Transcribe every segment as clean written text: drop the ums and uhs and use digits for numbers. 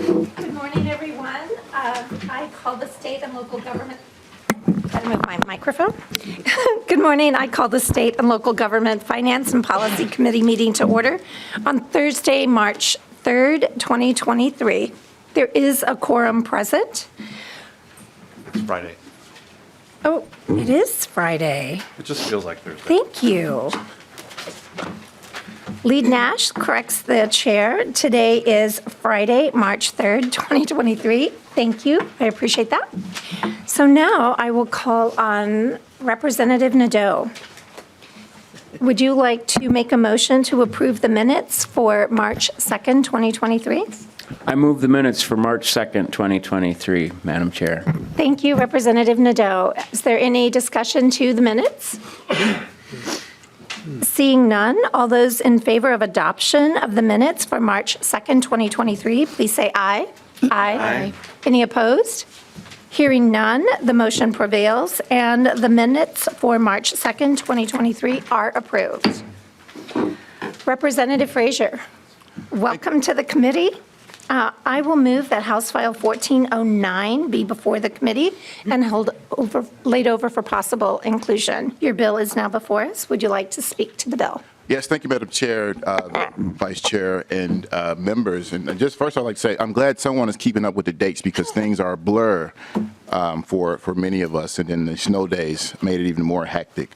Good morning, everyone. I call the state and local government. Gotta move my microphone. Good morning. I call the State and Local Government Finance and Policy Committee meeting to order on Thursday, March 3rd, 2023. There is a quorum present. It's Friday. Oh, it is Friday. It just feels like Thursday. Thank you. Lead Nash corrects the chair. Today is Friday, March 3rd, 2023. Thank you. I appreciate that. So now I will call on Representative Nadeau. Would you like to make a motion to approve the minutes for March 2nd, 2023? I move the minutes for March 2nd, 2023, Madam Chair. Thank you, Representative Nadeau. Is there any discussion to the minutes? Seeing none, all those in favor of adoption of the minutes for March 2nd, 2023, please say aye. Aye. Any opposed? Hearing none, the motion prevails, and the minutes for March 2nd, 2023 are approved. Representative Frazier, welcome to the committee. I will move that House File 1409 be before the committee and laid over for possible inclusion. Your bill is now before us. Would you like to speak to the bill? Yes, thank you, Madam Chair, Vice Chair, and members. And just first, I'd like to say I'm glad someone is keeping up with the dates because things are a blur for many of us, and then the snow days made it even more hectic.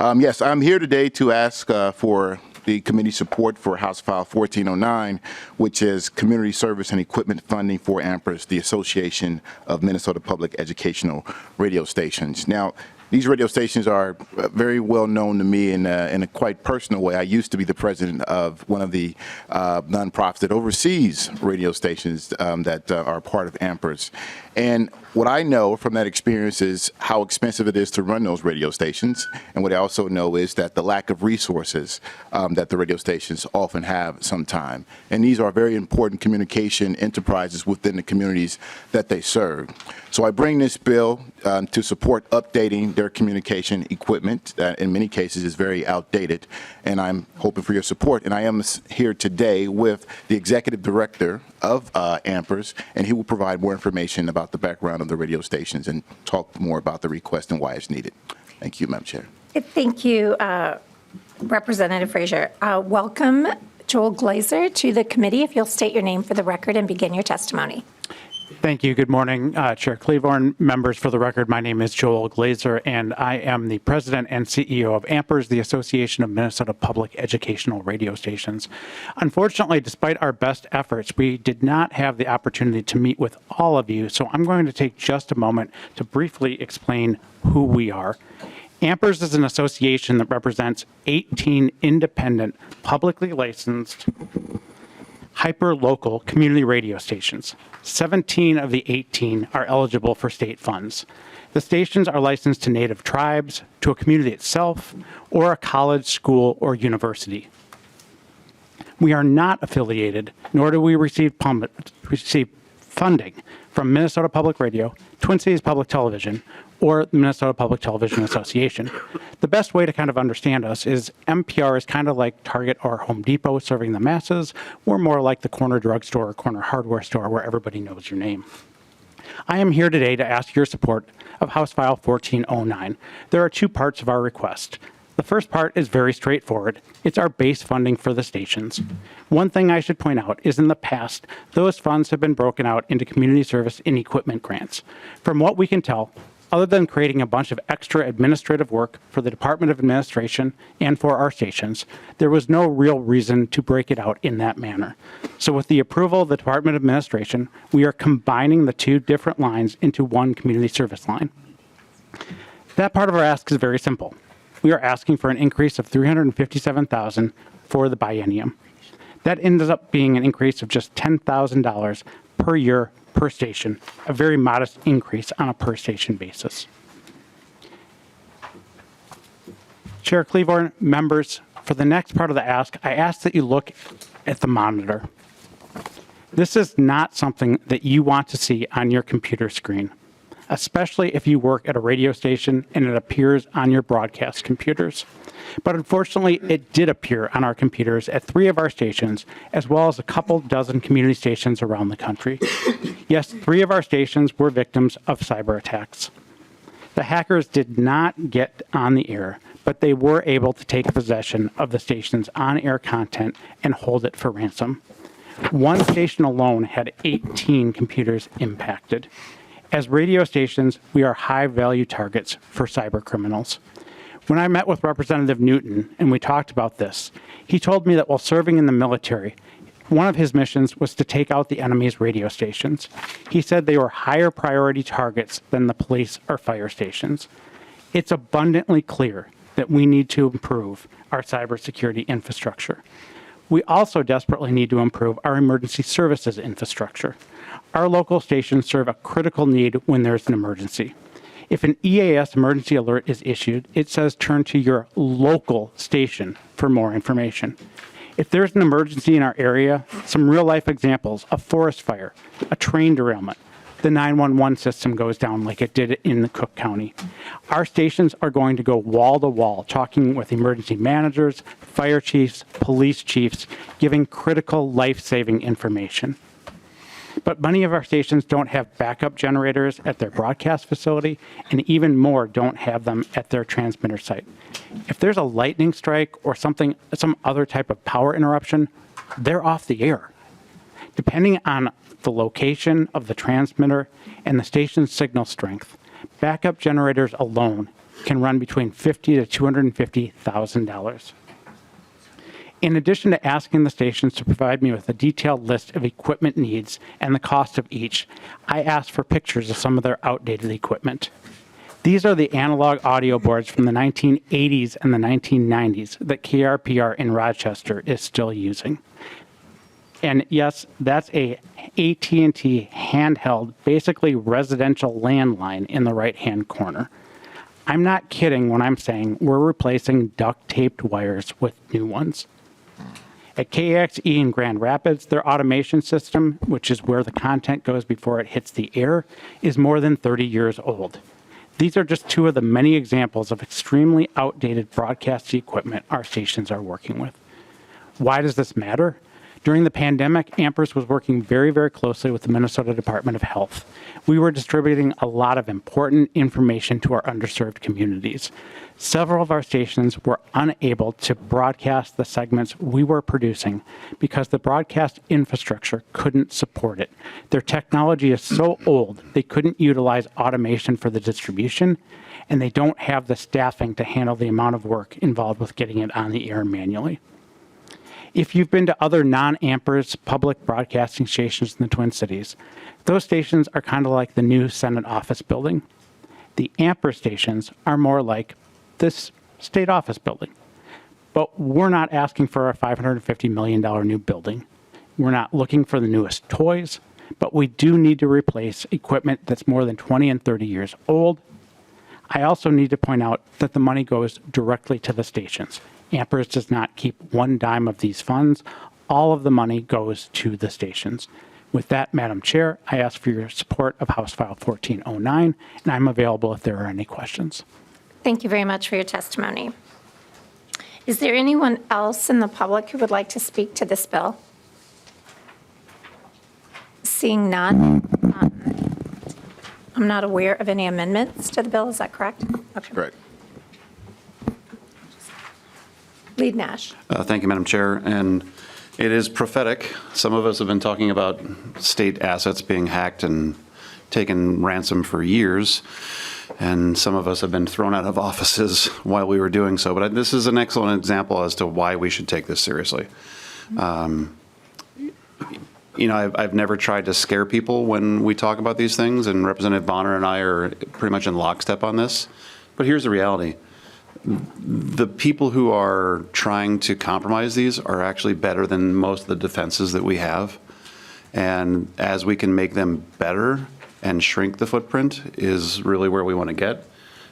Yes, I'm here today to ask for the committee support for House File 1409, which is community service and equipment funding for AMPERS, the Association of Minnesota Public Educational Radio Stations. Now, these radio stations are very well known to me in a quite personal way. I used to be the president of one of the nonprofits that oversees radio stations that are part of AMPERS. And what I know from that experience is how expensive it is to run those radio stations. And what I also know is that the lack of resources that the radio stations often have sometimes. And these are very important communication enterprises within the communities that they serve. So I bring this bill to support updating their communication equipment that in many cases is very outdated. And I'm hoping for your support. And I am here today with the executive director of AMPERS, and he will provide more information about the background of the radio stations and talk more about the request and why it's needed. Thank you, Madam Chair. Thank you, Representative Frazier. Welcome, Joel Glazer, to the committee. If you'll state your name for the record and begin your testimony. Thank you. Good morning, Chair Klevorn, members. For the record, my name is Joel Glazer, and I am the president and CEO of AMPERS, the Association of Minnesota Public Educational Radio Stations. Unfortunately, despite our best efforts, we did not have the opportunity to meet with all of you, so I'm going to take just a moment to briefly explain who we are. AMPERS is an association that represents 18 independent, publicly licensed, hyper-local community radio stations. 17 of the 18 are eligible for state funds. The stations are licensed to Native tribes, to a community itself, or a college, school, or university. We are not affiliated, nor do we receive funding from Minnesota Public Radio, Twin Cities Public Television, or the Minnesota Public Television Association. The best way to kind of understand us is MPR is kind of like Target or Home Depot serving the masses. We're more like the corner drugstore or corner hardware store where everybody knows your name. I am here today to ask your support of House File 1409. There are two parts of our request. The first part is very straightforward. It's our base funding for the stations. One thing I should point out is in the past, those funds have been broken out into community service and equipment grants. From what we can tell, other than creating a bunch of extra administrative work for the Department of Administration and for our stations, there was no real reason to break it out in that manner. So with the approval of the Department of Administration, we are combining the two different lines into one community service line. That part of our ask is very simple. We are asking for an increase of $357,000 for the biennium. That ends up being an increase of just $10,000 per year per station, a very modest increase on a per station basis. Chair Klevorn, members, for the next part of the ask, I ask that you look at the monitor. This is not something that you want to see on your computer screen. especially if you work at a radio station and it appears on your broadcast computers. But unfortunately, it did appear on our computers at 3 of our stations, as well as a couple dozen community stations around the country. Yes, 3 of our stations were victims of cyber attacks. The hackers did not get on the air, but they were able to take possession of the station's on-air content and hold it for ransom. One station alone had 18 computers impacted. As radio stations, we are high-value targets for cyber criminals. When I met with Representative Newton and we talked about this, he told me that while serving in the military, one of his missions was to take out the enemy's radio stations. He said they were higher priority targets than the police or fire stations. It's abundantly clear that we need to improve our cybersecurity infrastructure. We also desperately need to improve our emergency services infrastructure. Our local stations serve a critical need when there's an emergency. If an EAS emergency alert is issued, it says turn to your local station for more information. If there's an emergency in our area, some real-life examples, a forest fire, a train derailment, the 911 system goes down like it did in the Cook County. Our stations are going to go wall to wall, talking with emergency managers, fire chiefs, police chiefs, giving critical life-saving information. But many of our stations don't have backup generators at their broadcast facility, and even more don't have them at their transmitter site. If there's a lightning strike or some other type of power interruption, they're off the air. Depending on the location of the transmitter and the station's signal strength, backup generators alone can run between $50,000 to $250,000. In addition to asking the stations to provide me with a detailed list of equipment needs and the cost of each, I asked for pictures of some of their outdated equipment. These are the analog audio boards from the 1980s and the 1990s that KRPR in Rochester is still using. And yes, that's a AT&T handheld, basically residential landline in the right-hand corner. I'm not kidding when I'm saying we're replacing duct-taped wires with new ones. At KXE in Grand Rapids, their automation system, which is where the content goes before it hits the air, is more than 30 years old. These are just 2 of the many examples of extremely outdated broadcast equipment our stations are working with. Why does this matter? During the pandemic, Ampers was working very, very closely with the Minnesota Department of Health. We were distributing a lot of important information to our underserved communities. Several of our stations were unable to broadcast the segments we were producing because the broadcast infrastructure couldn't support it. Their technology is so old, they couldn't utilize automation for the distribution, and they don't have the staffing to handle the amount of work involved with getting it on the air manually. If you've been to other non-Ampers public broadcasting stations in the Twin Cities, those stations are kind of like the new Senate office building. The Amper stations are more like this state office building. But we're not asking for a $550 million new building. We're not looking for the newest toys, but we do need to replace equipment that's more than 20 and 30 years old. I also need to point out that the money goes directly to the stations. Ampers does not keep one dime of these funds. All of the money goes to the stations. With that, Madam Chair, I ask for your support of House File 1409, and I'm available if there are any questions. Thank you very much for your testimony. Is there anyone else in the public who would like to speak to this bill? Seeing none, I'm not aware of any amendments to the bill. Is that correct? Okay. Correct. Lead Nash. Thank you, Madam Chair. And it is prophetic. Some of us have been talking about state assets being hacked and taken ransom for years. And some of us have been thrown out of offices while we were doing so. But this is an excellent example as to why we should take this seriously. You know, I've never tried to scare people when we talk about these things, and Representative Bahner and I are pretty much in lockstep on this. But here's the reality. The people who are trying to compromise these are actually better than most of the defenses that we have. And as we can make them better and shrink the footprint is really where we want to get.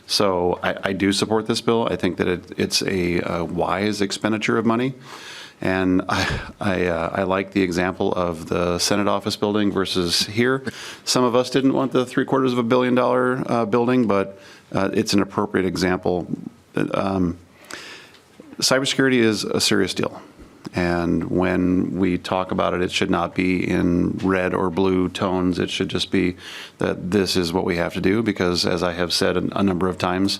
So I do support this bill. I think that it's a wise expenditure of money. And I like the example of the Senate office building versus here. Some of us didn't want the $750 million building, but it's an appropriate example. Cybersecurity is a serious deal. And when we talk about it, it should not be in red or blue tones. It should just be that this is what we have to do, because as I have said a number of times,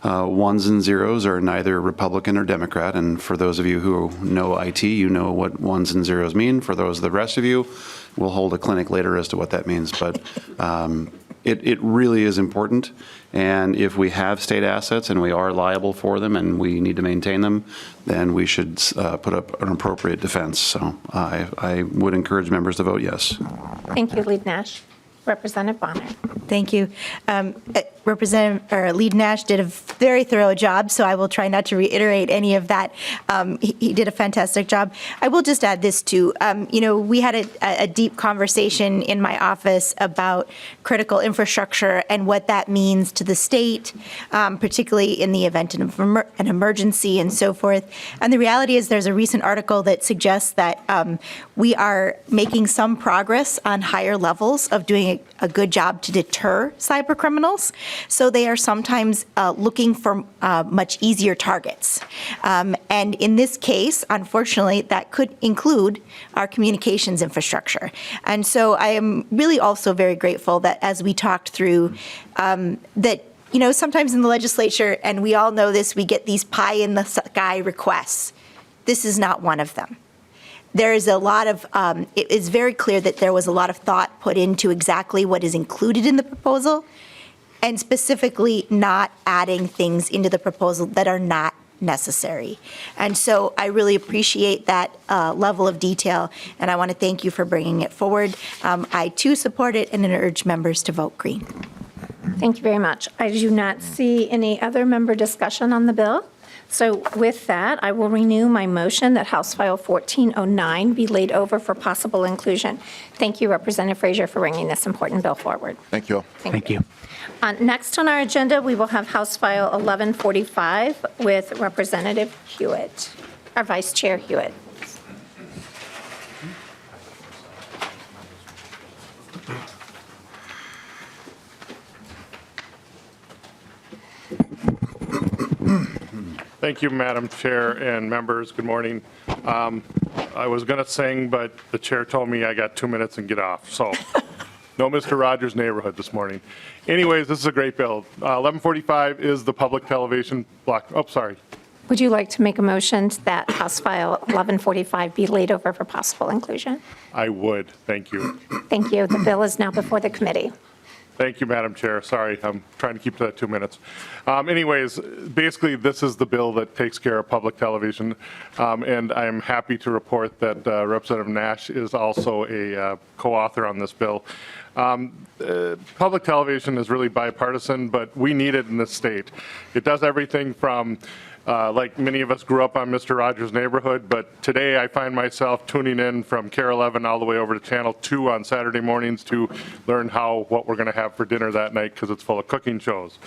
ones and zeros are neither Republican or Democrat. And for those of you who know IT, you know what ones and zeros mean. For those of the rest of you, we'll hold a clinic later as to what that means. But it really is important. And if we have state assets and we are liable for them and we need to maintain them, then we should put up an appropriate defense. So I would encourage members to vote yes. Thank you, Lead Nash. Representative Bahner. Thank you. Lead Nash did a very thorough job, so I will try not to reiterate any of that. He did a fantastic job. I will just add this too. We had a deep conversation in my office about critical infrastructure and what that means to the state, particularly in the event of an emergency and so forth. And the reality is there's a recent article that suggests that we are making some progress on higher levels of doing a good job to deter cyber criminals. So they are sometimes looking for much easier targets. And in this case, unfortunately, that could include our communications infrastructure. And so I am really also very grateful that as we talked through that, sometimes in the legislature, and we all know this, we get these pie in the sky requests. This is not one of them. There is a lot of, it is very clear that there was a lot of thought put into exactly what is included in the proposal, and specifically not adding things into the proposal that are not necessary. And so I really appreciate that level of detail, and I want to thank you for bringing it forward. I too support it and urge members to vote green. Thank you very much. I do not see any other member discussion on the bill. So with that, I will renew my motion that House File 1409 be laid over for possible inclusion. Thank you, Representative Frazier, for bringing this important bill forward. Thank you all. Thank you. Next on our agenda, we will have House File 1145 with Representative Huot, our Vice Chair Huot. Thank you, Madam Chair and members. Good morning. I was going to sing, but the chair told me I got 2 minutes and get off. So no Mr. Rogers' Neighborhood this morning. Anyways, this is a great bill. 1145 is the public television block. Oh, sorry. Would you like to make a motion that House File 1145 be laid over for possible inclusion? I would. Thank you. Thank you. The bill is now before the committee. Thank you, Madam Chair. Sorry, I'm trying to keep to that 2 minutes. Anyways, basically, this is the bill that takes care of public television, and I'm happy to report that Representative Nash is also a co-author on this bill. Public television is really bipartisan, but we need it in this state. It does everything from like many of us grew up on Mr. Rogers' Neighborhood, but today I find myself tuning in from KARE 11 all the way over to Channel 2 on Saturday mornings to learn what we're going to have for dinner that night because it's full of cooking shows.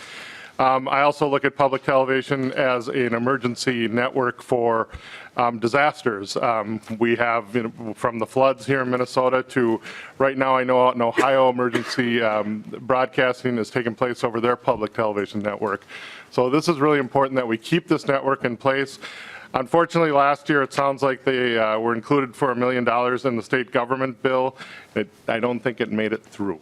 I also look at public television as an emergency network for disasters. We have, from the floods here in Minnesota to right now, I know out in Ohio, emergency broadcasting is taking place over their public television network. So this is really important that we keep this network in place. Unfortunately, last year, it sounds like they were included for $1 million in the state government bill. I don't think it made it through.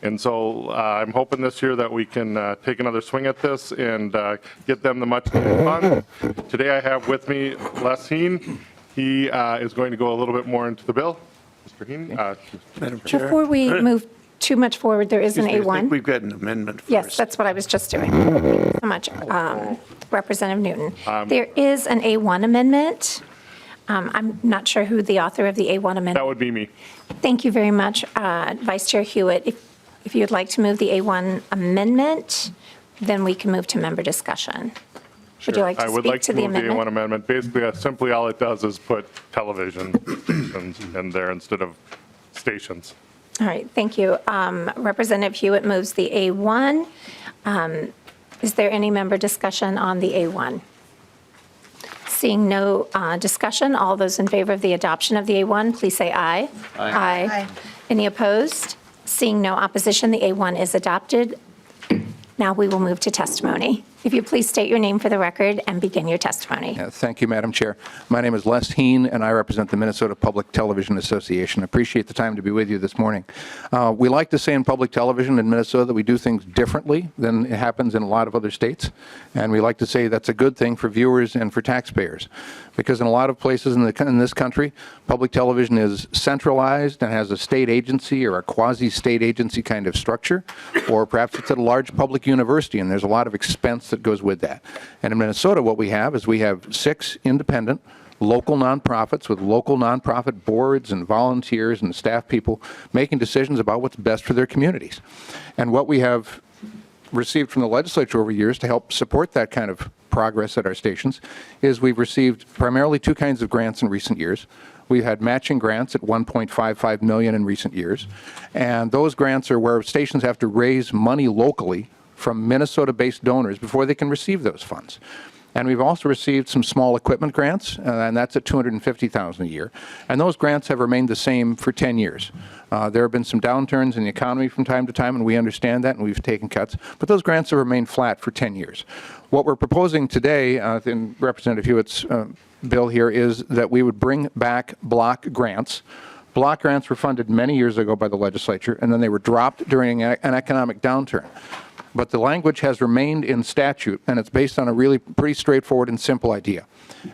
And so I'm hoping this year that we can take another swing at this and get them the much needed funds. Today I have with me Les Heen. He is going to go a little bit more into the bill. Mr. Heen. Madam Chair. Before we move too much forward, there is an Excuse me, I think A1. we've got an amendment first. Yes, that's what I was just doing. Thank you so much, Representative Newton. There is an A1 amendment. I'm not sure who the author of the A1 amendment. That would be me. Thank you very much, Vice Chair Huot. If you'd like to move the A1 amendment, then we can move to member discussion. Would you like to I would speak like to to the move the amendment? A1 amendment. Basically, simply all it does is put television stations in there instead of stations. All right, thank you. Representative Huot moves the A1. Is there any member discussion on the A1? Seeing no discussion, all those in favor of the adoption of the A1, please say aye. Aye. Any opposed? Seeing no opposition, the A1 is adopted. Now we will move to testimony. If you please state your name for the record and begin your testimony. Thank you, Madam Chair. My name is Les Heen, and I represent the Minnesota Public Television Association. I appreciate the time to be with you this morning. We like to say in public television in Minnesota that we do things differently than it happens in a lot of other states, and we like to say that's a good thing for viewers and for taxpayers, because in a lot of places in this country, public television is centralized and has a state agency or a quasi-state agency kind of structure, or perhaps it's at a large public university, and there's a lot of expense that goes with that. And in Minnesota, what we have is we have 6 independent local nonprofits with local nonprofit boards and volunteers and staff people making decisions about what's best for their communities. And what we have received from the legislature over years to help support that kind of progress at our stations is we've received primarily 2 kinds of grants in recent years. We've had matching grants at $1.55 million in recent years, and those grants are where stations have to raise money locally from Minnesota-based donors before they can receive those funds. And we've also received some small equipment grants, and that's at $250,000 a year. And those grants have remained the same for 10 years. There have been some downturns in the economy from time to time, and we understand that, and we've taken cuts. But those grants have remained flat for 10 years. What we're proposing today in Representative Huot's bill here is that we would bring back block grants. Block grants were funded many years ago by the legislature, and then they were dropped during an economic downturn. But the language has remained in statute, and it's based on a really pretty straightforward and simple idea.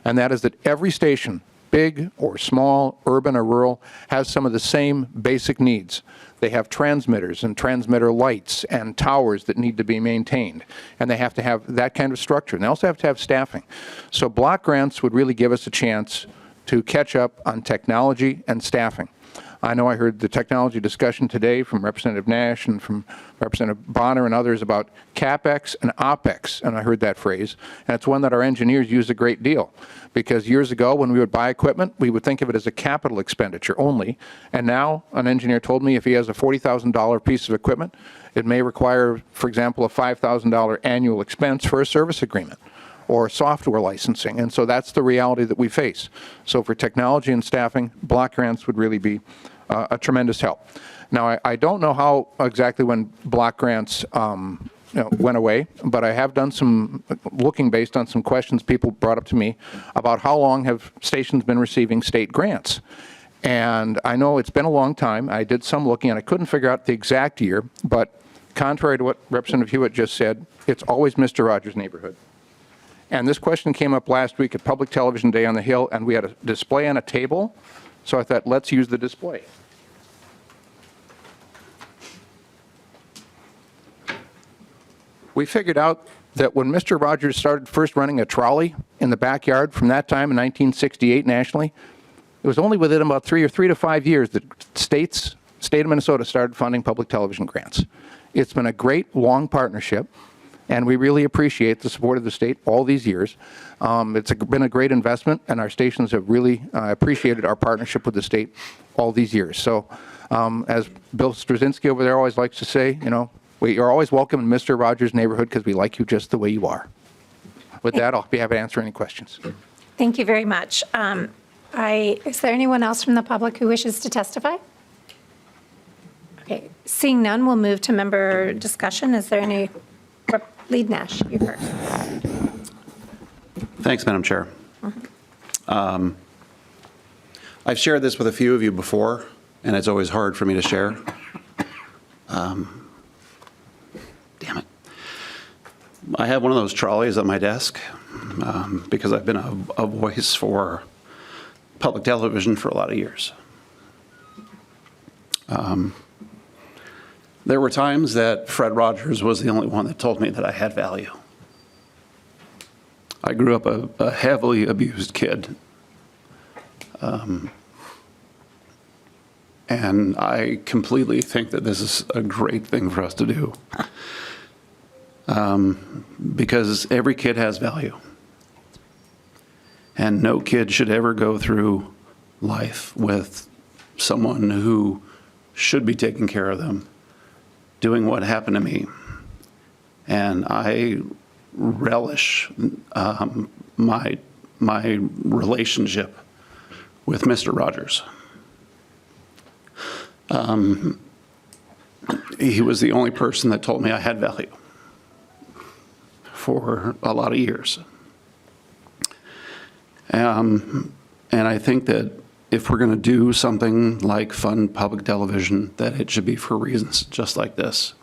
And that is that every station, big or small, urban or rural, has some of the same basic needs. They have transmitters and transmitter lights and towers that need to be maintained. And they have to have that kind of structure. And they also have to have staffing. So block grants would really give us a chance to catch up on technology and staffing. I know I heard the technology discussion today from Representative Nash and from Representative Bahner and others about CapEx and OpEx, and I heard that phrase. And it's one that our engineers use a great deal, because years ago when we would buy equipment, we would think of it as a capital expenditure only. And now an engineer told me if he has a $40,000 piece of equipment, it may require, for example, a $5,000 annual expense for a service agreement or software licensing. And so that's the reality that we face. So for technology and staffing, block grants would really be a tremendous help. Now, I don't know how exactly when block grants went away, but I have done some looking based on some questions people brought up to me about how long have stations been receiving state grants. And I know it's been a long time. I did some looking, and I couldn't figure out the exact year, but contrary to what Representative Huot just said, it's always Mr. Rogers' neighborhood. And this question came up last week at Public Television Day on the Hill, and we had a display on a table, so I thought, let's use the display. We figured out that when Mr. Rogers started first running a trolley in the backyard from that time in 1968 nationally, it was only within about 3 to 5 years that state of Minnesota started funding public television grants. It's been a great long partnership, and we really appreciate the support of the state all these years. It's been a great investment, and our stations have really appreciated our partnership with the state all these years. So as Bill Straczynski over there always likes to say, you're always welcome in Mr. Rogers' neighborhood because we like you just the way you are. With that, I'll be happy to answer any questions. Thank you very much. Is there anyone else from the public who wishes to testify? Okay, seeing none, we'll move to member discussion. Is there any? Lead Nash, you first. Thanks, Madam Chair. I've shared this with a few of you before, and it's always hard for me to share. Damn it. I have one of those trolleys at my desk because I've been a voice for public television for a lot of years. There were times that Fred Rogers was the only one that told me that I had value. I grew up a heavily abused kid. And I completely think that this is a great thing for us to do. Because every kid has value. And no kid should ever go through life with someone who should be taking care of them doing what happened to me. And I relish my my relationship with Mr. Rogers. He was the only person that told me I had value for a lot of years. And I think that if we're going to do something like fund public television, that it should be for reasons just like this.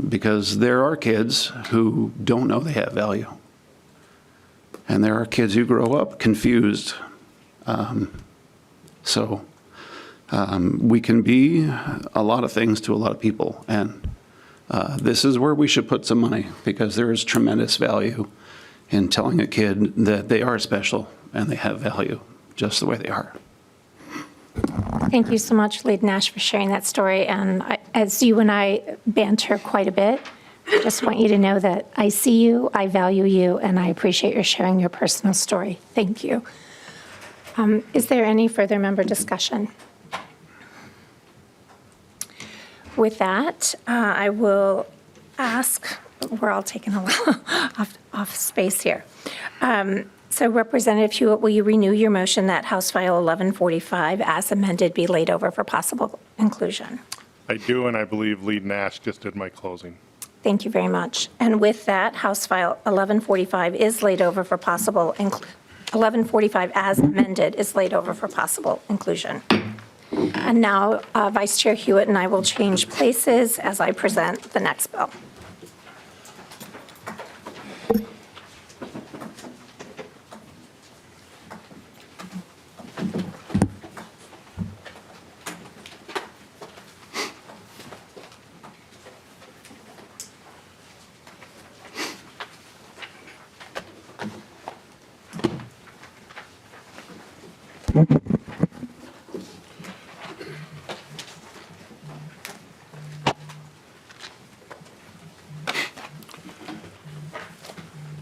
Because there are kids who don't know they have value. And there are kids who grow up confused. We can be a lot of things to a lot of people. And this is where we should put some money, because there is tremendous value in telling a kid that they are special and they have value just the way they are. Thank you so much, Lead Nash, for sharing that story. And as you and I banter quite a bit, I just want you to know that I see you, I value you, and I appreciate your sharing your personal story. Thank you. Is there any further member discussion? With that, I will ask, we're all taking a little off space here. So Representative Huot, will you renew your motion that House File 1145 as amended be laid over for possible inclusion? I do, and I believe Lead Nash just did my closing. Thank you very much. And with that, House File 1145 is laid over for possible 1145 as amended is laid over for possible inclusion. And now Vice Chair Huot and I will change places as I present the next bill.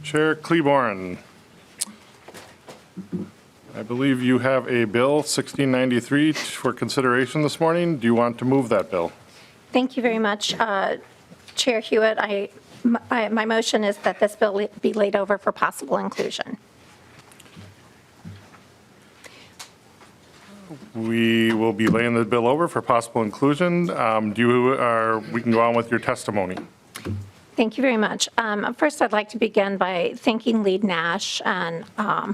Chair Klevorn, I believe you have a bill 1693 for consideration this morning. Do you want to move that bill? Thank you very much, Chair Huot. My motion is that this bill be laid over for possible inclusion. We will be laying the bill over for possible inclusion. We can go on with your testimony. Thank you very much. First, I'd like to begin by thanking Lead Nash and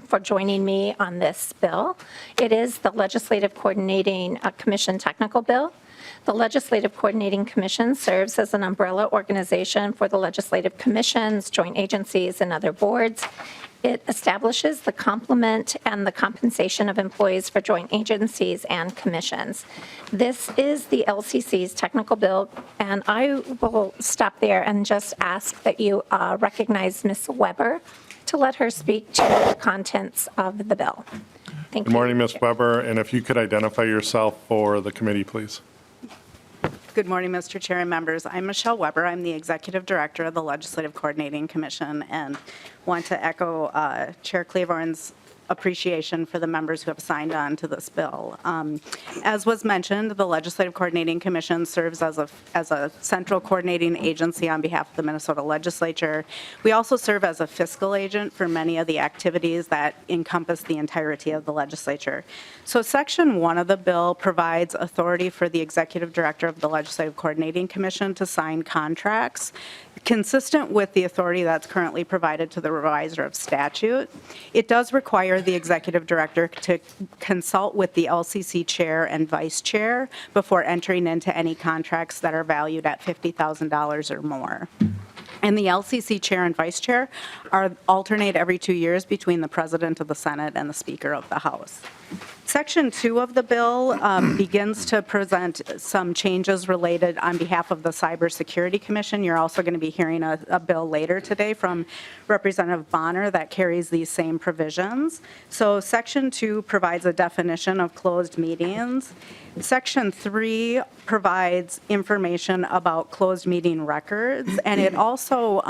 for joining me on this bill. It is the Legislative Coordinating Commission technical bill. The Legislative Coordinating Commission serves as an umbrella organization for the legislative commissions, joint agencies, and other boards. It establishes the complement and the compensation of employees for joint agencies and commissions. This is the LCC's technical bill, and I will stop there and just ask that you recognize Ms. Weber to let her speak to the contents of the bill. Thank you. Good morning, Ms. Weber, and if you could identify yourself for the committee, please. Good morning, Mr. Chair and members. I'm Michelle Weber. I'm the Executive Director of the Legislative Coordinating Commission and want to echo Chair Klevorn's appreciation for the members who have signed on to this bill. As was mentioned, the Legislative Coordinating Commission serves as a central coordinating agency on behalf of the Minnesota Legislature. We also serve as a fiscal agent for many of the activities that encompass the entirety of the legislature. So Section 1 of the bill provides authority for the Executive Director of the Legislative Coordinating Commission to sign contracts consistent with the authority that's currently provided to the reviser of statute. It does require the executive director to consult with the LCC chair and vice chair before entering into any contracts that are valued at $50,000 or more. And the LCC chair and vice chair alternate every 2 years between the president of the Senate and the Speaker of the House. Section 2 of the bill begins to present some changes related on behalf of the Cybersecurity Commission. You're also going to be hearing a bill later today from Representative Bahner that carries these same provisions. So Section 2 provides a definition of closed meetings. Section 3 provides information about closed meeting records, and it also,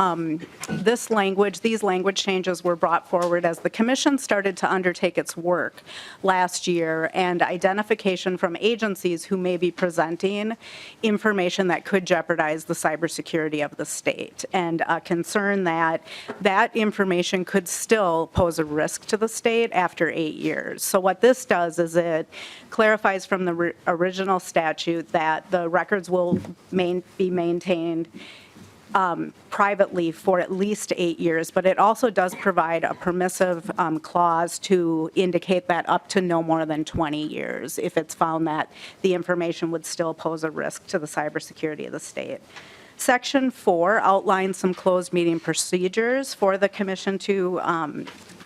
these language changes were brought forward as the commission started to undertake its work last last year, and identification from agencies who may be presenting information that could jeopardize the cybersecurity of the state, and a concern that that information could still pose a risk to the state after 8 years. So what this does is it clarifies from the original statute that the records will be maintained privately for at least 8 years, but it also does provide a permissive clause to indicate that up to no more than 20 years if it's found that the information would still pose a risk to the cybersecurity of the state. Section 4 outlines some closed meeting procedures for the commission to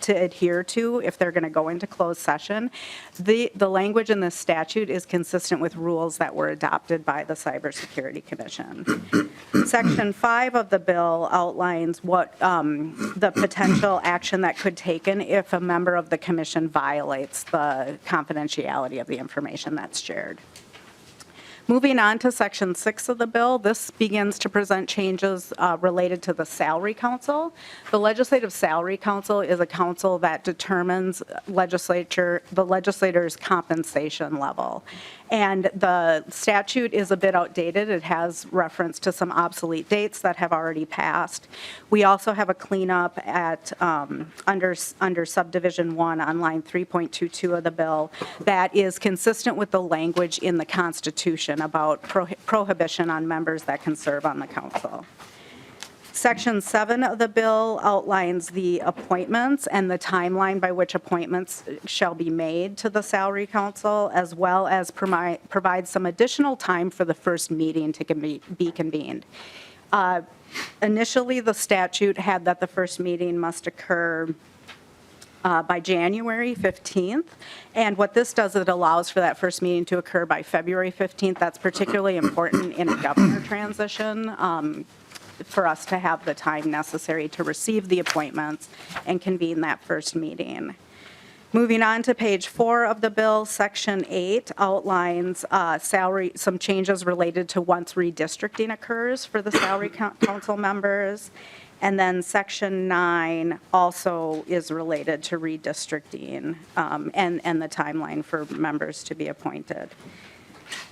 adhere to if they're going to go into closed session. The language in this statute is consistent with rules that were adopted by the Cybersecurity Commission. Section 5 of the bill outlines what the potential action that could be taken if a member of the commission violates the confidentiality of the information that's shared. Moving on to Section 6 of the bill, this begins to present changes related to the Salary Council. The Legislative Salary Council is a council that determines the legislator's compensation level. And the statute is a bit outdated. It has reference to some obsolete dates that have already passed. We also have a cleanup at under subdivision 1 on line 3.22 of the bill that is consistent with the language in the Constitution about prohibition on members that can serve on the council. Section 7 of the bill outlines the appointments and the timeline by which appointments shall be made to the Salary Council, as well as provide some additional time for the first meeting to be convened. Initially, the statute had that the first meeting must occur by January 15th. And what this does, it allows for that first meeting to occur by February 15th. That's particularly important in a governor transition for us to have the time necessary to receive the appointments and convene that first meeting. Moving on to page 4 of the bill, Section 8 outlines some changes related to once redistricting occurs for the Salary Council members. And then Section 9 also is related to redistricting and the timeline for members to be appointed.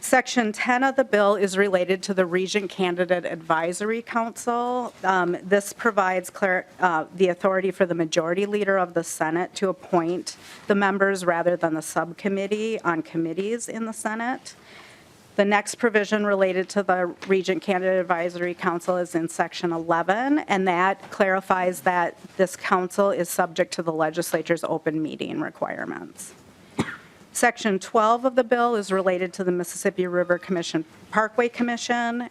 Section 10 of the bill is related to the Regent Candidate Advisory Council. This provides the authority for the majority leader of the Senate to appoint the members rather than the subcommittee on committees in the Senate. The next provision related to the Regent Candidate Advisory Council is in Section 11, and that clarifies that this council is subject to the legislature's open meeting requirements. Section 12 of the bill is related to the Mississippi River Commission Parkway Commission.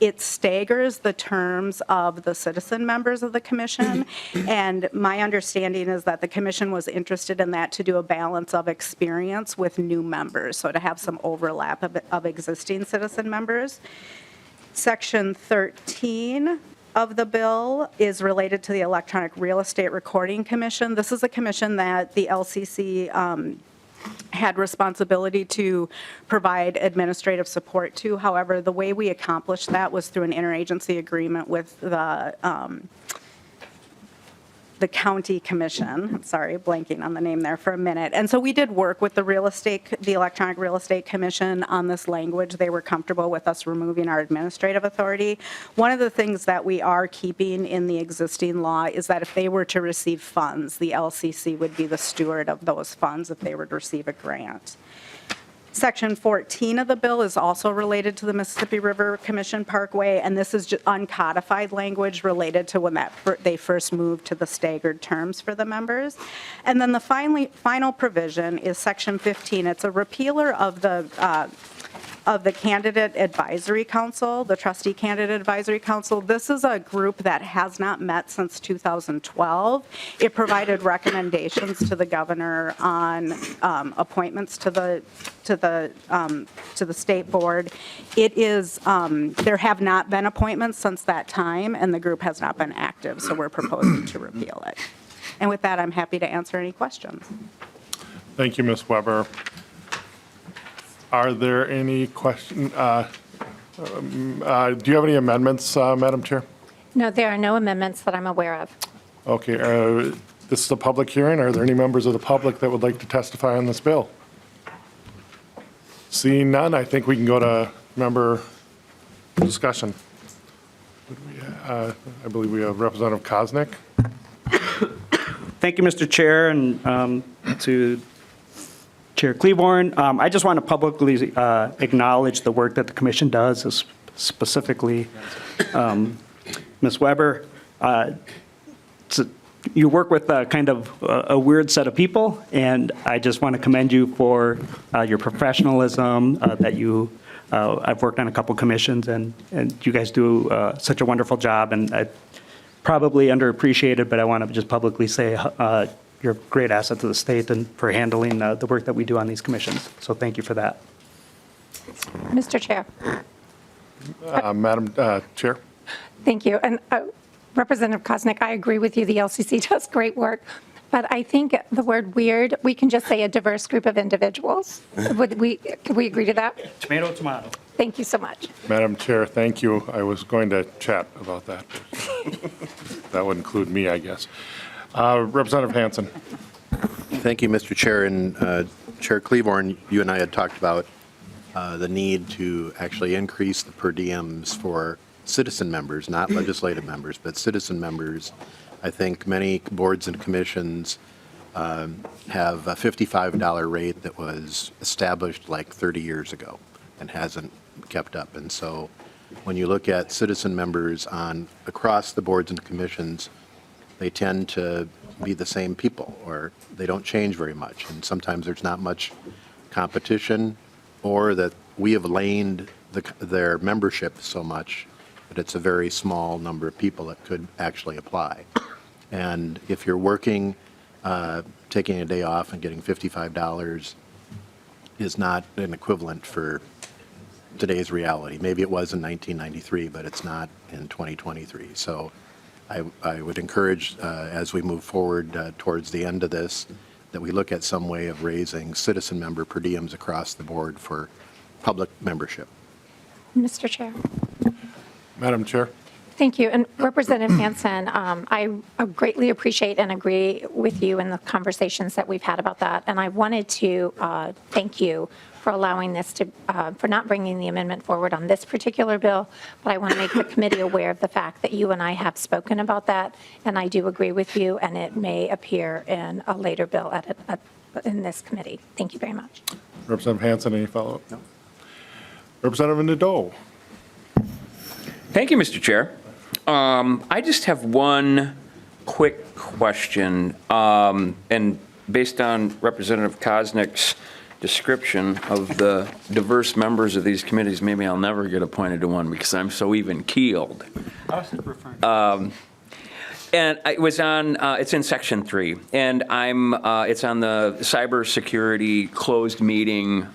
It staggers the terms of the citizen members of the commission, and my understanding is that the commission was interested in that to do a balance of experience with new members, so to have some overlap of existing citizen members. Section 13 of the bill is related to the Electronic Real Estate Recording Commission. This is a commission that the LCC had responsibility to provide administrative support to. However, the way we accomplished that was through an interagency agreement with the county commission. Sorry, blanking on the name there for a minute. And so we did work with the Electronic Real Estate Commission on this language. They were comfortable with us removing our administrative authority. One of the things that we are keeping in the existing law is that if they were to receive funds, the LCC would be the steward of those funds if they were to receive a grant. Section 14 of the bill is also related to the Mississippi River Commission Parkway, and this is just uncodified language related to when they first moved to the staggered terms for the members. And then the final provision is Section 15. It's a repealer of the Candidate Advisory Council, the Trustee Candidate Advisory Council. This is a group that has not met since 2012. It provided recommendations to the governor on appointments to the state board. It is there have not been appointments since that time, and the group has not been active, so we're proposing to repeal it. And with that, I'm happy to answer any questions. Thank you, Ms. Weber. Are there any questions? Do you have any amendments, Madam Chair? No, there are no amendments that I'm aware of. Okay. This is a public hearing. Are there any members of the public that would like to testify on this bill? Seeing none, I think we can go to member discussion. I believe we have Representative Koznick. Thank you, Mr. Chair, and to Chair Klevorn. I just want to publicly acknowledge the work that the commission does, specifically Ms. Weber. You work with kind of a weird set of people, and I just want to commend you for your professionalism that you I've worked on a couple commissions, and you guys do such a wonderful job, and I probably underappreciated, but I want to just publicly say you're a great asset to the state and for handling the work that we do on these commissions. So thank you for that. Mr. Chair. Madam Chair. Thank you. And Representative Koznick, I agree with you. The LCC does great work. But I think the word weird, we can just say a diverse group of individuals. Could we agree to that? Tomato, tomato. Thank you so much. Madam Chair, thank you. I was going to chat about that. That would include me, I guess. Representative Hansen. Thank you, Mr. Chair. And Chair Klevorn, you and I had talked about the need to actually increase the per diems for citizen members, not legislative members, but citizen members. I think many boards and commissions have a $55 rate that was established like 30 years ago and hasn't kept up. And so when you look at citizen members across the boards and commissions, they tend to be the same people, or they don't change very much. And sometimes there's not much competition, or that we have laned their membership so much that it's a very small number of people that could actually apply. And if you're working, taking a day off and getting $55 is not an equivalent for today's reality. Maybe it was in 1993, but it's not in 2023. So I would encourage, as we move forward towards the end of this, that we look at some way of raising citizen member per diems across the board for public membership. Mr. Chair. Madam Chair. Thank you. And Representative Hansen, I greatly appreciate and agree with you in the conversations that we've had about that. And I wanted to thank you for allowing this to, for not bringing the amendment forward on this particular bill. But I want to make the committee aware of the fact that you and I have spoken about that. And I do agree with you, and it may appear in a later bill in this committee. Thank you very much. Representative Hansen, any follow-up? No. Representative Nadeau. Thank you, Mr. Chair. I just have one quick question, and based on Representative Koznick's description of the diverse members of these committees, maybe I'll never get appointed to one because I'm so even-keeled. And it was on, it's in section 3, and it's on the cybersecurity closed meeting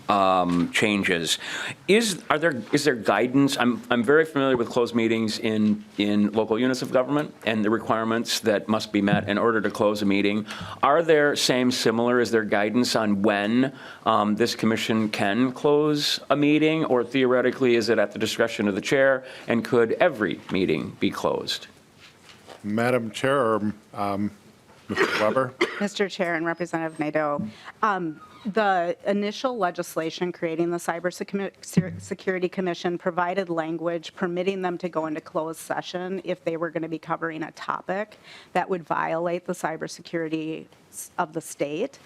changes. Is there guidance? I'm very familiar with closed meetings in local units of government and the requirements that must be met in order to close a meeting. Are there similar? Is there guidance on when this commission can close a meeting, or theoretically is it at the discretion of the chair, and could every meeting be closed? Madam Chair, or Mr. Weber? Mr. Chair and Representative Nadeau, the initial legislation creating the Cybersecurity Commission provided language permitting them to go into closed session if they were going to be covering a topic that would violate the cybersecurity of the state.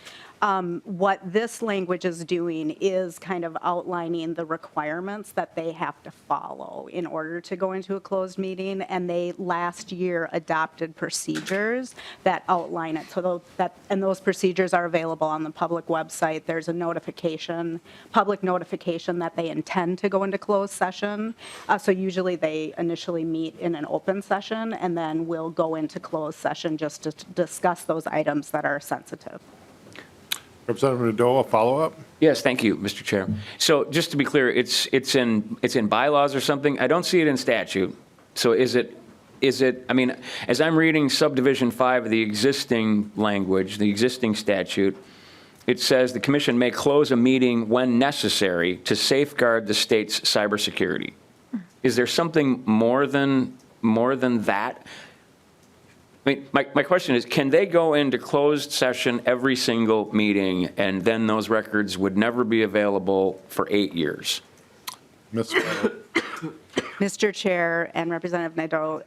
What this language is doing is kind of outlining the requirements that they have to follow in order to go into a closed meeting, and they last year adopted procedures that outline it. So those procedures are available on the public website. There's a notification, public notification that they intend to go into closed session. So usually they initially meet in an open session, and then we'll go into closed session just to discuss those items that are sensitive. Representative Nadeau, a follow-up? Yes, thank you, Mr. Chair. So just to be clear, it's in bylaws or something? I don't see it in statute. So is it, I mean, as I'm reading subdivision 5 of the existing language, the existing statute, it says the commission may close a meeting when necessary to safeguard the state's cybersecurity. Is there something more than that? I mean, my question is, can they go into closed session every single meeting, and then those records would never be available for 8 years? Ms. Weber. Mr. Chair and Representative Nadeau,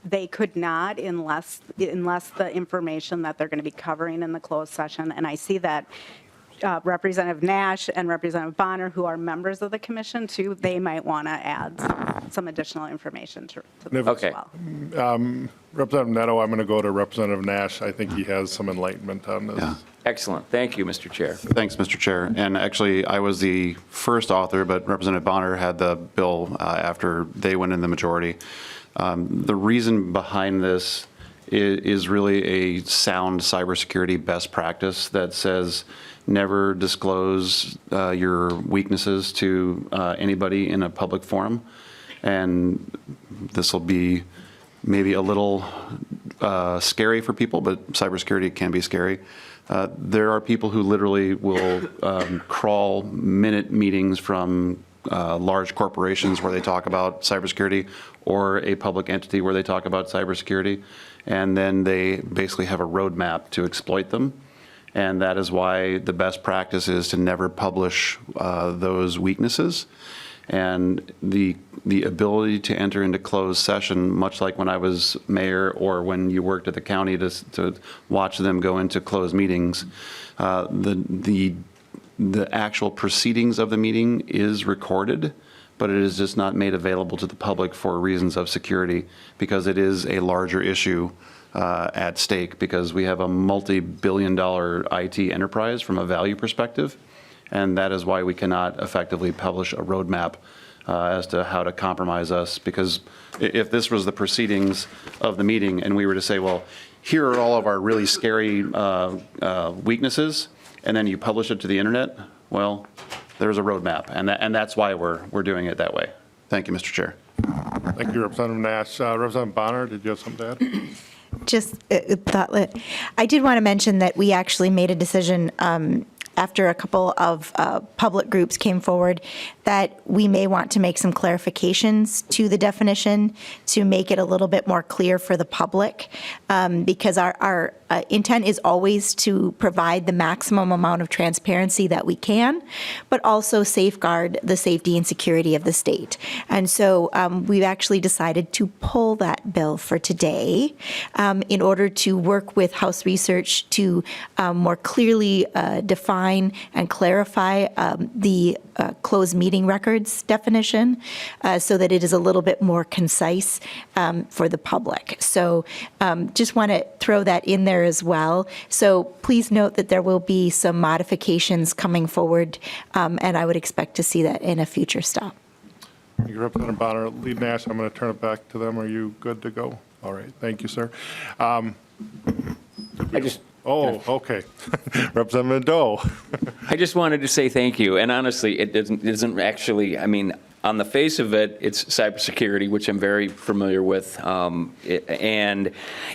they could not unless the information that they're going to be covering in the closed session, and I see that Representative Nash and Representative Bahner, who are members of the commission too, they might want to add some additional information to this Okay. as well. Representative Neto, I'm going to go to Representative Nash. I think he has some enlightenment on this. Yeah. Excellent. Thank you, Mr. Chair. Thanks, Mr. Chair. And actually, I was the first author, but Representative Bahner had the bill after they went in the majority. The reason behind this is really a sound cybersecurity best practice that says never disclose your weaknesses to anybody in a public forum. And this will be maybe a little scary for people, but cybersecurity can be scary. There are people who literally will crawl minute meetings from large corporations where they talk about cybersecurity, or a public entity where they talk about cybersecurity, and then they basically have a roadmap to exploit them. And that is why the best practice is to never publish those weaknesses. And the ability to enter into closed session, much like when I was mayor or when you worked at the county to watch them go into closed meetings, the actual proceedings of the meeting is recorded, but it is just not made available to the public for reasons of security, because it is a larger issue at stake, because we have a multi-billion-dollar IT enterprise from a value perspective. And that is why we cannot effectively publish a roadmap as to how to compromise us. Because if this was the proceedings of the meeting and we were to say, well, here are all of our really scary weaknesses, and then you publish it to the internet, well, there's a roadmap. And that's why we're doing it that way. Thank you, Mr. Chair. Thank you, Representative Nash. Representative Bahner, did you have something to add? Just thought, I did want to mention that we actually made a decision after a couple of public groups came forward that we may want to make some clarifications to the definition to make it a little bit more clear for the public, because our intent is always to provide the maximum amount of transparency that we can, but also safeguard the safety and security of the state. And so we've actually decided to pull that bill for today in order to work with House Research to more clearly define and clarify the closed meeting records definition so that it is a little bit more concise for the public. So just want to throw that in there as well. So please note that there will be some modifications coming forward, and I would expect to see that in a future stop. Thank you, Representative Bahner. Lead Nash, I'm going to turn it back to them. Are you good to go? All right. Thank you, sir. Oh, okay. Representative Doe. I just wanted to say thank you. And honestly, it isn't actually, I mean, on the face of it, it's cybersecurity, which I'm very familiar with. And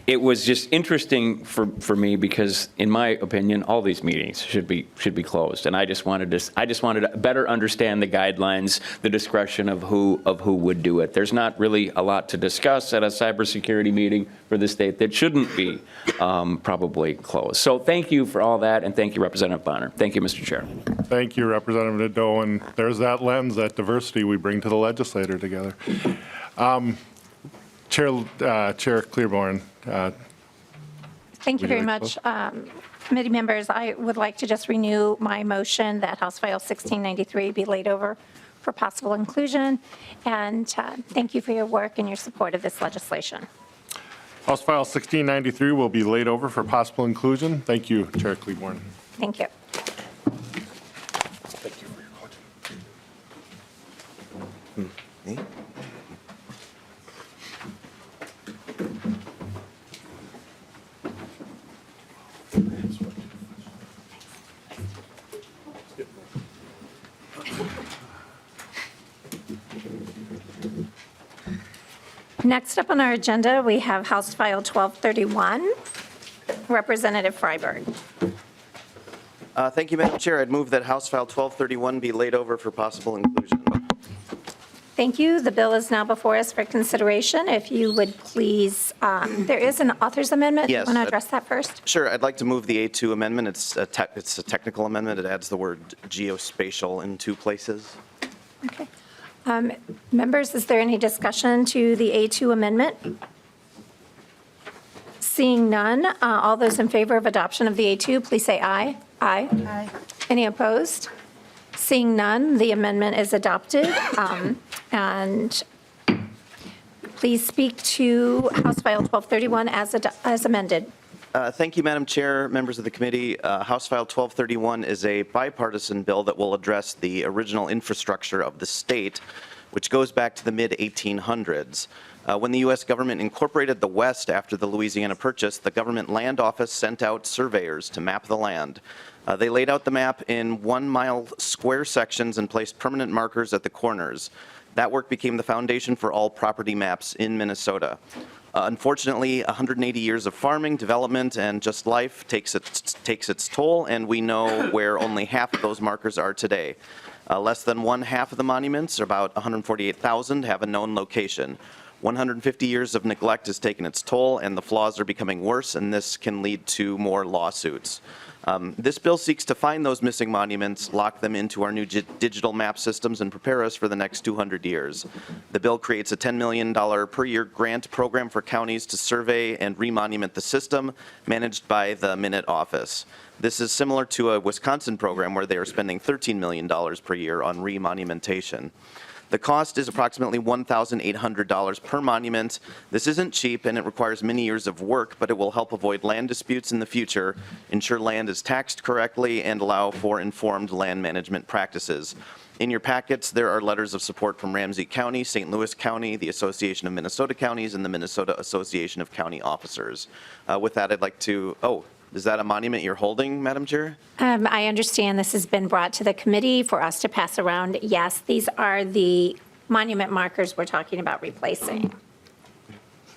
it was just interesting for me because, in my opinion, all these meetings should be closed. And I just wanted to better understand the guidelines, the discretion of who would do it. There's not really a lot to discuss at a cybersecurity meeting for the state that shouldn't be probably closed. So thank you for all that, and thank you, Representative Bahner. Thank you, Mr. Chair. Thank you, Representative Nadeau. And there's that lens, that diversity we bring to the legislator together. Chair Klevorn. Thank you very much. Committee members, I would like to just renew my motion that House File 1693 be laid over for possible inclusion. And thank you for your work and your support of this legislation. House File 1693 will be laid over for possible inclusion. Thank you, Chair Klevorn. Thank you. Thank you for your question. Next up on our agenda, we have House File 1231, Representative Freiberg. Thank you, Madam Chair. I'd move that House File 1231 be laid over for possible inclusion. Thank you. The bill is now before us for consideration. If you would please, there is an author's amendment. Yes. Do you want to address that first? Sure, I'd like to move the A2 amendment. It's a technical amendment. It adds the word geospatial in 2 places. Okay. Members, is there any discussion to the A2 amendment? Seeing none, all those in favor of adoption of the A2, please say aye. Aye. Aye. Any opposed? Seeing none, the amendment is adopted. And please speak to House File 1231 as amended. Thank you, Madam Chair, members of the committee. House File 1231 is a bipartisan bill that will address the original infrastructure of the state, which goes back to the mid-1800s. When the U.S. government incorporated the West after the Louisiana Purchase, the government land office sent out surveyors to map the land. They laid out the map in 1-mile square sections and placed permanent markers at the corners. That work became the foundation for all property maps in Minnesota. Unfortunately, 180 years of farming, development, and just life takes its toll, and we know where only half of those markers are today. Less than 1/2 of the monuments, or about 148,000, have a known location. 150 years of neglect has taken its toll, and the flaws are becoming worse, and this can lead to more lawsuits. This bill seeks to find those missing monuments, lock them into our new digital map systems, and prepare us for the next 200 years. The bill creates a $10 million per year grant program for counties to survey and remonument the system, managed by the MNIT office. This is similar to a Wisconsin program where they are spending $13 million per year on remonumentation. The cost is approximately $1,800 per monument. This isn't cheap, and it requires many years of work, but it will help avoid land disputes in the future, ensure land is taxed correctly, and allow for informed land management practices. In your packets, there are letters of support from Ramsey County, St. Louis County, the Association of Minnesota Counties, and the Minnesota Association of County Officers. With that, I'd like to, is that a monument you're holding, Madam Chair? I understand this has been brought to the committee for us to pass around. Yes, these are the monument markers we're talking about replacing.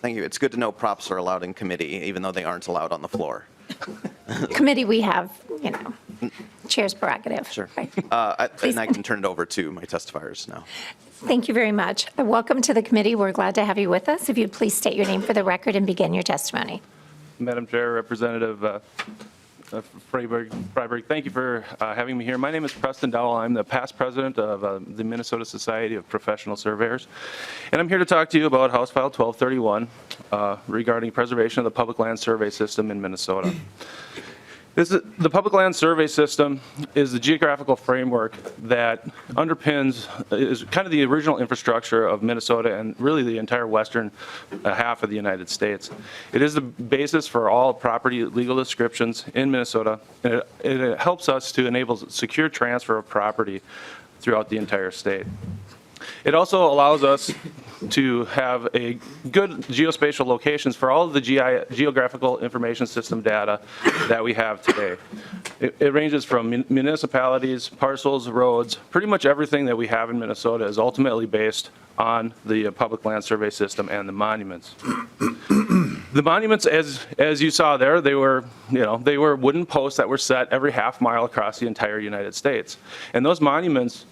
Thank you. It's good to know props are allowed in committee, even though they aren't allowed on the floor. Committee, we have, chair's prerogative. Sure. Right. And I can turn it over to my testifiers now. Thank you very much. Welcome to the committee. We're glad to have you with us. If you'd please state your name for the record and begin your testimony. Madam Chair, Representative Freiberg, thank you for having me here. My name is Preston Dowell. I'm the past president of the Minnesota Society of Professional Surveyors, and I'm here to talk to you about House File 1231 regarding preservation of the public land survey system in Minnesota. The public land survey system is the geographical framework that underpins, is kind of the original infrastructure of Minnesota and really the entire western half of the United States. It is the basis for all property legal descriptions in Minnesota, and it helps us to enable secure transfer of property throughout the entire state. It also allows us to have a good geospatial locations for all of the geographical information system data that we have today. It ranges from municipalities, parcels, roads, pretty much everything that we have in Minnesota is ultimately based on the public land survey system and the monuments. The monuments, as you saw there, they were wooden posts that were set every half mile across the entire United States. And those monuments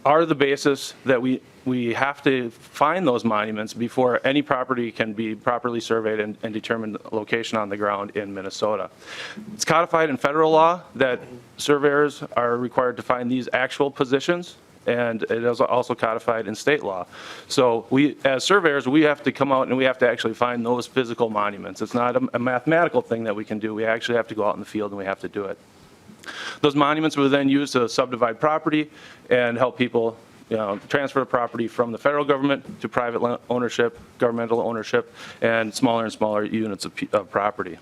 are the basis that we have to find those monuments before any property can be properly surveyed and determine the location on the ground in Minnesota. It's codified in federal law that surveyors are required to find these actual positions, and it is also codified in state law. So we, as surveyors, we have to come out and we have to actually find those physical monuments. It's not a mathematical thing that we can do. We actually have to go out in the field and we have to do it. Those monuments were then used to subdivide property and help people transfer the property from the federal government to private ownership, governmental ownership, and smaller units of property.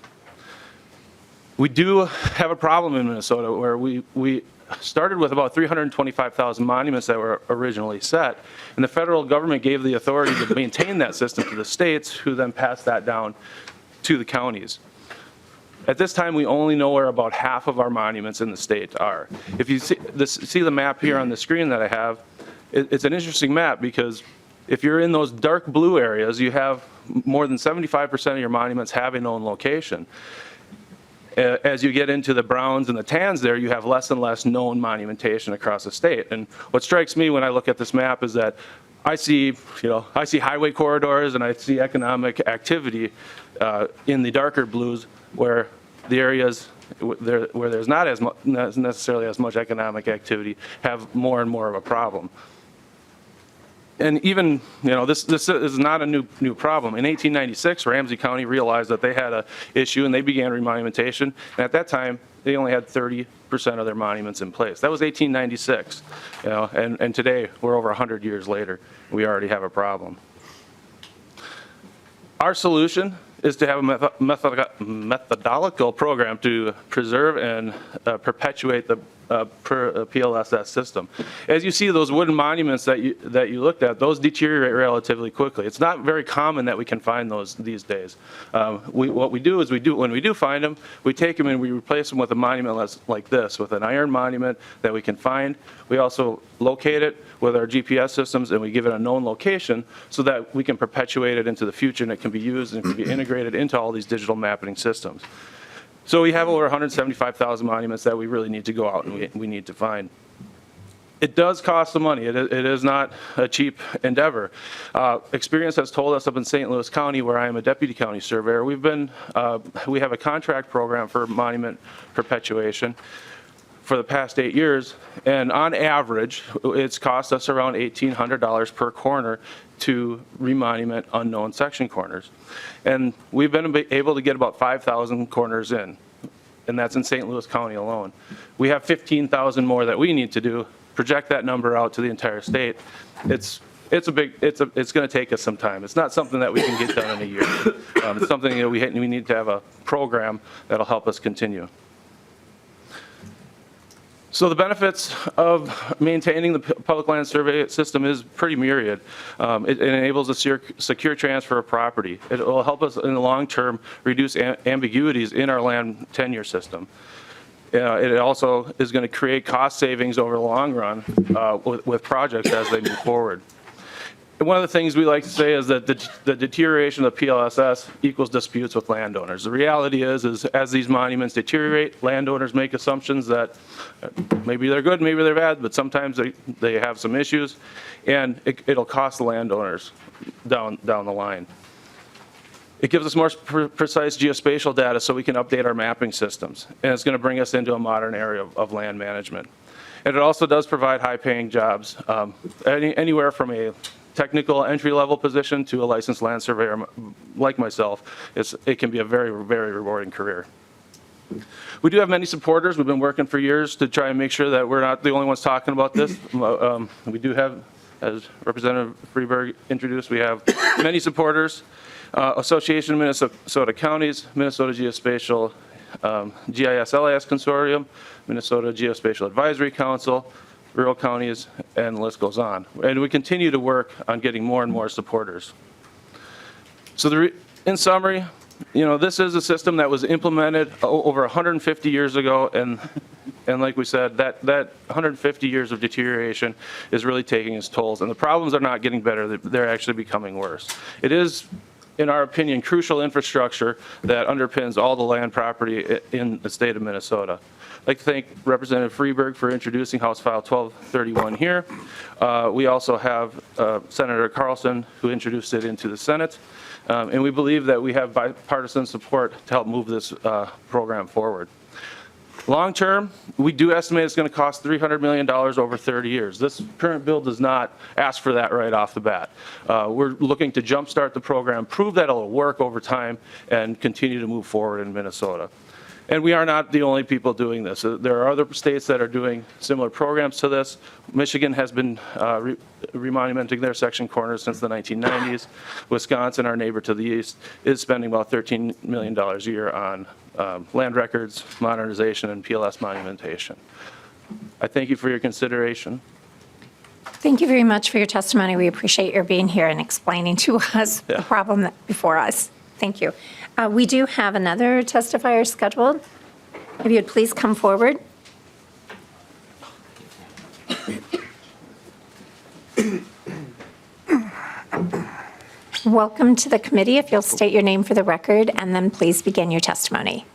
We do have a problem in Minnesota where we started with about 325,000 monuments that were originally set, and the federal government gave the authority to maintain that system to the states, who then passed that down to the counties. At this time, we only know where about half of our monuments in the state are. If you see the map here on the screen that I have, it's an interesting map because if you're in those dark blue areas, you have more than 75% of your monuments have a known location. as you get into the browns and the tans there, you have less and less known monumentation across the state. And what strikes me when I look at this map is that I see highway corridors and I see economic activity in the darker blues, where the areas where there's not necessarily as much economic activity have more and more of a problem. And even, this is not a new problem. In 1896, Ramsey County realized that they had an issue and they began remonumentation. And at that time, they only had 30% of their monuments in place. That was 1896, and today we're over 100 years later. We already have a problem. Our solution is to have a methodological program to preserve and perpetuate the PLSS system. As you see, those wooden monuments that you looked at, those deteriorate relatively quickly. It's not very common that we can find those these days. What we do is when we do find them, we take them and we replace them with a monument like this, with an iron monument that we can find. We also locate it with our GPS systems and we give it a known location so that we can perpetuate it into the future, and it can be used and can be integrated into all these digital mapping systems. So we have over 175,000 monuments that we really need to go out and we need to find. It does cost some money. It is not a cheap endeavor. Experience has told us up in St. Louis County, where I am a deputy county surveyor, we have a contract program for monument perpetuation for the past 8 years, and on average, it's cost us around $1,800 per corner to remonument unknown section corners. And we've been able to get about 5,000 corners in, and that's in St. Louis County alone. We have 15,000 more that we need to do. Project that number out to the entire state. It's going to take us some time. It's not something that we can get done in a year. It's something that we need to have a program that'll help us continue. So the benefits of maintaining the public land survey system is pretty myriad. It enables a secure transfer of property. It will help us in the long term reduce ambiguities in our land tenure system. It also is going to create cost savings over the long run with projects as they move forward. And one of the things we like to say is that the deterioration of PLSS equals disputes with landowners. The reality is as these monuments deteriorate, landowners make assumptions that maybe they're good, maybe they're bad, but sometimes they have some issues, and it'll cost the landowners down the line. It gives us more precise geospatial data so we can update our mapping systems, and it's going to bring us into a modern area of land management. And it also does provide high-paying jobs, anywhere from a technical entry-level position to a licensed land surveyor like myself. It can be a very, very rewarding career. We do have many supporters. We've been working for years to try and make sure that we're not the only ones talking about this. We do have, as Representative Freiberg introduced, we have many supporters. Association of Minnesota Counties, Minnesota Geospatial GIS-LIS Consortium, Minnesota Geospatial Advisory Council, rural counties, and the list goes on. And we continue to work on getting more and more supporters. So in summary, this is a system that was implemented over 150 years ago, and like we said, that 150 years of deterioration is really taking its tolls, and the problems are not getting better, they're actually becoming worse. It is, in our opinion, crucial infrastructure that underpins all the land property in the state of Minnesota. I'd like to thank Representative Freiberg for introducing House File 1231 here. We also have Senator Carlson, who introduced it into the Senate. And we believe that we have bipartisan support to help move this program forward. Long term, we do estimate it's going to cost $300 million over 30 years. This current bill does not ask for that right off the bat. We're looking to jumpstart the program, prove that it'll work over time, and continue to move forward in Minnesota. And we are not the only people doing this. There are other states that are doing similar programs to this. Michigan has been remonumenting their section corners since the 1990s. Wisconsin, our neighbor to the east, is spending about $13 million a year on land records, modernization, and PLS monumentation. I thank you for your consideration. Thank you very much for your testimony. We appreciate your being here and explaining to us the problem before us. Thank you. We do have another testifier scheduled. If you'd please come forward. Welcome to the committee. If you'll state your name for the record and then please begin your testimony.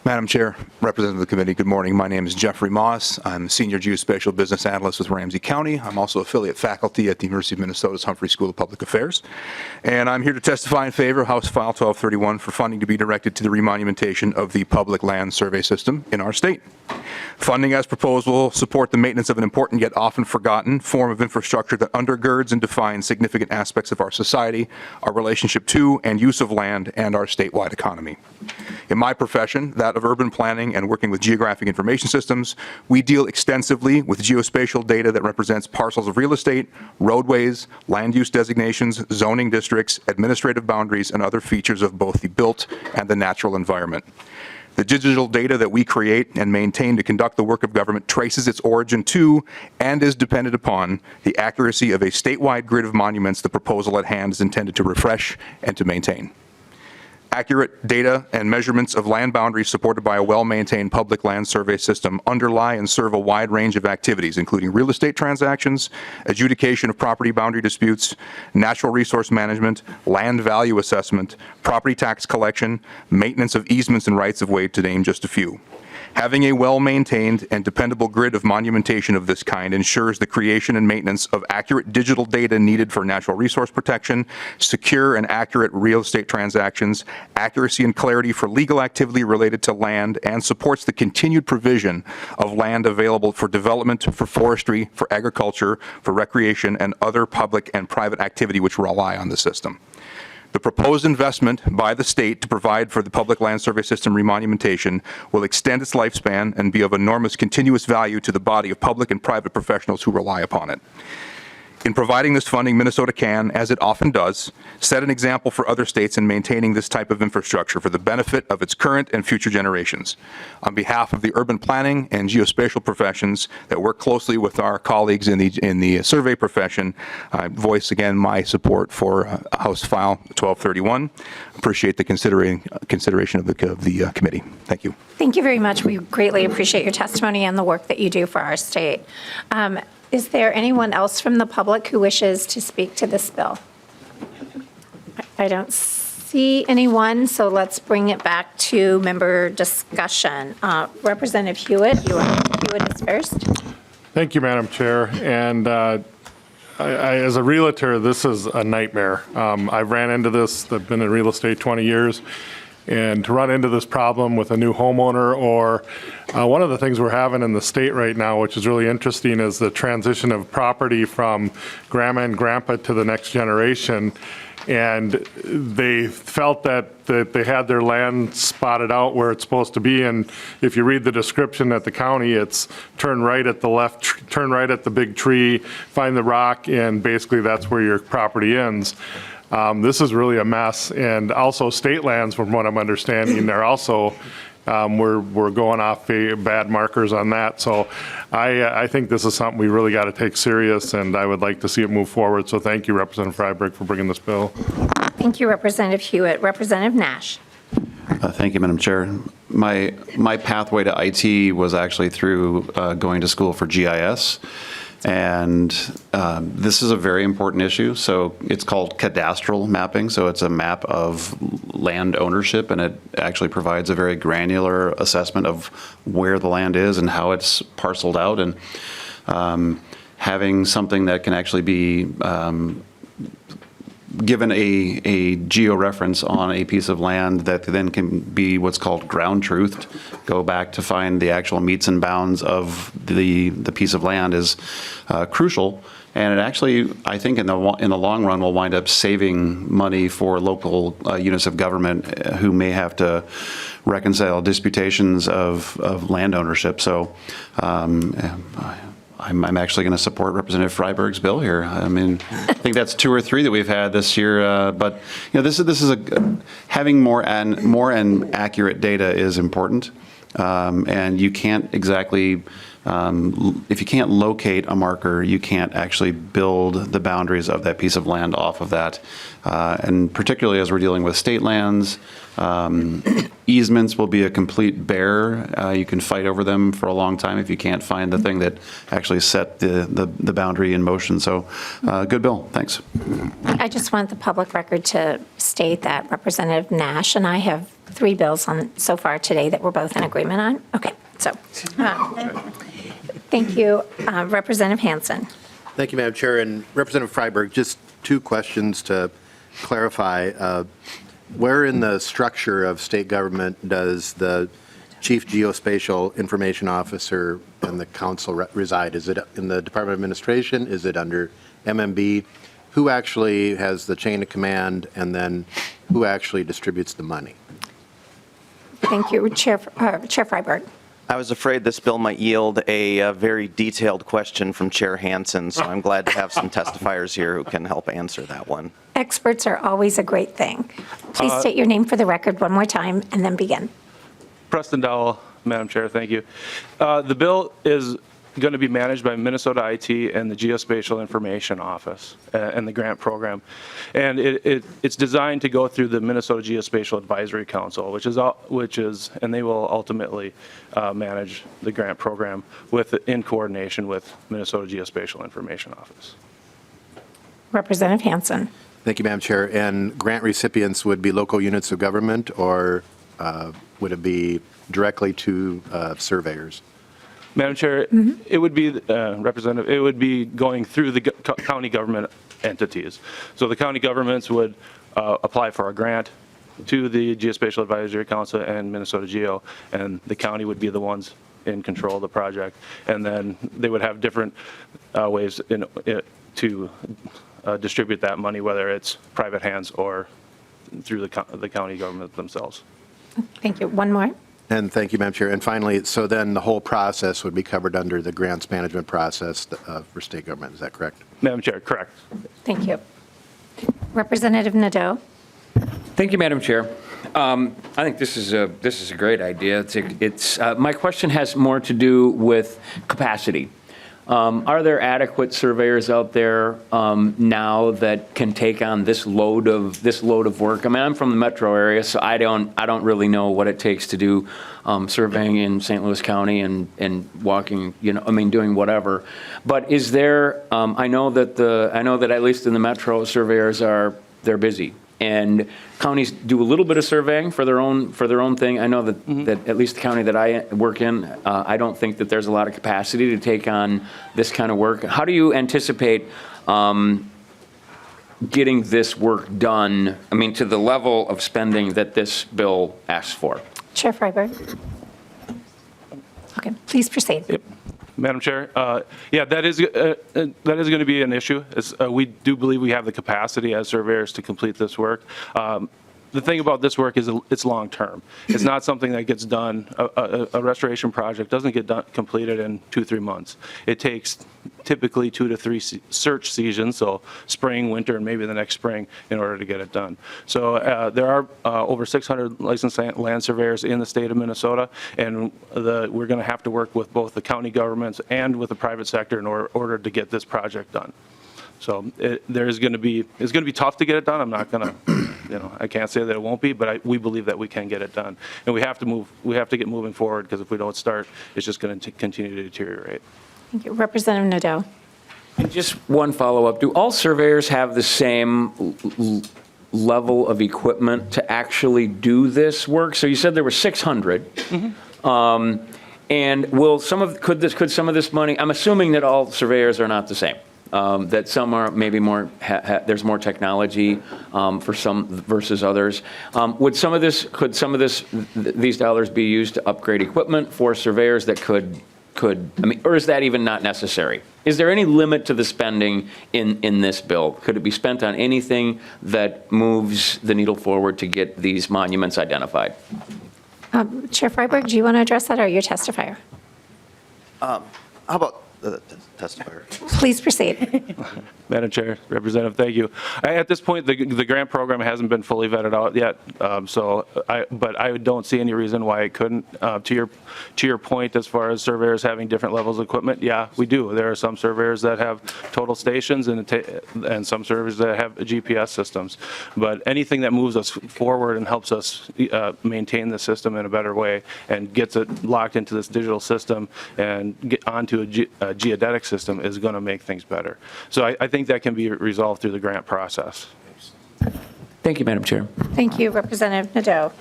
Madam Chair, Representative of the Committee, good morning. My name is Jeffrey Moss. I'm Senior Geospatial Business Analyst with Ramsey County. I'm also affiliate faculty at the University of Minnesota's Humphrey School of Public Affairs. And I'm here to testify in favor of House File 1231 for funding to be directed to the remonumentation of the public land survey system in our state. Funding as proposed will support the maintenance of an important yet often forgotten form of infrastructure that undergirds and defines significant aspects of our society, our relationship to and use of land, and our statewide economy. In my profession, that of urban planning and working with geographic information systems, we deal extensively with geospatial data that represents parcels of real estate, roadways, land use designations, zoning districts, administrative boundaries, and other features of both the built and the natural environment. The digital data that we create and maintain to conduct the work of government traces its origin to and is dependent upon the accuracy of a statewide grid of monuments the proposal at hand is intended to refresh and to maintain. Accurate data and measurements of land boundaries supported by a well-maintained public land survey system underlie and serve a wide range of activities, including real estate transactions, adjudication of property boundary disputes, natural resource management, land value assessment, property tax collection, maintenance of easements and rights of way, to name just a few. Having a well-maintained and dependable grid of monumentation of this kind ensures the creation and maintenance of accurate digital data needed for natural resource protection, secure and accurate real estate transactions, accuracy and clarity for legal activity related to land, and supports the continued provision of land available for development, for forestry, for agriculture, for recreation, and other public and private activity which rely on the system. The proposed investment by the state to provide for the public land survey system remonumentation will extend its lifespan and be of enormous continuous value to the body of public and private professionals who rely upon it. In providing this funding, Minnesota can, as it often does, set an example for other states in maintaining this type of infrastructure for the benefit of its current and future generations. On behalf of the urban planning and geospatial professions that work closely with our colleagues in the survey profession, I voice again my support for House File 1231. Appreciate the consideration of the committee. Thank you. Thank you very much. We greatly appreciate your testimony and the work that you do for our state. Is there anyone else from the public who wishes to speak to this bill? I don't see anyone, so let's bring it back to member discussion. Representative Huot, Huot is first. Thank you, Madam Chair. And as a realtor, this is a nightmare. I've ran into this. I've been in real estate 20 years. And to run into this problem with a new homeowner, or one of the things we're having in the state right now, which is really interesting, is the transition of property from grandma and grandpa to the next generation. And they felt that they had their land spotted out where it's supposed to be. And if you read the description at the county, it's turn right at the left, turn right at the big tree, find the rock, and basically that's where your property ends. This is really a mess, and also state lands, from what I'm understanding, they're also, we're going off bad markers on that. So I think this is something we really got to take serious, and I would like to see it move forward. So thank you, Representative Freiberg, for bringing this bill. Thank you, Representative Huot. Representative Nash. Thank you, Madam Chair. My pathway to IT was actually through going to school for GIS. And this is a very important issue. So it's called cadastral mapping. So it's a map of land ownership, and it actually provides a very granular assessment of where the land is and how it's parceled out. And having something that can actually be given a geo-reference on a piece of land that then can be what's called ground truthed, go back to find the actual meets and bounds of the piece of land is crucial. And it actually, I think in the long run, will wind up saving money for local units of government who may have to reconcile disputations of land ownership. So I'm actually going to support Representative Freiberg's bill here. I mean, I think that's 2 or 3 that we've had this year. But you know, this is having more and accurate data is important, and you can't exactly if you can't locate a marker, you can't actually build the boundaries of that piece of land off of that. And particularly as we're dealing with state lands, easements will be a complete bear. You can fight over them for a long time if you can't find the thing that actually set the boundary in motion. So good bill. Thanks. I just want the public record to state that Representative Nash and I have 3 bills on so far today that we're both in agreement on. Okay, so thank you. Representative Hansen. Thank you, Madam Chair. And Representative Freiberg, just 2 questions to clarify. Where in the structure of state government does the Chief Geospatial Information Officer and the council reside? Is it in the Department of Administration? Is it under MMB? Who actually has the chain of command, and then who actually distributes the money? Thank you, Chair Freiberg. I was afraid this bill might yield a very detailed question from Chair Hansen, so I'm glad to have some testifiers here who can help answer that one. Experts are always a great thing. Please state your name for the record one more time and then begin. Preston Dowell, Madam Chair, thank you. The bill is going to be managed by Minnesota IT and the Geospatial Information Office and the grant program. And it's designed to go through the Minnesota Geospatial Advisory Council, which is, and they will ultimately manage the grant program in coordination with Minnesota Geospatial Information Office. Representative Hansen. Thank you, Madam Chair. And grant recipients would be local units of government, or would it be directly to surveyors? Madam Chair, it would be, Representative, it would be going through the county government entities. So the county governments would apply for a grant to the Geospatial Advisory Council and Minnesota Geo, and the county would be the ones in control of the project. And then they would have different ways to distribute that money, whether it's private hands or through the county government themselves. Thank you. One more. And thank you, Madam Chair. And finally, so then the whole process would be covered under the grants management process for state government. Is that correct? Madam Chair, correct. Thank you. Representative Nadeau. Thank you, Madam Chair. I think this is a great idea. My question has more to do with capacity. Are there adequate surveyors out there now that can take on this load of work? I mean, I'm from the metro area, so I don't really know what it takes to do surveying in St. Louis County and walking, doing whatever. But is there? I know that at least in the metro, surveyors they're busy. And counties do a little bit of surveying for their own thing. I know that at least the county that I work in, I don't think that there's a lot of capacity to take on this kind of work. How do you anticipate getting this work done, to the level of spending that this bill asks for? Chair Freiberg. Okay, please proceed. Yep. Madam Chair, yeah, that is going to be an issue. We do believe we have the capacity as surveyors to complete this work. The thing about this work is it's long-term. It's not something that gets done. A restoration project doesn't get completed in 2-3 months. It takes typically 2 to 3 search seasons, so spring, winter, and maybe the next spring, in order to get it done. So there are over 600 licensed land surveyors in the state of Minnesota, and we're going to have to work with both the county governments and with the private sector in order to get this project done. So it's going to be tough to get it done. I'm not going to, I can't say that it won't be, but we believe that we can get it done. And we have to get moving forward, because if we don't start, it's just going to continue to deteriorate. Thank you. Representative Nadeau. And just one follow-up. Do all surveyors have the same level of equipment to actually do this work? So you said there were 600. Mm-hmm. And could some of this money, I'm assuming that all surveyors are not the same. That some are maybe more, there's more technology for some versus others. Could some of these dollars be used to upgrade equipment for surveyors that could, or is that even not necessary? Is there any limit to the spending in this bill? Could it be spent on anything that moves the needle forward to get these monuments identified? Chair Freiberg, do you want to address that, or your testifier? How about the testifier? Please proceed. Madam Chair, Representative, thank you. At this point, the grant program hasn't been fully vetted out yet, but I don't see any reason why it couldn't. To your point, as far as surveyors having different levels of equipment, yeah, we do. There are some surveyors that have total stations and some surveyors that have GPS systems. But anything that moves us forward and helps us maintain the system in a better way and gets it locked into this digital system and get onto a geodetic system is going to make things better. So I think that can be resolved through the grant process. Thank you, Madam Chair. Thank you, Representative Nadeau.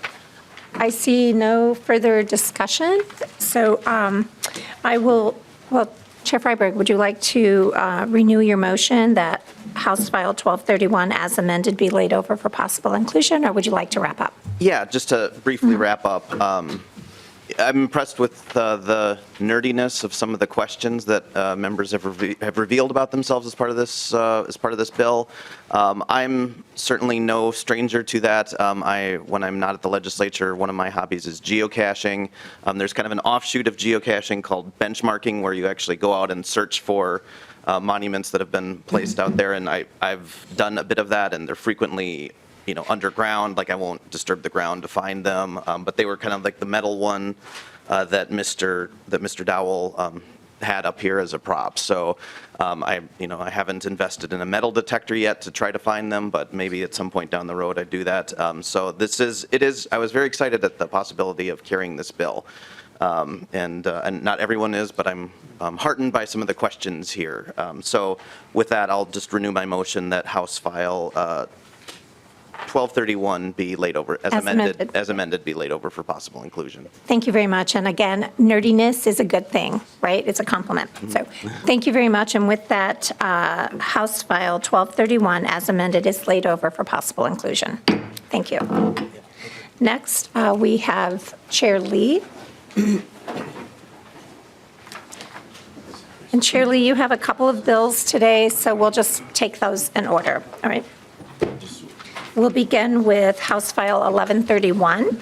I see no further discussion, so I will, well, Chair Freiberg, would you like to renew your motion that House File 1231 as amended be laid over for possible inclusion, or would you like to wrap up? Yeah, just to briefly wrap up, I'm impressed with the nerdiness of some of the questions that members have revealed about themselves as part of this bill. I'm certainly no stranger to that. When I'm not at the legislature, one of my hobbies is geocaching. There's kind of an offshoot of geocaching called benchmarking, where you actually go out and search for monuments that have been placed out there, and I've done a bit of that, and they're frequently underground. Like, I won't disturb the ground to find them, but they were kind of like the metal one that Mr. Dowell had up here as a prop. So I haven't invested in a metal detector yet to try to find them, but maybe at some point down the road I do that. So I was very excited at the possibility of carrying this bill. And not everyone is, but I'm heartened by some of the questions here. So with that, I'll just renew my motion that House File 1231 be laid over, as amended, be laid over for possible inclusion. Thank you very much. And again, nerdiness is a good thing, right? It's a compliment. So thank you very much. And with that, House File 1231 as amended is laid over for possible inclusion. Thank you. Next, we have Chair Lee. And Chair Lee, you have a couple of bills today, so we'll just take those in order. All right. We'll begin with House File 1131.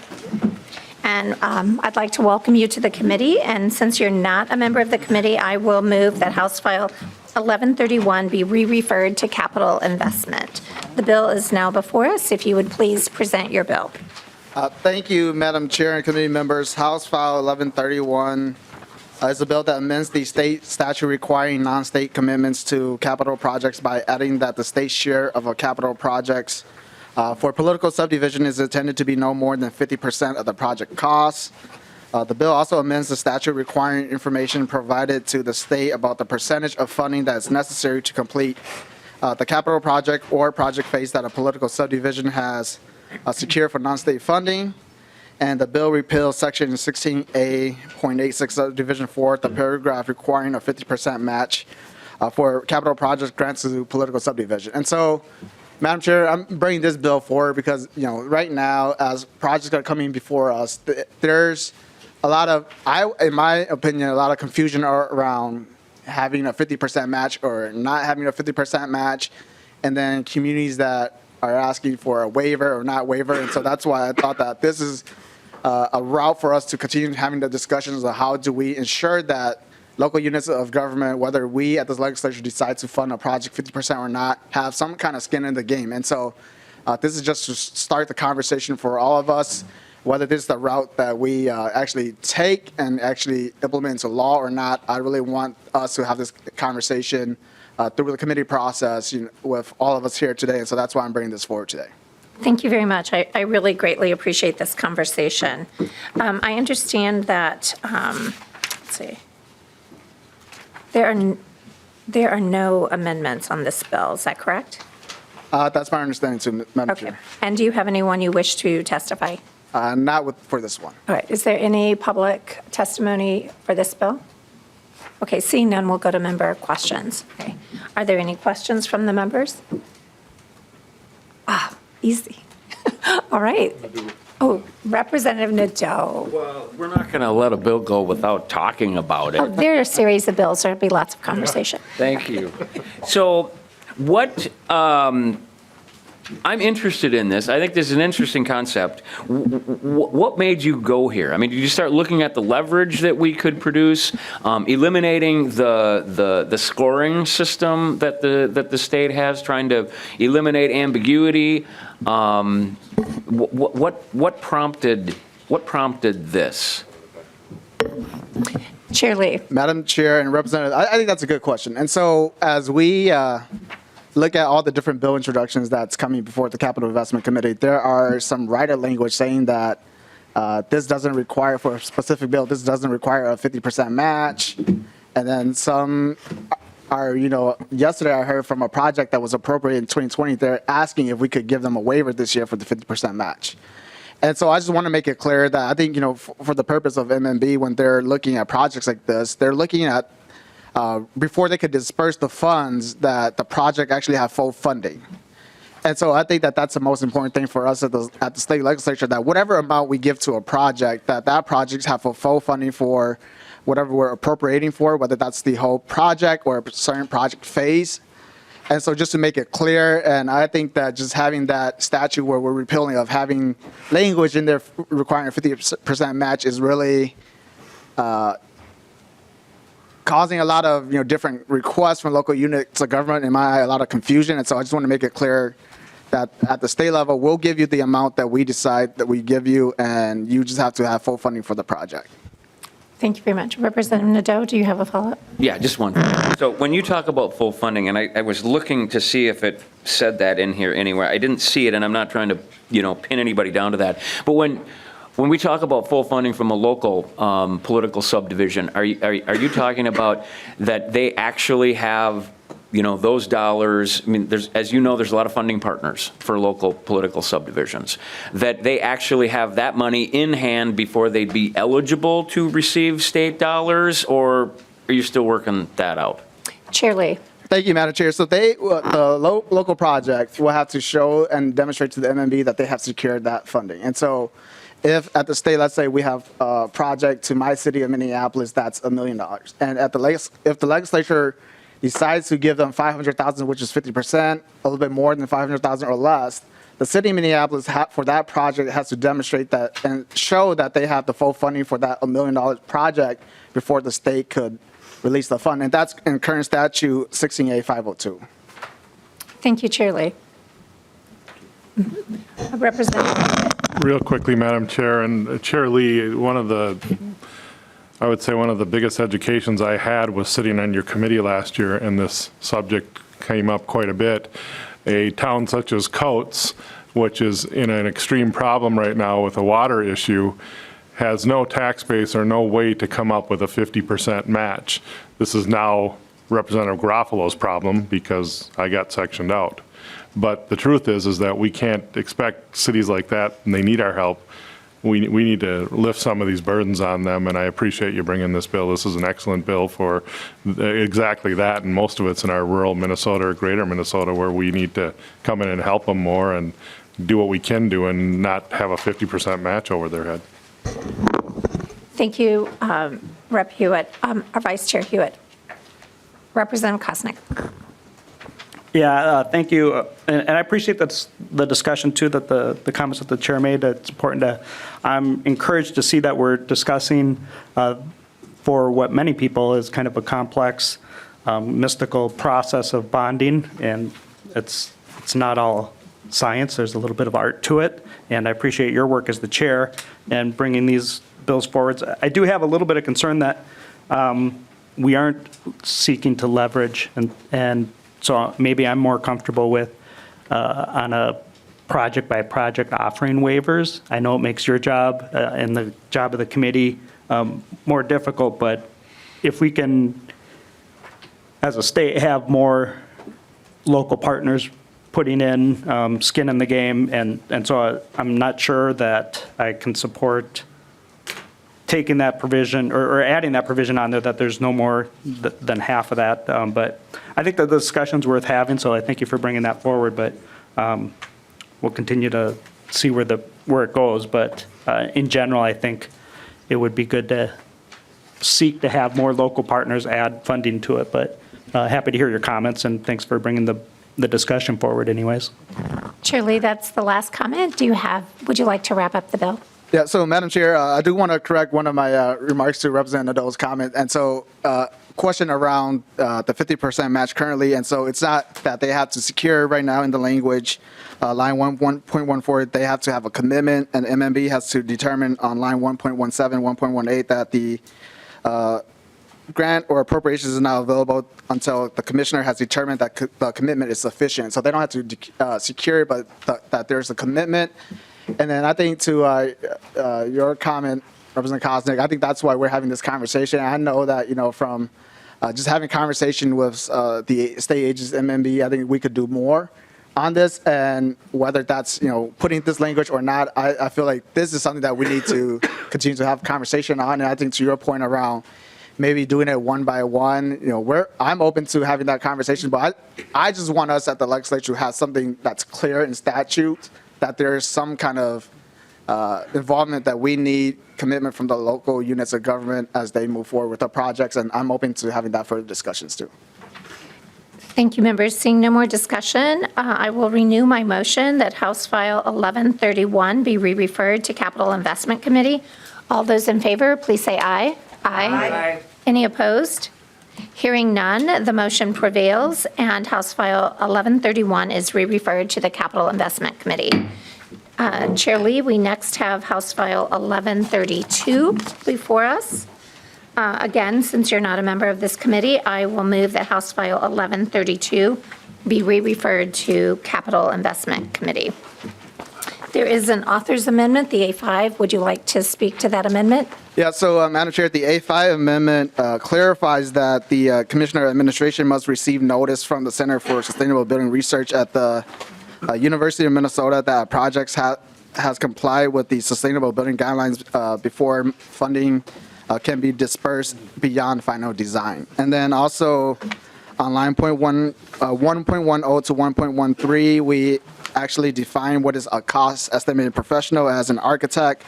And I'd like to welcome you to the committee. And since you're not a member of the committee, I will move that House File 1131 be re-referred to capital investment. The bill is now before us. If you would please present your bill. Thank you, Madam Chair and committee members. House File 1131 is a bill that amends the state statute requiring non-state commitments to capital projects by adding that the state share of a capital projects for political subdivision is intended to be no more than 50% of the project costs. The bill also amends the statute requiring information provided to the state about the percentage of funding that is necessary to complete the capital project or project phase that a political subdivision has secured for non-state funding. And the bill repeals Section 16A.86 Subdivision 4, the paragraph requiring a 50% match for capital project grants to political subdivision. And so, Madam Chair, I'm bringing this bill forward because, right now, as projects are coming before us, there's a lot of, in my opinion, a lot of confusion around having a 50% match or not having a 50% match, and then communities that are asking for a waiver or not waiver. And so that's why I thought that this is a route for us to continue having the discussions of how do we ensure that local units of government, whether we at this legislature decide to fund a project 50% or not, have some kind of skin in the game. And so this is just to start the conversation for all of us, whether this is the route that we actually take and actually implement into law or not. I really want us to have this conversation through the committee process with all of us here today. And so that's why I'm bringing this forward today. Thank you very much. I really greatly appreciate this conversation. I understand that, let's see, there are no amendments on this bill. Is that correct? That's my understanding too, Madam Okay. Chair. And do you have anyone you wish to testify? Not for this one. All right. Is there any public testimony for this bill? Okay, seeing none, we'll go to member questions. Okay. Are there any questions from the members? Easy. All right. Oh, Representative Nadeau. Well, we're not going to let a bill go without talking about it. Oh, there are a series of bills. There'll be lots of conversation. Thank you. So what I'm interested in this. I think this is an interesting concept. What made you go here? I mean, did you start looking at the leverage that we could produce, eliminating the scoring system that the state has, trying to eliminate ambiguity? What prompted this? Chair Lee. Madam Chair and Representative, I think that's a good question. And so as we look at all the different bill introductions that's coming before the Capital Investment Committee, there are some writer language saying that this doesn't require, for a specific bill, this doesn't require a 50% match. And then some are, yesterday I heard from a project that was appropriated in 2020, they're asking if we could give them a waiver this year for the 50% match. And so I just want to make it clear that I think, for the purpose of MNB, when they're looking at projects like this, they're looking at, before they could disperse the funds, that the project actually have full funding. And so I think that that's the most important thing for us at the state legislature, that whatever amount we give to a project, that projects have a full funding for whatever we're appropriating for, whether that's the whole project or a certain project phase. And so just to make it clear, and I think that just having that statute where we're repealing of having language in there requiring a 50% match is really causing a lot of different requests from local units of government, in my eye, a lot of confusion. And so I just want to make it clear that at the state level, we'll give you the amount that we decide that we give you, and you just have to have full funding for the project. Thank you very much. Representative Nadeau, do you have a follow-up? Yeah, just one. So when you talk about full funding, and I was looking to see if it said that in here anywhere. I didn't see it, and I'm not trying to, pin anybody down to that. But when we talk about full funding from a local political subdivision, are you talking about that they actually have, those dollars? I mean, there's a lot of funding partners for local political subdivisions, that they actually have that money in hand before they'd be eligible to receive state dollars, or are you still working that out? Chair Lee. Thank you, Madam Chair. So the local project will have to show and demonstrate to the MNB that they have secured that funding. And so if at the state, let's say we have a project to my city of Minneapolis, that's $1 million. And if the legislature decides to give them $500,000, which is 50%, a little bit more than $500,000 or less, the city of Minneapolis for that project has to demonstrate that and show that they have the full funding for that $1 million project before the state could release the fund. And that's in current statute 16A502. Thank you, Chair Lee. Representative. Real quickly, Madam Chair, and Chair Lee, I would say one of the biggest educations I had was sitting on your committee last year, and this subject came up quite a bit. A town such as Coates, which is in an extreme problem right now with a water issue, has no tax base or no way to come up with a 50% match. This is now Representative Garofalo's problem because I got sectioned out. But the truth is that we can't expect cities like that, and they need our help. We need to lift some of these burdens on them, and I appreciate you bringing this bill. This is an excellent bill for exactly that, and most of it's in our rural Minnesota or greater Minnesota, where we need to come in and help them more and do what we can do and not have a 50% match over their head. Thank you, Rep. Huot. Our Vice Chair Huot. Representative Kosnick. Yeah, thank you. And I appreciate the discussion, too, that the comments that the chair made. It's important I'm encouraged to see that we're discussing for what many people is kind of a complex, mystical process of bonding. And it's not all science. There's a little bit of art to it. And I appreciate your work as the chair and bringing these bills forward. I do have a little bit of concern that we aren't seeking to leverage, and so maybe I'm more comfortable with on a project-by-project offering waivers. I know it makes your job and the job of the committee more difficult, but if we can, as a state, have more local partners putting in skin in the game, and so I'm not sure that I can support taking that provision or adding that provision on there that there's no more than half of that. But I think that the discussion's worth having, so I thank you for bringing that forward. But we'll continue to see where it goes. But in general, I think it would be good to seek to have more local partners add funding to it. But happy to hear your comments, and thanks for bringing the discussion forward anyways. Chair Lee, that's the last comment. Would you like to wrap up the bill? Yeah, so Madam Chair, I do want to correct one of my remarks to Representative Nadeau's comment. And so question around the 50% match currently. And so it's not that they have to secure right now in the language, line 1.14, they have to have a commitment, and MMB has to determine on line 1.17, 1.18 that the grant or appropriations is not available until the commissioner has determined that the commitment is sufficient. So they don't have to secure it, but that there's a commitment. And then I think to your comment, Representative Kosnick, I think that's why we're having this conversation. I know that, from just having conversation with the state agents, MMB, I think we could do more on this. And whether that's, putting this language or not, I feel like this is something that we need to continue to have conversation on. And I think to your point around maybe doing it one by one, I'm open to having that conversation. But I just want us at the legislature to have something that's clear in statute, that there's some kind of involvement, that we need commitment from the local units of government as they move forward with the projects, and I'm open to having that further discussions too. Thank you, members. Seeing no more discussion, I will renew my motion that House File 1131 be re-referred to Capital Investment Committee. All those in favor, please say aye. Aye. Any opposed? Hearing none, the motion prevails, and House File 1131 is re-referred to the Capital Investment Committee. Chair Lee, we next have House File 1132 before us. Again, since you're not a member of this committee, I will move that House File 1132 be re-referred to Capital Investment Committee. There is an author's amendment, the A5. Would you like to speak to that amendment? Yeah, so Madam Chair, the A5 amendment clarifies that the Commissioner Administration must receive notice from the Center for Sustainable Building Research at the University of Minnesota that projects has complied with the Sustainable Building Guidelines before funding can be dispersed beyond final design. And then also on line 1.10 to 1.13, we actually define what is a cost estimated professional as an architect,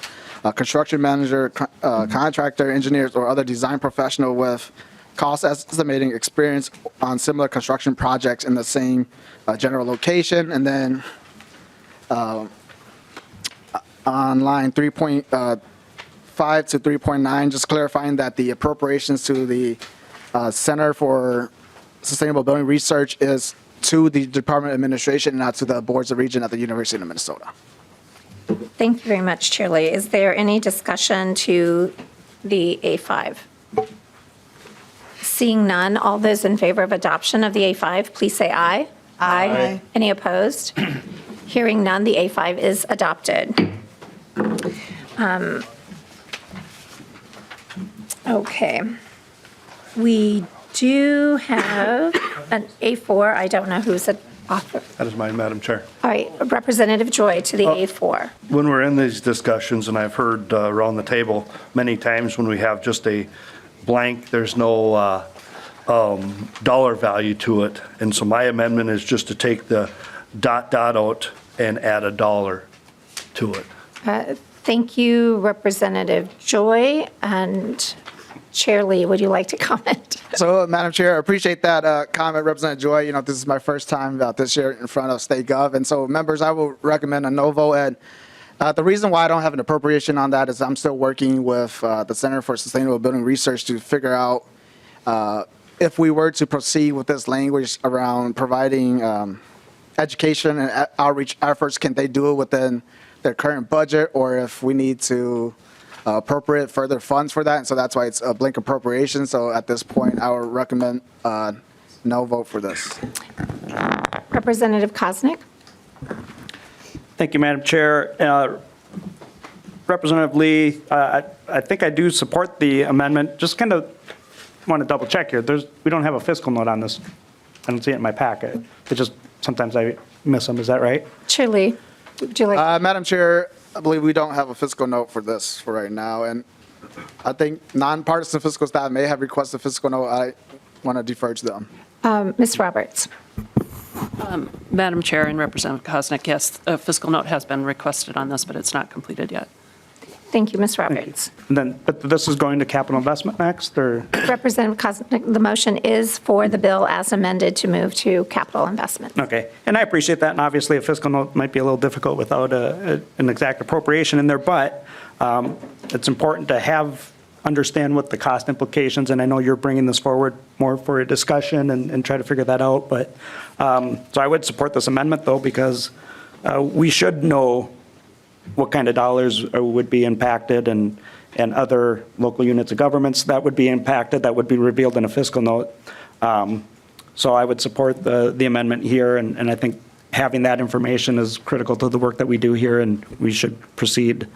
a construction manager, contractor, engineers, or other design professional with cost estimating experience on similar construction projects in the same general location. And then on line 3.5 to 3.9, just clarifying that the appropriations to the Center for Sustainable Building Research is to the Department of Administration, not to the boards of region at the University of Minnesota. Thank you very much, Chair Lee. Is there any discussion to the A5? Seeing none, all those in favor of adoption of the A5, please say aye. Aye. Any opposed? Hearing none, the A5 is adopted. Okay. We do have an A4. I don't know who's the author. That is mine, Madam Chair. All right, Representative Joy to the A4. When we're in these discussions, and I've heard around the table many times when we have just a blank, there's no dollar value to it. And so my amendment is just to take the ... out and add a dollar to it. Thank you, Representative Joy. And Chair Lee, would you like to comment? So, Madam Chair, I appreciate that comment, Representative Joy. This is my first time this year in front of State Gov. And so, members, I will recommend a no vote. And the reason why I don't have an appropriation on that is I'm still working with the Center for Sustainable Building Research to figure out if we were to proceed with this language around providing education and outreach efforts, can they do it within their current budget, or if we need to appropriate further funds for that. And so that's why it's a blank appropriation. So at this point, I would recommend no vote for this. Representative Kosnick. Thank you, Madam Chair. Representative Lee, I think I do support the amendment. Just kind of want to double check here. We don't have a fiscal note on this. I don't see it in my packet. It just, sometimes I miss them. Is that right? Chair Lee, would you like? Madam Chair, I believe we don't have a fiscal note for this for right now. And I think nonpartisan fiscal staff may have requested a fiscal note. I want to defer to them. Ms. Roberts. Madam Chair and Representative Kosnick, yes, a fiscal note has been requested on this, but it's not completed yet. Thank you, Ms. Roberts. And then, but this is going to capital investment next, or? Representative Koznick, the motion is for the bill as amended to move to capital investment. Okay, and I appreciate that, and obviously a fiscal note might be a little difficult without an exact appropriation in there, but it's important to understand what the cost implications, and I know you're bringing this forward more for a discussion and try to figure that out, but, so I would support this amendment though, because we should know what kind of dollars would be impacted and other local units of governments that would be impacted, that would be revealed in a fiscal note. So I would support the amendment here, and I think having that information is critical to the work that we do here, and we should proceed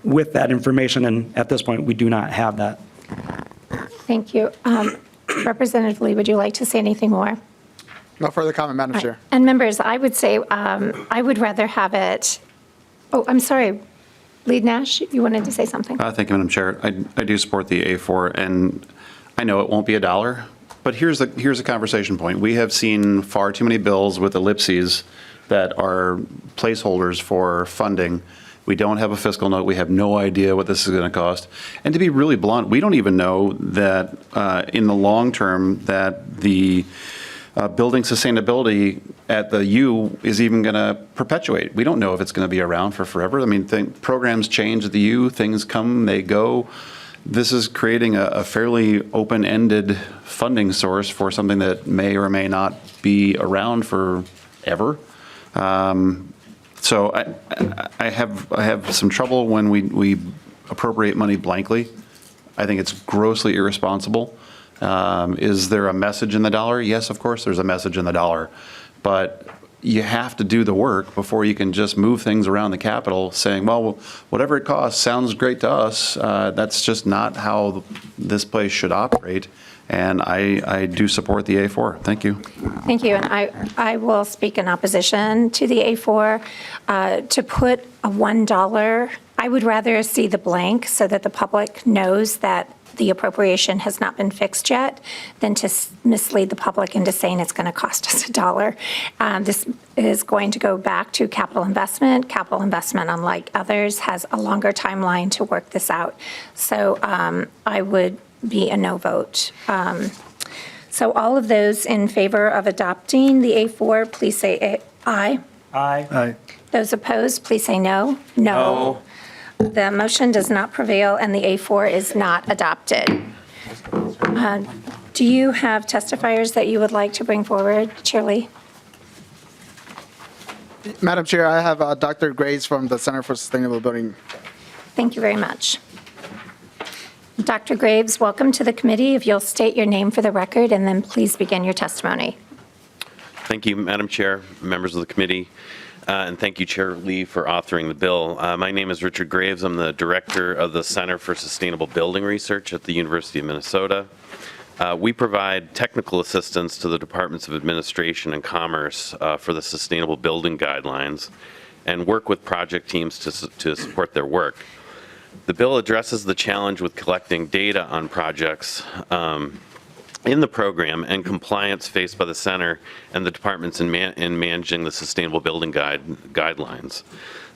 with that information, and at this point, we do not have that. Thank you. Representative Lee, would you like to say anything more? No further comment, Madam Chair. And members, I would say I would rather have it, oh, I'm sorry. Lead Nash, you wanted to say something? Thank you, Madam Chair. I do support the A4, and I know it won't be $1, but here's a conversation point. We have seen far too many bills with ellipses that are placeholders for funding. We don't have a fiscal note. We have no idea what this is going to cost. And to be really blunt, we don't even know that in the long term that the building sustainability at the U is even going to perpetuate. We don't know if it's going to be around for forever. I mean, programs change at the U, things come, they go. This is creating a fairly open-ended funding source for something that may or may not be around forever. So I have some trouble when we appropriate money blankly. I think it's grossly irresponsible. Is there a message in the dollar? Yes, of course there's a message in the dollar, but you have to do the work before you can just move things around the Capitol saying, well, whatever it costs sounds great to us. That's just not how this place should operate. And I do support the A4. Thank you. Thank you. And I will speak in opposition to the A4. To put a $1, I would rather see the blank so that the public knows that the appropriation has not been fixed yet than to mislead the public into saying it's going to cost us $1. This is going to go back to capital investment. Capital investment, unlike others, has a longer timeline to work this out. So I would be a no vote. So all of those in favor of adopting the A4, please say aye. Aye. Aye. Those opposed, please say no. No. The motion does not prevail and the A4 is not adopted. Do you have testifiers that you would like to bring forward, Chair Lee? Madam Chair, I have Dr. Graves from the Center for Sustainable Building. Thank you very much. Dr. Graves, welcome to the committee. If you'll state your name for the record and then please begin your testimony. Thank you, Madam Chair, members of the committee, and thank you, Chair Lee, for authoring the bill. My name is Richard Graves. I'm the director of the Center for Sustainable Building Research at the University of Minnesota. We provide technical assistance to the Departments of Administration and Commerce for the Sustainable Building Guidelines and work with project teams to support their work. The bill addresses the challenge with collecting data on projects in the program and compliance faced by the center and the departments in managing the Sustainable Building Guidelines.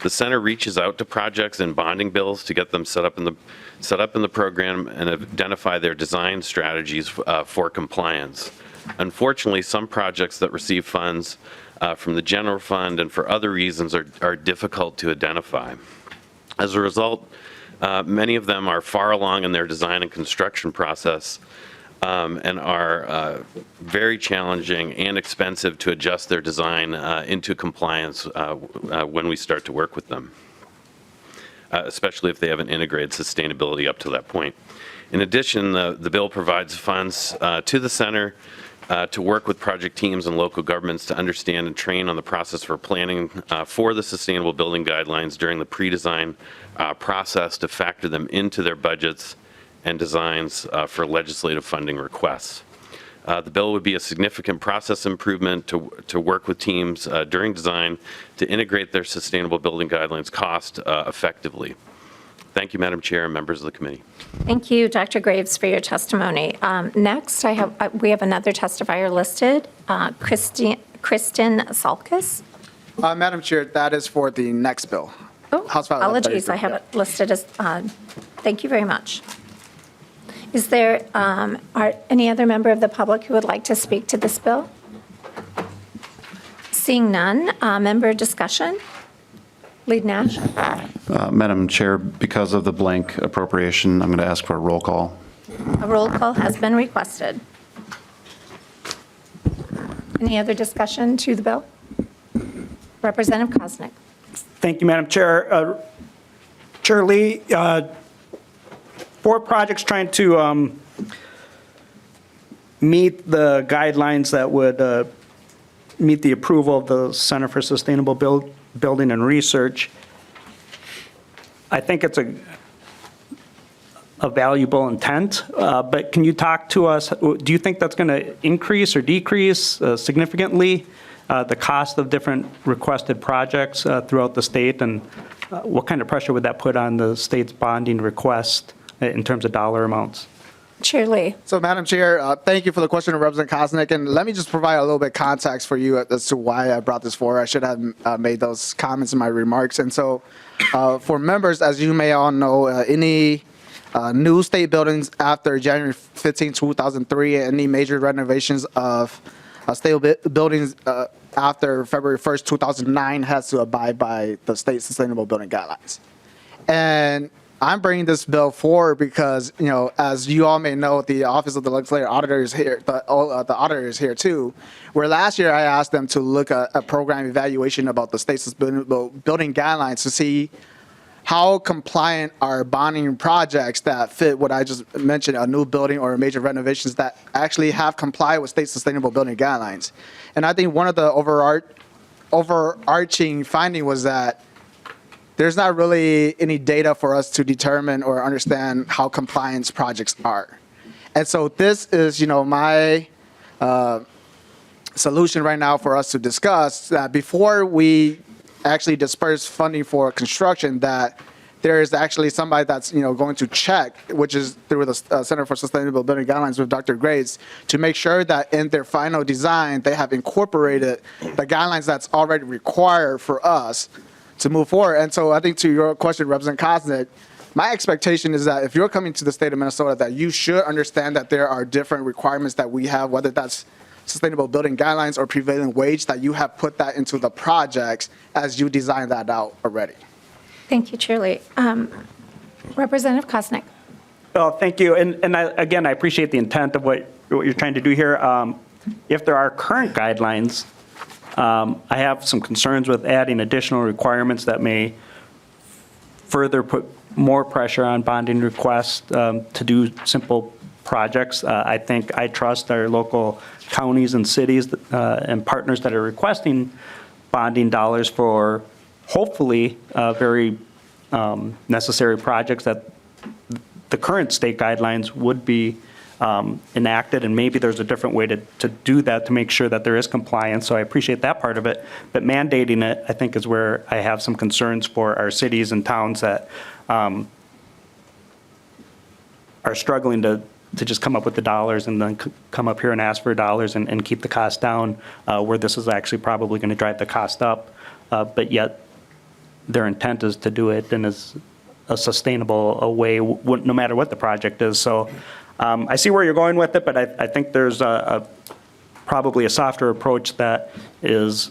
The center reaches out to projects and bonding bills to get them set up in the program and identify their design strategies for compliance. Unfortunately, some projects that receive funds from the general fund and for other reasons are difficult to identify. As a result, many of them are far along in their design and construction process and are very challenging and expensive to adjust their design into compliance when we start to work with them, especially if they haven't integrated sustainability up to that point. In addition, the bill provides funds to the center to work with project teams and local governments to understand and train on the process for planning for the Sustainable Building Guidelines during the pre-design process to factor them into their budgets and designs for legislative funding requests. The bill would be a significant process improvement to work with teams during design to integrate their Sustainable Building Guidelines cost effectively. Thank you, Madam Chair and members of the committee. Thank you, Dr. Graves, for your testimony. Next, we have another testifier listed, Kristen Salkis. Madam Chair, that is for the next bill. House File Apologies, 1133. I have it listed as, thank you very much. Is there, are any other member of the public who would like to speak to this bill? Seeing none, member discussion? Lead Nash? Madam Chair, because of the blank appropriation, I'm going to ask for a roll call. A roll call has been requested. Any other discussion to the bill? Representative Koznick. Thank you, Madam Chair. Chair Lee, 4 projects trying to meet the guidelines that would meet the approval of the Center for Sustainable Building and Research. I think it's a valuable intent, but can you talk to us, do you think that's going to increase or decrease significantly the cost of different requested projects throughout the state, and what kind of pressure would that put on the state's bonding request in terms of dollar amounts? Chair Lee. So, Madam Chair, thank you for the question, Representative Koznick. And let me just provide a little bit of context for you as to why I brought this forward. I should have made those comments in my remarks. And so, for members, as you may all know, any new state buildings after January 15, 2003, and any major renovations of state buildings after February 1st, 2009 has to abide by the state sustainable building guidelines. And I'm bringing this bill forward because, you know, as you all may know, the Office of the Legislative Auditor is here, the auditor is here too, where last year I asked them to look at a program evaluation about the state sustainable building guidelines to see how compliant are bonding projects that fit what I just mentioned, a new building or major renovations that actually have complied with state sustainable building guidelines. And I think one of the overarching finding was that there's not really any data for us to determine or understand how compliance projects are. And so this is, you know, my solution right now for us to discuss that before we actually disperse funding for construction, that there is actually somebody that's, you know, going to check, which is through the Center for Sustainable Building Guidelines with Dr. Graves, to make sure that in their final design, they have incorporated the guidelines that's already required for us to move forward. And so I think to your question, Representative Koznick, my expectation is that if you're coming to the state of Minnesota, that you should understand that there are different requirements that we have, whether that's sustainable building guidelines or prevailing wage, that you have put that into the projects as you design that out already. Thank you, Chair Lee. Representative Koznick. Well, thank you. And again, I appreciate the intent of what you're trying to do here. If there are current guidelines, I have some concerns with adding additional requirements that may further put more pressure on bonding requests to do simple projects. I trust our local counties and cities and partners that are requesting bonding dollars for hopefully very necessary projects that the current state guidelines would be enacted, and maybe there's a different way to do that to make sure that there is compliance. So I appreciate that part of it, but mandating it, I think, is where I have some concerns for our cities and towns that are struggling to just come up with the dollars and then come up here and ask for dollars and keep the cost down, where this is actually probably going to drive the cost up, but yet their intent is to do it in as a sustainable way, no matter what the project is. So I see where you're going with it, but I think there's probably a softer approach that is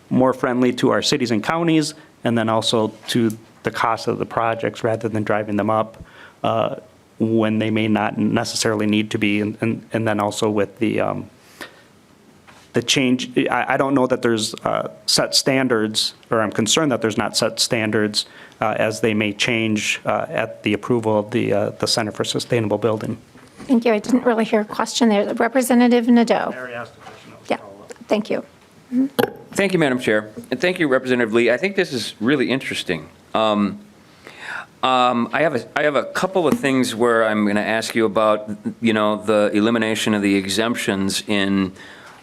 more friendly to our cities and counties, and then also to the cost of the projects rather than driving them up when they may not necessarily need to be. And then also with the change, I don't know that there's set standards, or I'm concerned that there's not set standards as they may change at the approval of the Center for Sustainable Building. Thank you. I didn't really hear a question there. Representative Nadeau. Yeah, thank you. Thank you, Madam Chair, and thank you, Representative Lee. I think this is really interesting. I have a couple of things where I'm going to ask you about, you know, the elimination of the exemptions in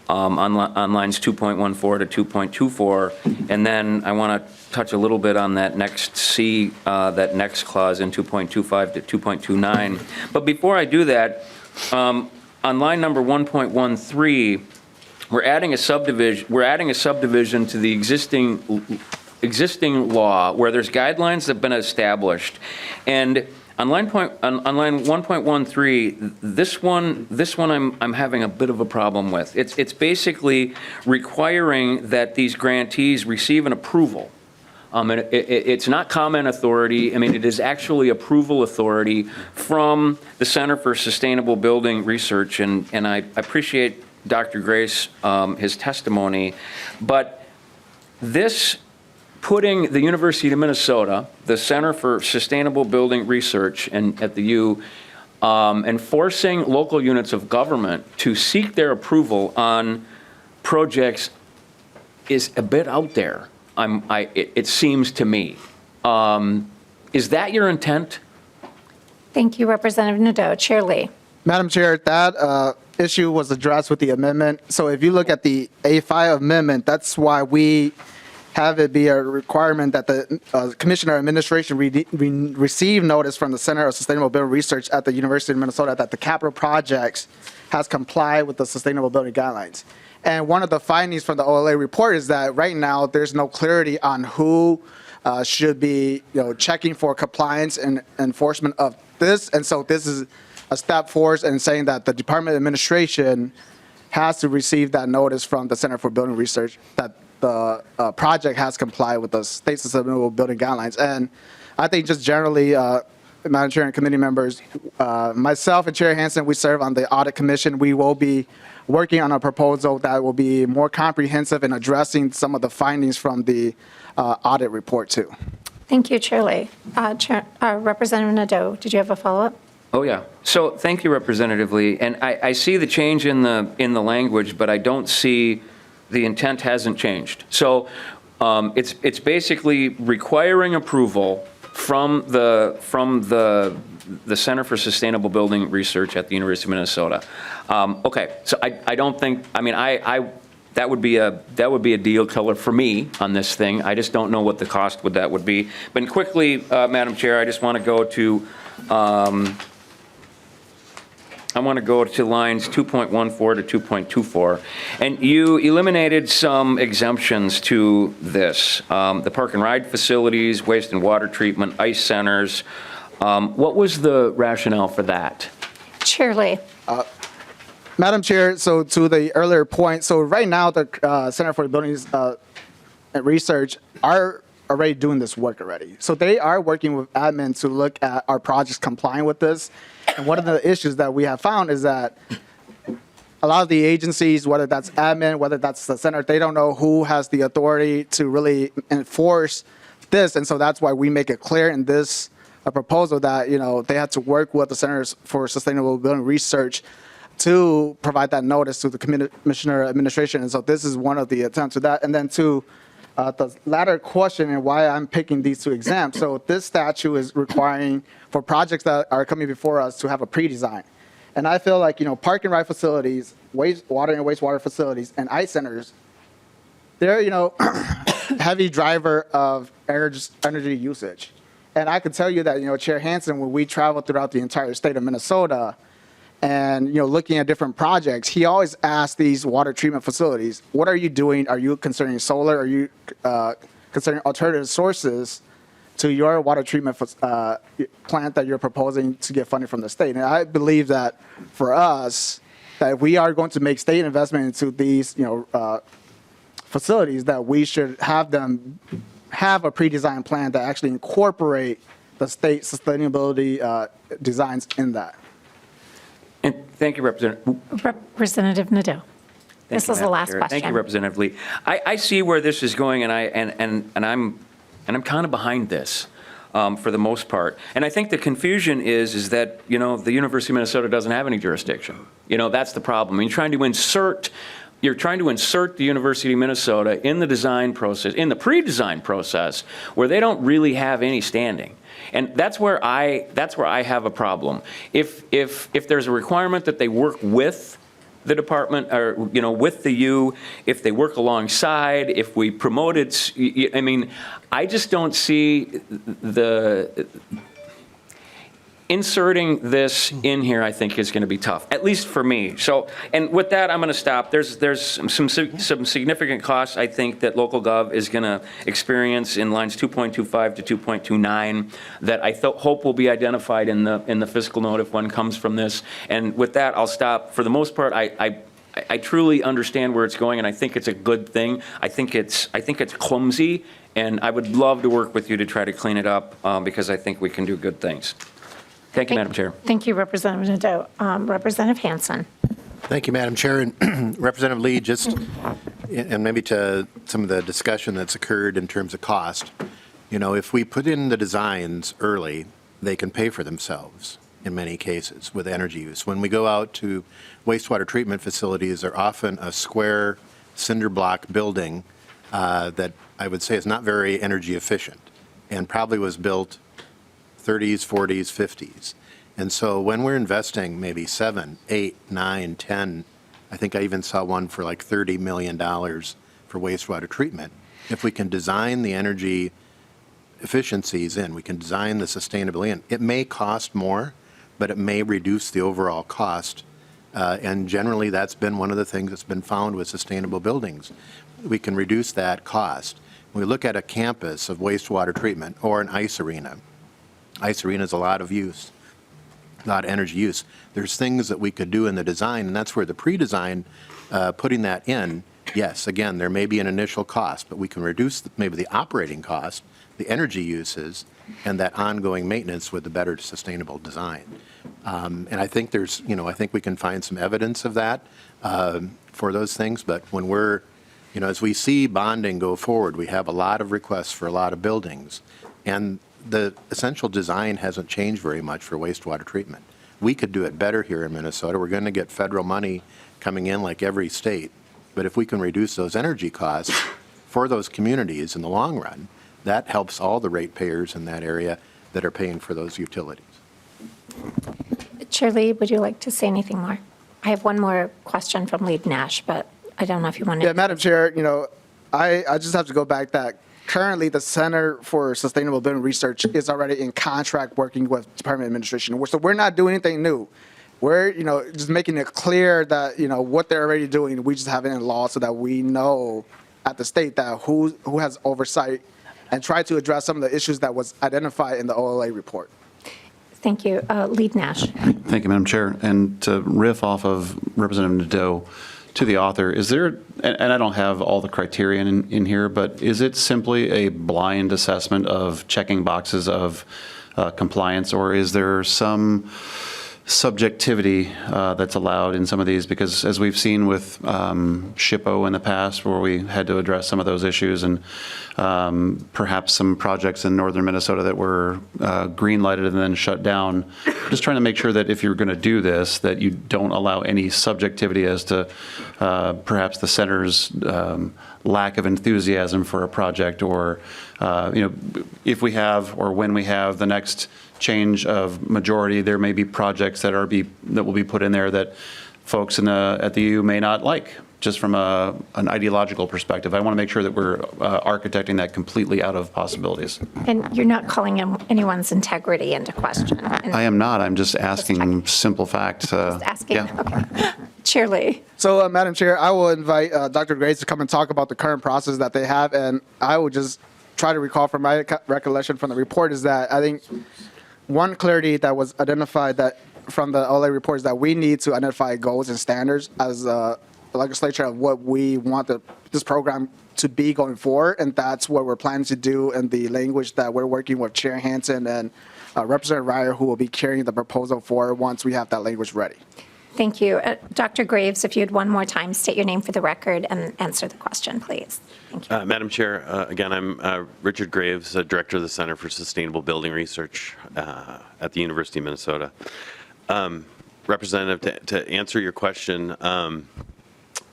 on lines 2.14 to 2.24, and then I want to touch a little bit on that next C, that next clause in 2.25 to 2.29. But before I do that, on line number 1.13, we're adding a subdivision to the existing existing law where there's guidelines that have been established, and on line 1.13, this one I'm having a bit of a problem with. It's basically requiring that these grantees receive an approval. And it's not comment authority. I mean, it is actually approval authority from the Center for Sustainable Building Research, and I appreciate Dr. Grace, his testimony, but this putting the University of Minnesota, the Center for Sustainable Building Research and at the U, and forcing local units of government to seek their approval on projects is a bit out there. It seems to me. Is that your intent? Thank you, Representative Nadeau. Chair Lee. Madam Chair, that issue was addressed with the amendment. So if you look at the A5 amendment, that's why we have it be a requirement that the Commissioner Administration receive notice from the Center of Sustainable Building Research at the University of Minnesota that the capital projects has complied with the Sustainable Building Guidelines. And one of the findings from the OLA report is that right now there's no clarity on who should be checking for compliance and enforcement of this. And so this is a step forward in saying that the Department of Administration has to receive that notice from the Center for Building Research that the project has complied with the state sustainable building guidelines. And I think just generally, Madam Chair and committee members, myself and Chair Hansen, we serve on the Audit Commission. We will be working on a proposal that will be more comprehensive in addressing some of the findings from the audit report too. Thank you, Chair Lee. Representative Nadeau, did you have a follow-up? Oh, yeah. So thank you, Representative Lee. And I see the change in the language, but I don't see the intent hasn't changed. So it's basically requiring approval from the Center for Sustainable Building Research at the University of Minnesota. Okay, so I don't think, I mean, that would be a deal killer for me on this thing. I just don't know what the cost with that would be. But quickly, Madam Chair, I just want to go to lines 2.14 to 2.24. And you eliminated some exemptions to this. The park and ride facilities, waste and water treatment, ice centers. What was the rationale for that? Chair Lee. Madam Chair, so to the earlier point, so right now the Center for Buildings Research are already doing this work already. So they are working with admin to look at our projects complying with this. And one of the issues that we have found is that a lot of the agencies, whether that's admin, whether that's the center, they don't know who has the authority to really enforce this. And so that's why we make it clear in this proposal that, they have to work with the Centers for Sustainable Building Research to provide that notice to the Commissioner Administration. And so this is one of the attempts to that. And then to the latter question and why I'm picking these two exams. So this statute is requiring for projects that are coming before us to have a pre-design. And I feel like, park and ride facilities, water and wastewater facilities, and ice centers, they're, heavy driver of energy usage. And I can tell you that, Chair Hansen, when we travel throughout the entire state of Minnesota, and looking at different projects, he always asks these water treatment facilities, what are you doing? Are you considering solar? Are you considering alternative sources to your water treatment plant that you're proposing to get funding from the state? And I believe that for us, that if we are going to make state investment into these facilities, that we should have them have a pre-designed plan that actually incorporate the state sustainability designs in that. And thank you, Representative Nadeau. This is the last question. Thank you, Representative Lee. I see where this is going, and I'm kind of behind this for the most part. And I think the confusion is that the University of Minnesota doesn't have any jurisdiction. That's the problem. You're trying to insert the University of Minnesota in the design process, in the pre-design process, where they don't really have any standing. And that's where I have a problem. If there's a requirement that they work with the department or with the U, if they work alongside, if we promote it, I mean, I just don't see inserting this in here, I think, is going to be tough, at least for me. So, and with that, I'm going to stop. There's some significant costs, I think, that local gov is going to experience in lines 2.25 to 2.29 that I hope will be identified in the fiscal note if one comes from this. And with that, I'll stop. For the most part, I truly understand where it's going, and I think it's a good thing. I think it's clumsy, and I would love to work with you to try to clean it up because I think we can do good things. Thank you, Madam Chair. Thank you, Representative Nadeau. Representative Hansen. Thank you, Madam Chair. And Representative Lee, just, and maybe to some of the discussion that's occurred in terms of cost, you know, if we put in the designs early, they can pay for themselves in many cases with energy use. When we go out to wastewater treatment facilities, they're often a square cinder block building that I would say is not very energy efficient and probably was built 30s, 40s, 50s. And so when we're investing maybe 7, 8, 9, 10, I think I even saw one for like $30 million for wastewater treatment, if we can design the energy efficiencies in, we can design the sustainability in, it may cost more, but it may reduce the overall cost. And generally, that's been one of the things that's been found with sustainable buildings. We can reduce that cost. When we look at a campus of wastewater treatment or an ice arena is a lot of use, a lot of energy use. There's things that we could do in the design, and that's where the pre-design, putting that in, yes, again, there may be an initial cost, but we can reduce maybe the operating cost, the energy uses, and that ongoing maintenance with the better sustainable design. And I think there's, you know, I think we can find some evidence of that for those things, but when we're, you know, as we see bonding go forward, we have a lot of requests for a lot of buildings, and the essential design hasn't changed very much for wastewater treatment. We could do it better here in Minnesota. We're going to get federal money coming in like every state, but if we can reduce those energy costs for those communities in the long run, that helps all the ratepayers in that area that are paying for those utilities. Chair Lee, would you like to say anything more? I have one more question from Lead Nash, but I don't know if you want to. Yeah, Madam Chair, you know, I just have to go back that currently the Center for Sustainable Building Research is already in contract working with Department of Administration. So we're not doing anything new. We're, you know, just making it clear that, you know, what they're already doing, we just have it in law so that we know at the state that who has oversight and try to address some of the issues that was identified in the OLA report. Thank you. Lead Nash. Thank you, Madam Chair. And to riff off of Representative Nadeau, to the author, is there, and I don't have all the criteria in here, but is it simply a blind assessment of checking boxes of compliance, or is there some subjectivity that's allowed in some of these? Because as we've seen with SHPO in the past, where we had to address some of those issues, and perhaps some projects in northern Minnesota that were green lighted and then shut down. Just trying to make sure that if you're going to do this, that you don't allow any subjectivity as to perhaps the center's lack of enthusiasm for a project, or you know, if we have or when we have the next change of majority, there may be projects that will be put in there that folks at the EU may not like, just from an ideological perspective. I want to make sure that we're architecting that completely out of possibilities. And you're not calling anyone's integrity into question. I am not. I'm just asking simple facts. Just asking. Yeah. Okay. Chair Lee. So, Madam Chair, I will invite Dr. Graves to come and talk about the current process that they have, and I will just try to recall from my recollection from the report is that I think one clarity that was identified that from the OLA report is that we need to identify goals and standards as a legislature of what we want this program to be going forward, and that's what we're planning to do in the language that we're working with Chair Hansen and Representative Ryer, who will be carrying the proposal forward once we have that language ready. Thank you. Dr. Graves, if you'd one more time state your name for the record and answer the question, please. Thank you. Madam Chair, again, I'm Richard Graves, Director of the Center for Sustainable Building Research at the University of Minnesota. Representative, to answer your question,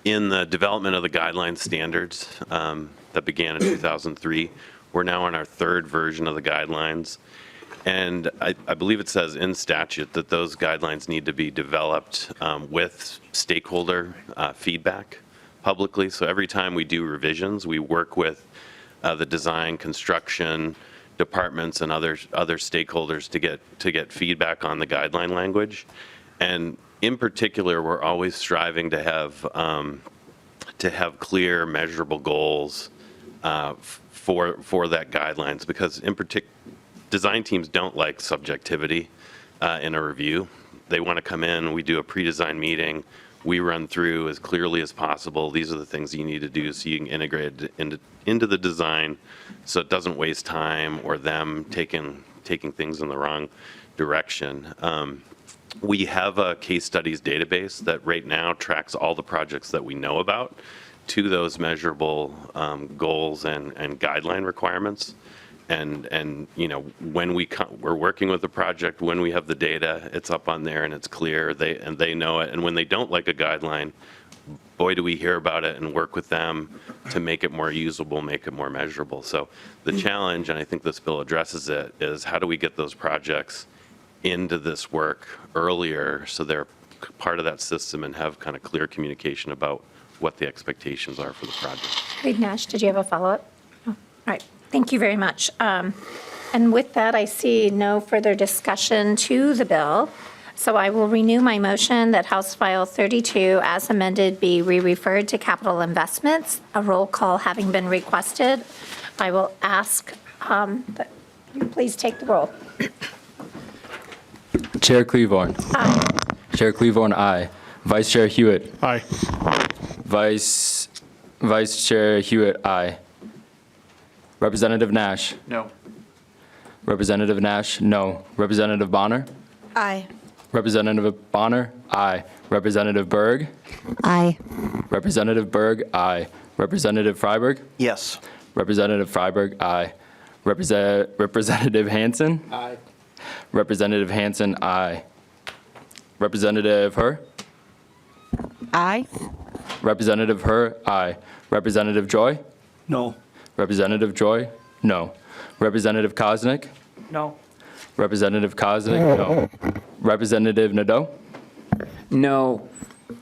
in the development of the guideline standards that began in 2003, we're now on our third version of the guidelines. And I believe it says in statute that those guidelines need to be developed with stakeholder feedback publicly. So every time we do revisions, we work with the design, construction, departments and other stakeholders to get feedback on the guideline language. And in particular, we're always striving to have clear, measurable goals for that guidelines, because in particular, design teams don't like subjectivity in a review. They want to come in, we do a pre-design meeting, we run through as clearly as possible, these are the things you need to do so you can integrate it into the design so it doesn't waste time or them taking things in the wrong direction. We have a case studies database that right now tracks all the projects that we know about to those measurable goals and guideline requirements. And you know, when we're working with the project, when we have the data, it's up on there and it's clear. They know it. And when they don't like a guideline, boy, do we hear about it and work with them to make it more usable, make it more measurable. So the challenge, and I think this bill addresses it, is how do we get those projects into this work earlier so they're part of that system and have kind of clear communication about what the expectations are for the project. Reed Nash, did you have a follow-up? Oh, all right. Thank you very much. And with that, I see no further discussion to the bill. So I will renew my motion that House File 32, as amended, be re-referred to capital investments. A roll call having been requested, I will ask that you please take the roll. Chair Klevorn. Aye. Chair Klevorn, aye. Vice Chair Huot. Aye. Vice Chair Huot, aye. Representative Nash. No. Representative Nash, no. Representative Bahner. Aye. Representative Bahner, aye. Representative Berg. Aye. Representative Berg, aye. Representative Freiberg. Yes. Representative Freiberg, aye. Representative Hansen. Aye. Representative Hansen, aye. Representative Herr. Aye. Representative Herr, aye. Representative Joy. No. Representative Joy, no. Representative Koznick. No. Representative Koznick, no. Representative Nadeau. No.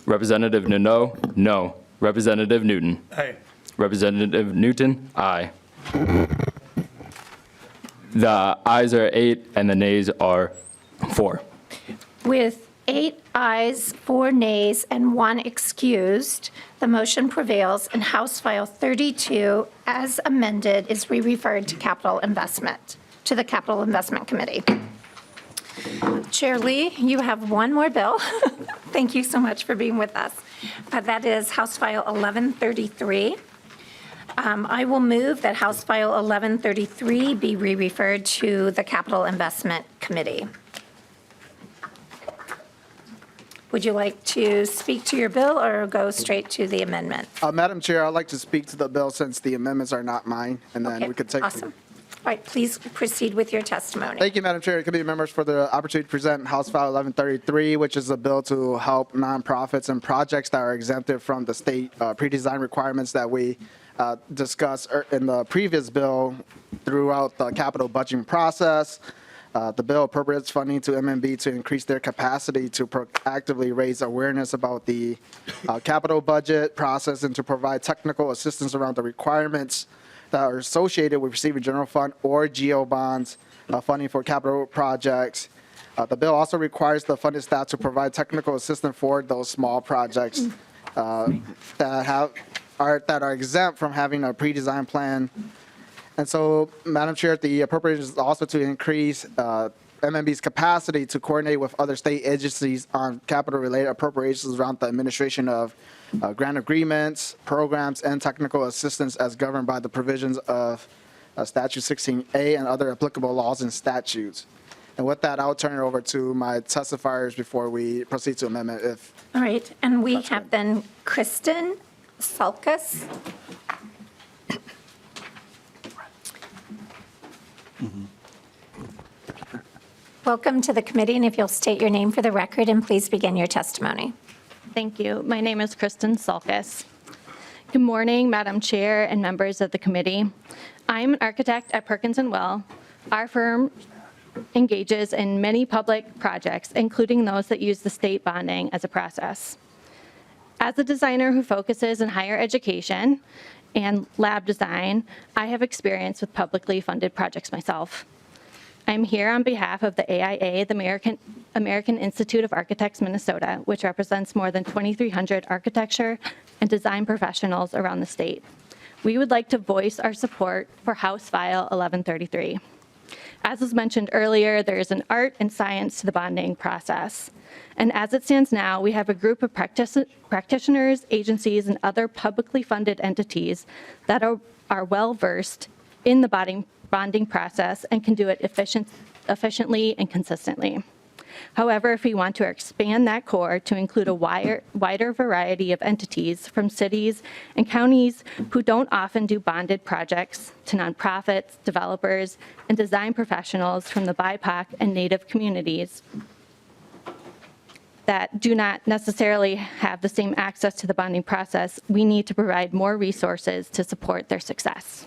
Representative Nadeau, no. Representative Newton. Aye. Representative Newton, aye. The ayes are 8 and the nays are 4. With 8 ayes, 4 nays, and 1 excused, the motion prevails, and House File 32, as amended, is re-referred to the Capital Investment Committee. Chair Lee, you have one more bill. Thank you so much for being with us. That is House File 1133. I will move that House File 1133 be re-referred to the Capital Investment Committee. Would you like to speak to your bill or go straight to the amendment? Madam Chair, I'd like to speak to the bill since the amendments are not mine, and then we could take. Awesome. All right, please proceed with your testimony. Thank you, Madam Chair and committee members, for the opportunity to present House File 1133, which is a bill to help nonprofits and projects that are exempted from the state pre-design requirements that we discussed in the previous bill throughout the capital budgeting process. The bill appropriates funding to MNB to increase their capacity to proactively raise awareness about the capital budget process and to provide technical assistance around the requirements that are associated with receiving general fund or GO bonds funding for capital projects. The bill also requires the funded staff to provide technical assistance for those small projects that are exempt from having a pre-designed plan. And so, Madam Chair, the appropriations is also to increase MNB's capacity to coordinate with other state agencies on capital-related appropriations around the administration of grant agreements, programs, and technical assistance as governed by the provisions of Statute 16A and other applicable laws and statutes. And with that, I'll turn it over to my testifiers before we proceed to amendment. All right, and we have then Kristen Salkas. Welcome to the committee, and if you'll state your name for the record and please begin your testimony. Thank you. My name is Kristen Salkas. Good morning, Madam Chair and members of the committee. I'm an architect at Perkins & Will. Our firm engages in many public projects, including those that use the state bonding as a process. As a designer who focuses in higher education and lab design, I have experience with publicly funded projects myself. I'm here on behalf of the AIA, the American Institute of Architects Minnesota, which represents more than 2,300 architecture and design professionals around the state. We would like to voice our support for House File 1133. As was mentioned earlier, there is an art and science to the bonding process. And as it stands now, we have a group of practitioners, agencies, and other publicly funded entities that are well-versed in the bonding process and can do it efficiently and consistently. However, if we want to expand that core to include a wider variety of entities from cities and counties who don't often do bonded projects to nonprofits, developers, and design professionals from the BIPOC and Native communities that do not necessarily have the same access to the bonding process, we need to provide more resources to support their success.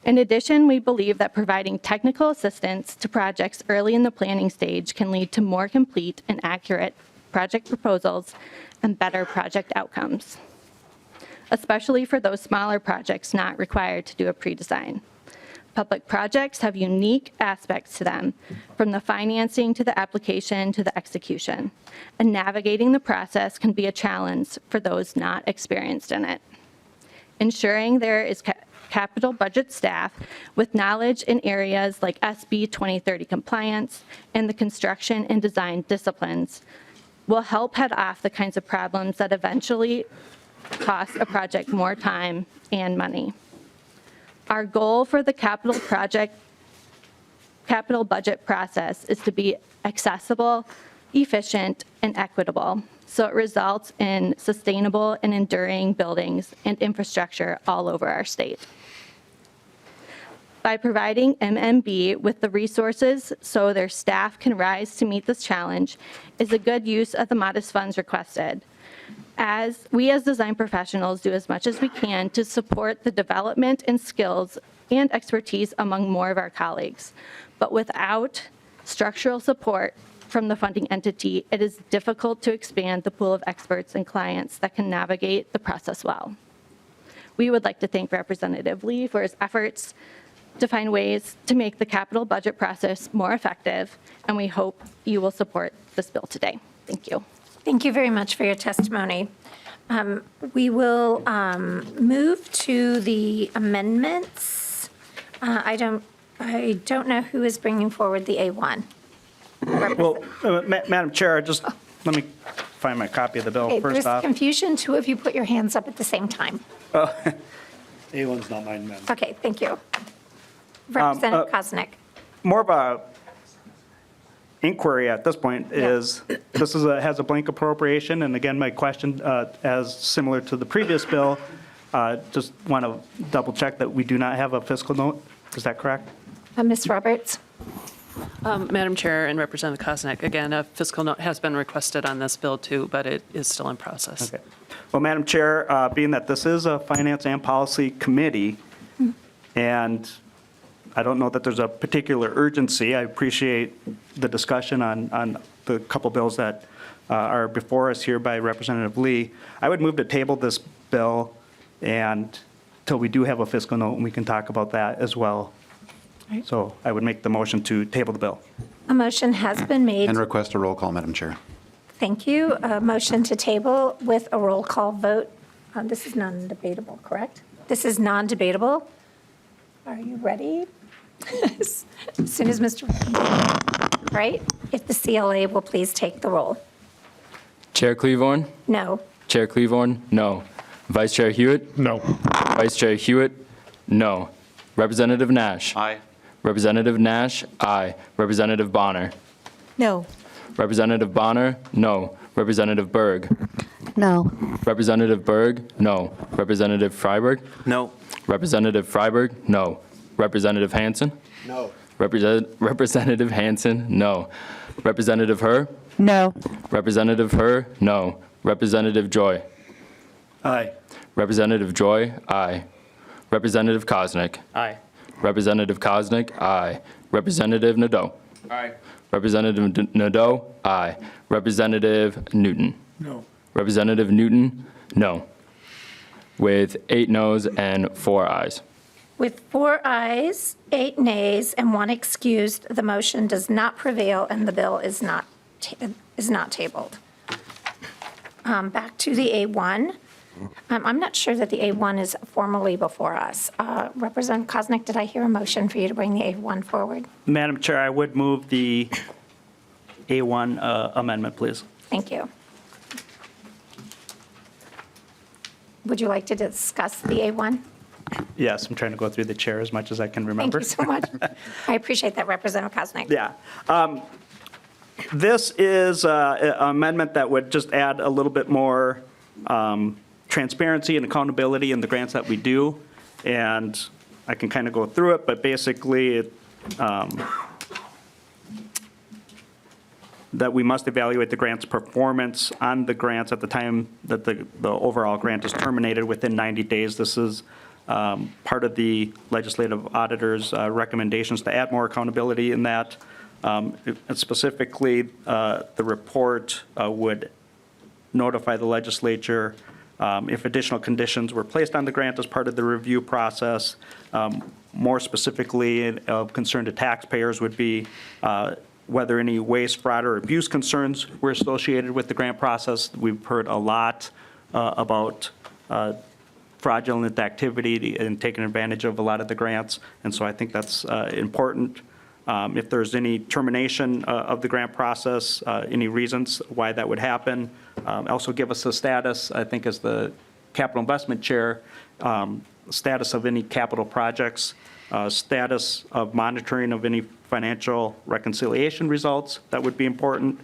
In addition, we believe that providing technical assistance to projects early in the planning stage can lead to more complete and accurate project proposals and better project outcomes, especially for those smaller projects not required to do a pre-design. Public projects have unique aspects to them, from the financing to the application to the execution, and navigating the process can be a challenge for those not experienced in it. Ensuring there is capital budget staff with knowledge in areas like SB 2030 compliance and the construction and design disciplines will help head off the kinds of problems that eventually cost a project more time and money. Our goal for the capital budget process is to be accessible, efficient, and equitable, so it results in sustainable and enduring buildings and infrastructure all over our state. By providing MMB with the resources so their staff can rise to meet this challenge is a good use of the modest funds requested. As we as design professionals do as much as we can to support the development and skills and expertise among more of our colleagues. But without structural support from the funding entity, it is difficult to expand the pool of experts and clients that can navigate the process well. We would like to thank Representative Lee for his efforts to find ways to make the capital budget process more effective, and we hope you will support this bill today. Thank you. Thank you very much for your testimony. We will move to the amendments. I don't know who is bringing forward the A1. Well, Madam Chair, just let me find my copy of the bill Okay, first there's off. confusion. Two of you put your hands up at the same time. A1's not mine, ma'am. Okay, thank you. Representative Koznick. More of a inquiry at this point is, this has a blank appropriation, and again, my question, as similar to the previous bill, just want to double check that we do not have a fiscal note. Is that correct? Ms. Roberts. Madam Chair and Representative Koznick, again, a fiscal note has been requested on this bill too, but it is still in process. Okay. Well, Madam Chair, being that this is a Finance and Policy Committee, and I don't know that there's a particular urgency. I appreciate the discussion on the couple bills that are before us here by Representative Lee. I would move to table this bill and till we do have a fiscal note, and we can talk about that as well. Right. So I would make the motion to table the bill. A motion has been made. And request a roll call, Madam Chair. Thank you. A motion to table with a roll call vote. This is non-debatable, correct? This is non-debatable. Are you ready? As soon as Mr. Right? If the CLA will please take the roll. Chair Klevorn? No. Chair Klevorn? No. Vice Chair Huot? No. Vice Chair Huot? No. Representative Nash? Aye. Representative Nash? Aye. Representative Bahner? No. Representative Bahner? No. Representative Berg? No. Representative Berg? No. Representative Freiberg? No. Representative Freiberg? No. Representative Hansen? No. Representative Hansen? No. Representative Herr? No. Representative Herr? No. Representative Joy? Aye. Representative Joy? Aye. Representative Koznick? Aye. Representative Koznick? Aye. Representative Nadeau? Aye. Representative Nadeau? Aye. Representative Newton? No. Representative Newton? No. with 8 noes and 4 ayes. With 4 ayes, 8 nays, and 1 excused, the motion does not prevail and the bill is not tabled. Back to the A1. I'm not sure that the A1 is formally before us. Representative Koznick, did I hear a motion for you to bring the A1 forward? Madam Chair, I would move the A1 amendment, please. Thank you. Would you like to discuss the A1? Yes, I'm trying to go through the chair as much as I can Thank remember. you so much. I appreciate that, Representative Koznick. Yeah. This is an amendment that would just add a little bit more transparency and accountability in the grants that we do. And I can kind of go through it, but basically that we must evaluate the grant's performance on the grants at the time that the overall grant is terminated within 90 days. This is part of the legislative auditor's recommendations to add more accountability in that. And specifically, the report would notify the legislature if additional conditions were placed on the grant as part of the review process. More specifically, of concern to taxpayers would be whether any waste, fraud, or abuse concerns were associated with the grant process. We've heard a lot about fraudulent activity and taking advantage of a lot of the grants, and so I think that's important. If there's any termination of the grant process, any reasons why that would happen. Also give us a status, I think as the capital investment chair, status of any capital projects, status of monitoring of any financial reconciliation results, that would be important,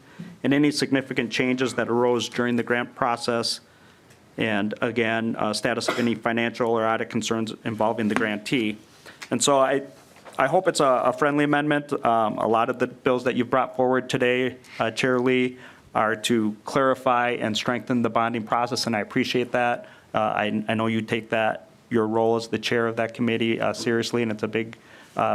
and any significant changes that arose during the grant process, and again, status of any financial or audit concerns involving the grantee. And so I hope it's a friendly amendment. A lot of the bills that you've brought forward today, Chair Lee, are to clarify and strengthen the bonding process, and I appreciate that. I know you take your role as the chair of that committee seriously, and it's a big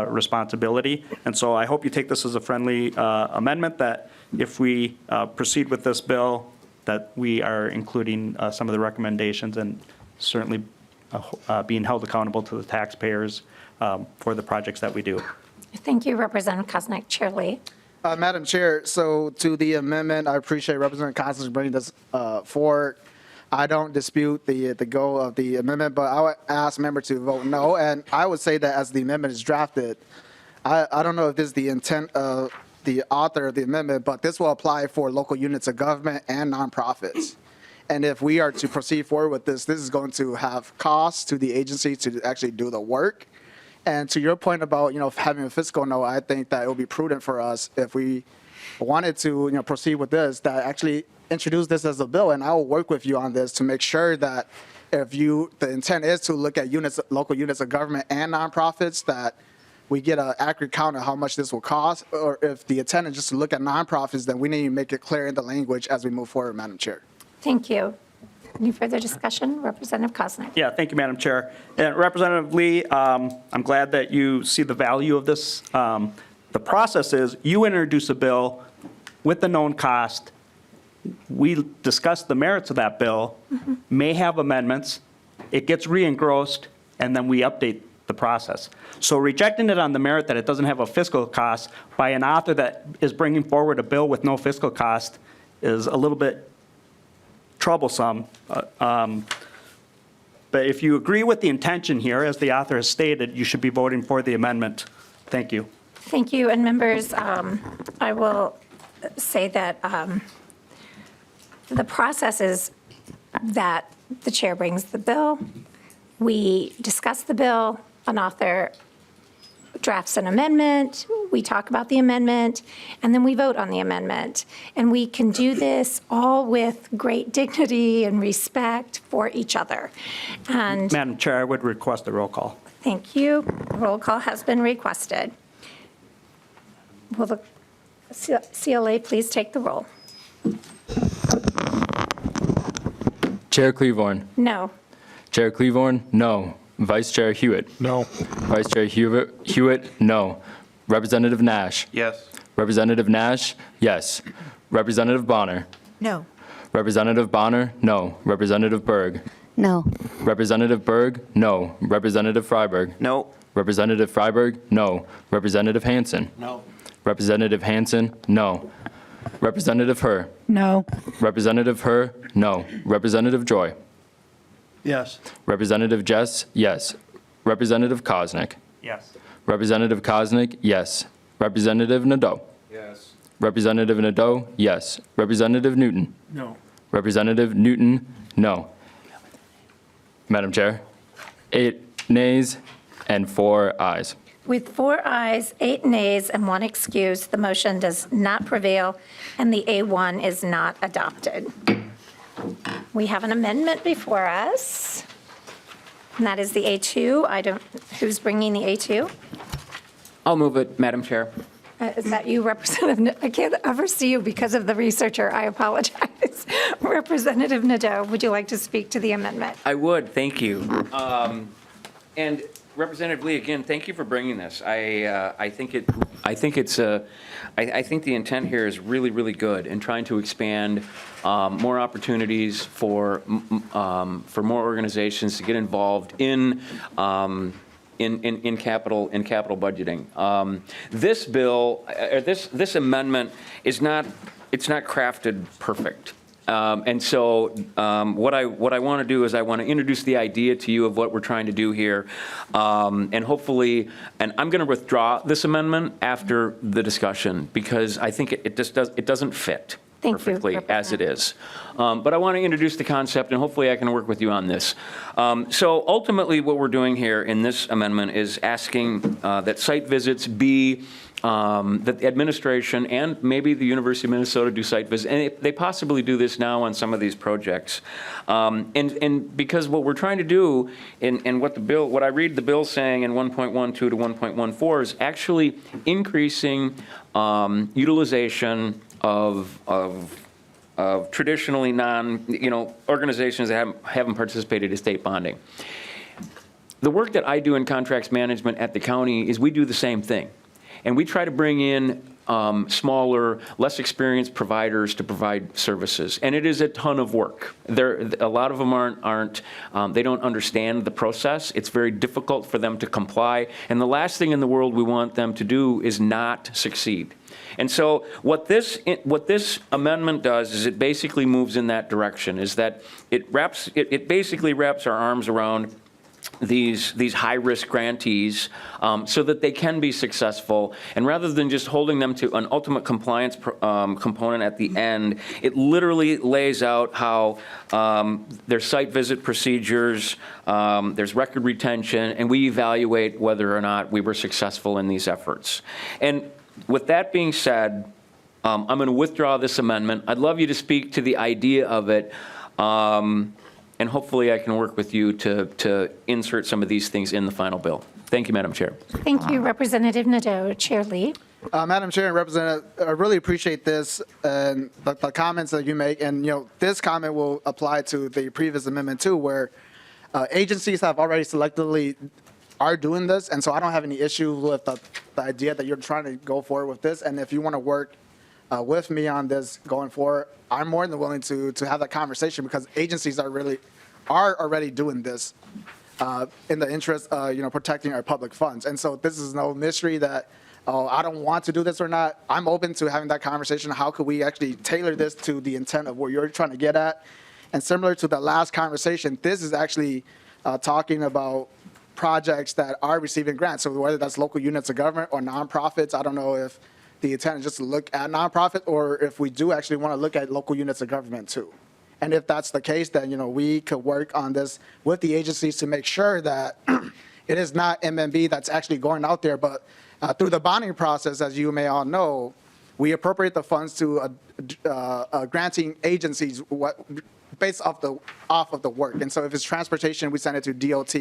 responsibility. And so I hope you take this as a friendly amendment, that if we proceed with this bill, that we are including some of the recommendations and certainly being held accountable to the taxpayers for the projects that we do. Thank you, Representative Koznick. Chair Lee. Madam Chair, so to the amendment, I appreciate Representative Koznick bringing this forward. I don't dispute the goal of the amendment, but I would ask members to vote no. And I would say that as the amendment is drafted, I don't know if this is the intent of the author of the amendment, but this will apply for local units of government and nonprofits. And if we are to proceed forward with this is going to have costs to the agency to actually do the work. And to your point about, having a fiscal note, I think that it would be prudent for us if we wanted to, proceed with this, that actually introduce this as a bill. And I will work with you on this to make sure that if the intent is to look at local units of government and nonprofits, that we get an accurate count of how much this will cost. Or if the intent is just to look at nonprofits, then we need to make it clear in the language as we move forward, Madam Chair. Thank you. Any further discussion? Representative Koznick. Yeah, thank you, Madam Chair. And Representative Lee, I'm glad that you see the value of this. The process is you introduce a bill with the known cost. We discuss the merits of that bill, may have amendments, it gets re-engrossed, and then we update the process. So rejecting it on the merit that it doesn't have a fiscal cost by an author that is bringing forward a bill with no fiscal cost is a little bit troublesome. But if you agree with the intention here, as the author has stated, you should be voting for the amendment. Thank you. Thank you. And members, I will say that the process is that the chair brings the bill, we discuss the bill, an author drafts an amendment, we talk about the amendment, and then we vote on the amendment. And we can do this all with great dignity and respect for each other. And Madam Chair, I would request a roll call. thank you. Roll call has been requested. Will the CLA please take the roll? Chair Klevorn. No. Chair Klevorn, no. Vice Chair Huot. No. Vice Chair Huot, no. Representative Nash. Yes. Representative Nash, yes. Representative Bahner. No. Representative Bahner, no. Representative Berg. No. Representative Berg, no. Representative Freiberg. No. Representative Freiberg, no. Representative Hansen. No. Representative Hansen, no. Representative Herr. No. Representative Herr, no. Representative Joy. Yes. Representative Jess, yes. Representative Koznick. Yes. Representative Koznick, yes. Representative Nadeau. Yes. Representative Nadeau, yes. Representative Newton. No. Representative Newton, no. Madam Chair, 8 nays and 4 ayes. With 4 ayes, 8 nays, and 1 excuse, the motion does not prevail, and the A1 is not adopted. We have an amendment before us, and that is the A2. Who's bringing the A2? I'll move it, Madam Chair. Is that you, Representative? I can't ever see you because of the researcher. I apologize. Representative Nadeau, would you like to speak to the amendment? I would, thank you. And Representative Lee, again, thank you for bringing this. I think the intent here is really, really good in trying to expand more opportunities for more organizations to get involved in capital budgeting. This bill, this amendment is not crafted perfect. And so what I want to do is I want to introduce the idea to you of what we're trying to do here. And hopefully, and I'm going to withdraw this amendment after the discussion because I think it doesn't fit perfectly as it is. But I want to introduce the concept, and hopefully I can work with you on this. So ultimately, what we're doing here in this amendment is asking that site visits be that the administration and maybe the University of Minnesota do site visits, and they possibly do this now on some of these projects. And because what we're trying to do, and what I read the bill saying in 1.12 to 1.14 is actually increasing utilization of traditionally organizations that haven't participated in state bonding. The work that I do in contracts management at the county is we do the same thing. And we try to bring in smaller, less experienced providers to provide services. And it is a ton of work. A lot of them aren't they don't understand the process. It's very difficult for them to comply. And the last thing in the world we want them to do is not succeed. And so what this amendment does is it basically moves in that direction, is that it basically wraps our arms around these high-risk grantees so that they can be successful. And rather than just holding them to an ultimate compliance component at the end, it literally lays out how there's site visit procedures, there's record retention, and we evaluate whether or not we were successful in these efforts. And with that being said, I'm going to withdraw this amendment. I'd love you to speak to the idea of it. And hopefully I can work with you to insert some of these things in the final bill. Thank you, Madam Chair. Thank you, Representative Nadeau. Chair Lee. Madam Chair and Representative, I really appreciate this and the comments that you make. And, this comment will apply to the previous amendment too, where agencies have already selectively are doing this. And so I don't have any issue with the idea that you're trying to go forward with this. And if you want to work with me on this going forward, I'm more than willing to have that conversation because agencies are already doing this in the interest of protecting our public funds. And so this is no mystery that I don't want to do this or not. I'm open to having that conversation. How could we actually tailor this to the intent of where you're trying to get at? And similar to the last conversation, this is actually talking about projects that are receiving grants. So whether that's local units of government or nonprofits, I don't know if the intent is just to look at nonprofit or if we do actually want to look at local units of government too. And if that's the case, then we could work on this with the agencies to make sure that it is not MMB that's actually going out there. But through the bonding process, as you may all know, we appropriate the funds to granting agencies based off of the work. And so if it's transportation, we send it to DOT,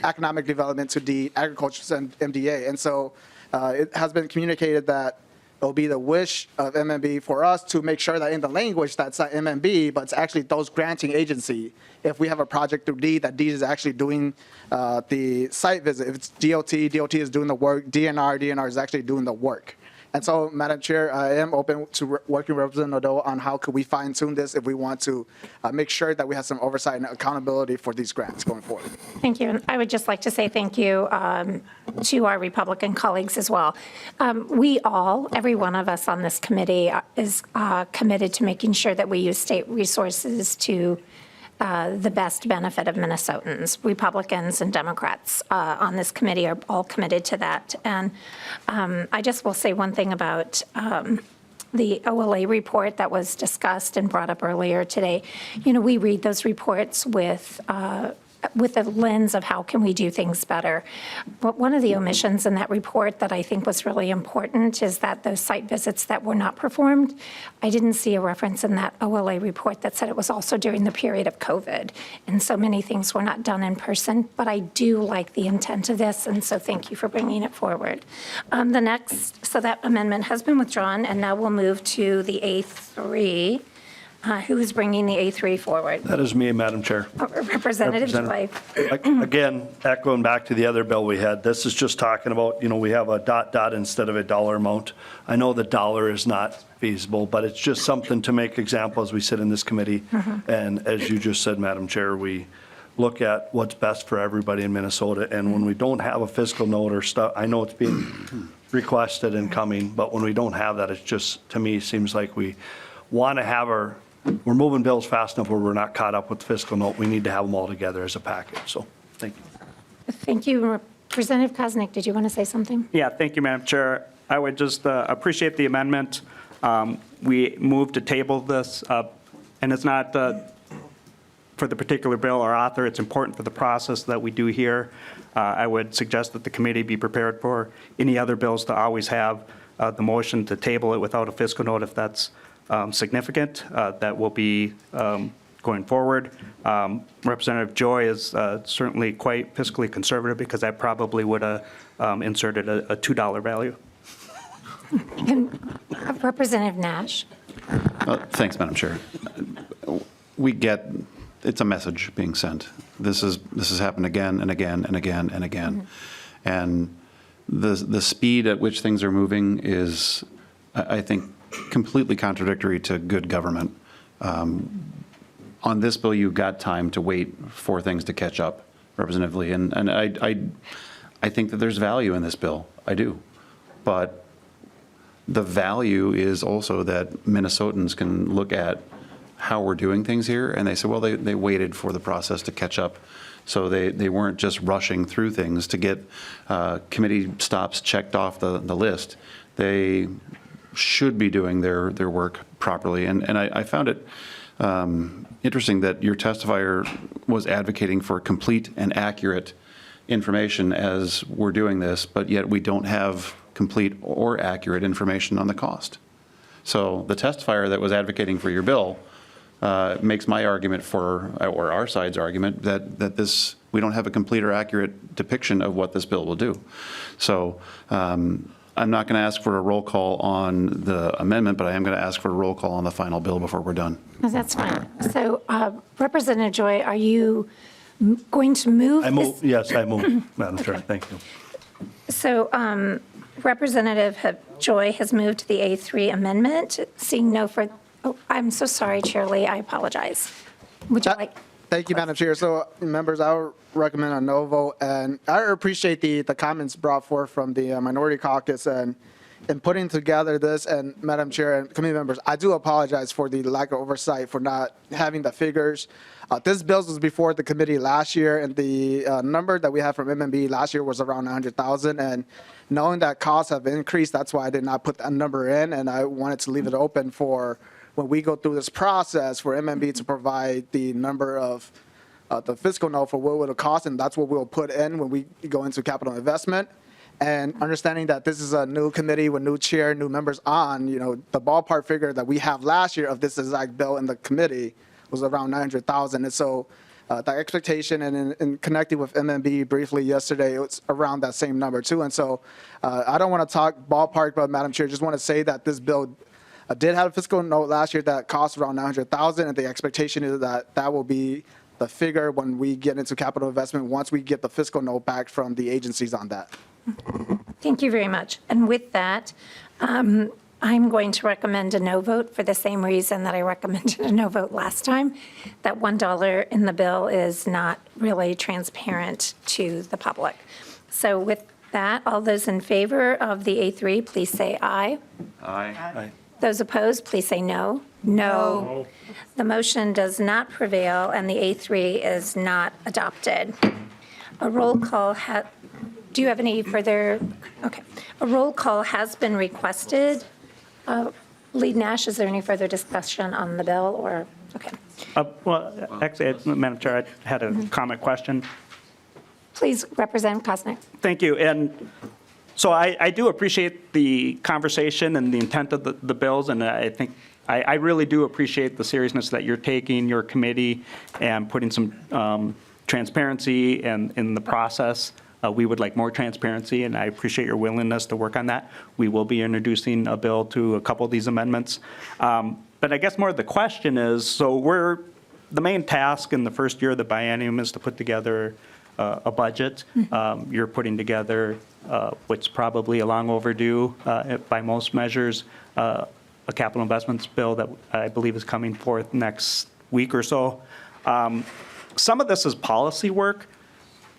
economic development to D, agriculture and MDA. And so it has been communicated that it'll be the wish of MMB for us to make sure that in the language that's not MMB, but it's actually those granting agency. If we have a project through D, that D is actually doing the site visit. If it's DOT, DOT is doing the work. DNR is actually doing the work. And so, Madam Chair, I am open to working with Representative Nadeau on how could we fine tune this if we want to make sure that we have some oversight and accountability for these grants going forward. Thank you. And I would just like to say thank you to our Republican colleagues as well. We all, every one of us on this committee is committed to making sure that we use state resources to the best benefit of Minnesotans. Republicans and Democrats on this committee are all committed to that. And I just will say one thing about the OLA report that was discussed and brought up earlier today. You know, we read those reports with a lens of how can we do things better. But one of the omissions in that report that I think was really important is that those site visits that were not performed, I didn't see a reference in that OLA report that said it was also during the period of COVID. And so many things were not done in person, but I do like the intent of this, and so thank you for bringing it forward. So that amendment has been withdrawn, and now we'll move to the A3. Who is bringing the A3 forward? That is me, Madam Chair. Representative Joy. Again, echoing back to the other bill we had, this is just talking about, we have a ... instead of a dollar amount. I know the dollar is not feasible, but it's just something to make example as we sit in this committee. And as you just said, Madam Chair, we look at what's best for everybody in Minnesota. And when we don't have a fiscal note or stuff, I know it's being requested and coming, but when we don't have that, it's just, to me, seems like we want to have we're moving bills fast enough where we're not caught up with the fiscal note. We need to have them all together as a package. So, thank you. Thank you. Representative Koznick, did you want to say something? Yeah, thank you, Madam Chair. I would just appreciate the amendment. We moved to table this, and it's not for the particular bill or author. It's important for the process that we do here. I would suggest that the committee be prepared for any other bills to always have the motion to table it without a fiscal note if that's significant. That will be going forward. Representative Joy is certainly quite fiscally conservative because I probably would have inserted a $2 value. And Representative Nash. Thanks, Madam Chair. We get, it's a message being sent. This has happened again and again and again and again. And the speed at which things are moving is, I think, completely contradictory to good government. On this bill, you got time to wait for things to catch up, Representative Lee, and I think that there's value in this bill. I do, but the value is also that Minnesotans can look at how we're doing things here, and they say, well, they waited for the process to catch up, so they weren't just rushing through things to get committee stops checked off the list. They should be doing their work properly. And I found it interesting that your testifier was advocating for complete and accurate information as we're doing this, but yet we don't have complete or accurate information on the cost. So the testifier that was advocating for your bill makes my argument or our side's argument that this, we don't have a complete or accurate depiction of what this bill will do. So I'm not going to ask for a roll call on the amendment, but I am going to ask for a roll call on the final bill before we're done. That's fine. So Representative Joy, are you going to move? Yes, I move, Madam Chair. Thank you. So Representative Joy has moved to the A3 amendment. Seeing no further, I'm so sorry, Chair Lee, I apologize. Would you like? Thank you, Madam Chair. So, members, I would recommend a no vote, and I appreciate the comments brought forth from the minority caucus and in putting together this. And Madam Chair and committee members, I do apologize for the lack of oversight for not having the figures. This bill was before the committee last year, and the number that we had from MNB last year was around 100,000. And knowing that costs have increased, that's why I did not put that number in, and I wanted to leave it open for when we go through this process for MNB to provide the number of the fiscal note for what it will cost, and that's what we'll put in when we go into capital investment. And understanding that this is a new committee with new chair, new members on, the ballpark figure that we have last year of this exact bill in the committee was around 900,000. And so the expectation and in connecting with MNB briefly yesterday, it was around that same number too. And so I don't want to talk ballpark, but Madam Chair, just want to say that this bill did have a fiscal note last year that cost around 900,000, and the expectation is that that will be the figure when we get into capital investment once we get the fiscal note back from the agencies on that. Thank you very much. And with that, I'm going to recommend a no vote for the same reason that I recommended a no vote last time, that $1 in the bill is not really transparent to the public. So with that, all those in favor of the A3, please say aye. Aye. Those opposed, please say no. No. The motion does not prevail, and the A3 is not adopted. A roll call do you have any further? Okay. A roll call has been requested. Lead Nash, is there any further discussion on the bill, or, okay. Well, actually, Madam Chair, I had a comment question. Please, Representative Kosnick. Thank you. And so I do appreciate the conversation and the intent of the bills, and I think I really do appreciate the seriousness that you're taking, your committee, and putting some transparency in the process. We would like more transparency, and I appreciate your willingness to work on that. We will be introducing a bill to a couple of these amendments. But I guess more of the question is, so the main task in the first year of the biennium is to put together a budget. You're putting together what's probably a long overdue by most measures, a capital investments bill that I believe is coming forth next week or so. Some of this is policy work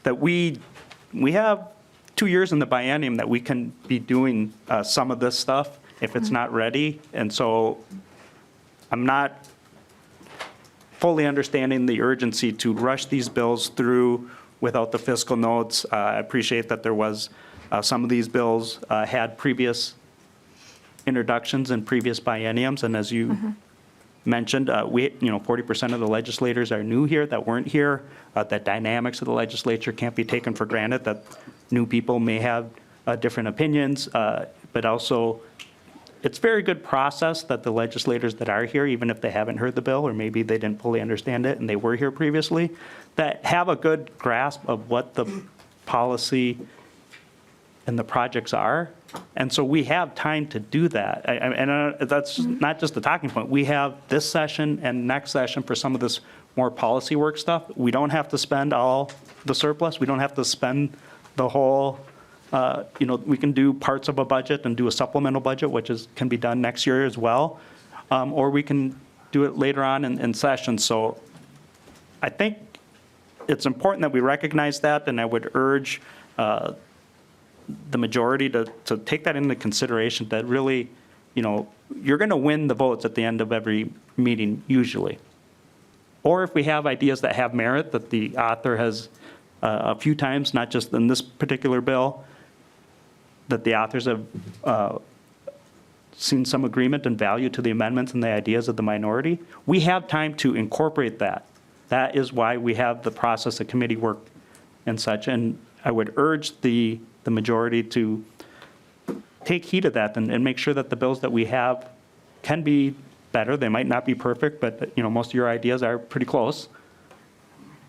that we have 2 years in the biennium that we can be doing some of this stuff if it's not ready. And so I'm not fully understanding the urgency to rush these bills through without the fiscal notes. I appreciate that there was some of these bills had previous introductions in previous bienniums, and as you mentioned, 40% of the legislators are new here that weren't here. The dynamics of the legislature can't be taken for granted, that new people may have different opinions, but also it's very good process that the legislators that are here, even if they haven't heard the bill or maybe they didn't fully understand it and they were here previously, that have a good grasp of what the policy and the projects are. And so we have time to do that. And that's not just the talking point. We have this session and next session for some of this more policy work stuff. We don't have to spend all the surplus. We don't have to spend the whole, we can do parts of a budget and do a supplemental budget, which can be done next year as well. Or we can do it later on in session. So I think it's important that we recognize that, and I would urge the majority to take that into consideration, that really, you're going to win the votes at the end of every meeting usually. Or if we have ideas that have merit that the author has a few times, not just in this particular bill, that the authors have seen some agreement and value to the amendments and the ideas of the minority, we have time to incorporate that. That is why we have the process of committee work and such. And I would urge the majority to take heed of that and make sure that the bills that we have can be better. They might not be perfect, but most of your ideas are pretty close.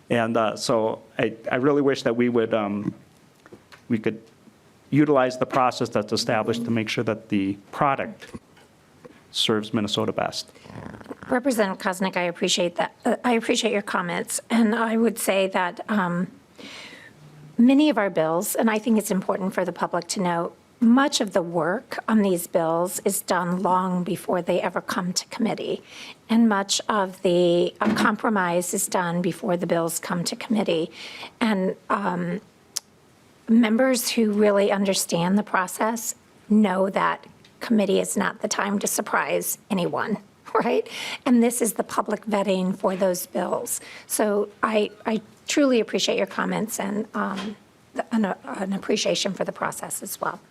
And so I really wish that we could utilize the process that's established to make sure that the product serves Minnesota best. Representative Kosnick, I appreciate that. I appreciate your comments, and I would say that many of our bills, and I think it's important for the public to know, much of the work on these bills is done long before they ever come to committee. And much of the compromise is done before the bills come to committee. And members who really understand the process know that committee is not the time to surprise anyone, right? And this is the public vetting for those bills. So I truly appreciate your comments and an appreciation for the process as well.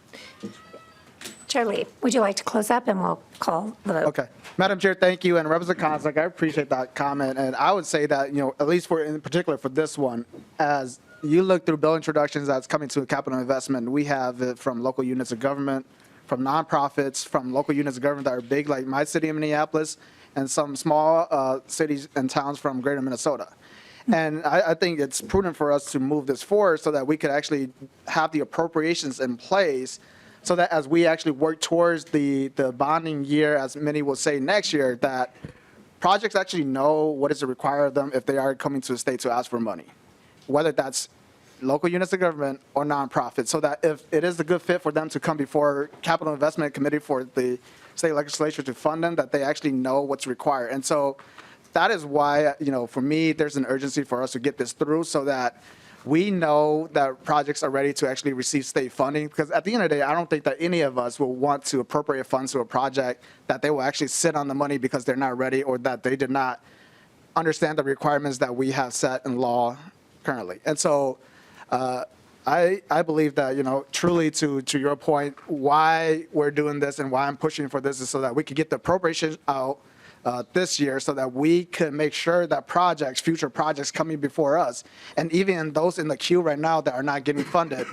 Chair Lee, would you like to close up and we'll call the vote? Okay. Madam Chair, thank you. And Representative Kosnick, I appreciate that comment. And I would say that, at least in particular for this one, as you look through bill introductions that's coming to a capital investment, we have it from local units of government, from nonprofits, from local units of government that are big, like my city of Minneapolis, and some small cities and towns from greater Minnesota. And I think it's prudent for us to move this forward so that we could actually have the appropriations in place so that as we actually work towards the bonding year, as many will say next year, that projects actually know what is required of them if they are coming to the state to ask for money. Whether that's local units of government or nonprofit, so that if it is a good fit for them to come before Capital Investment Committee for the state legislature to fund them, that they actually know what's required. And so that is why, for me, there's an urgency for us to get this through so that we know that projects are ready to actually receive state funding. Because at the end of the day, I don't think that any of us will want to appropriate funds to a project that they will actually sit on the money because they're not ready or that they did not understand the requirements that we have set in law currently. And so I believe that, truly to your point, why we're doing this and why I'm pushing for this is so that we can get the appropriations out this year so that we can make sure that future projects coming before us, and even those in the queue right now that are not getting funded,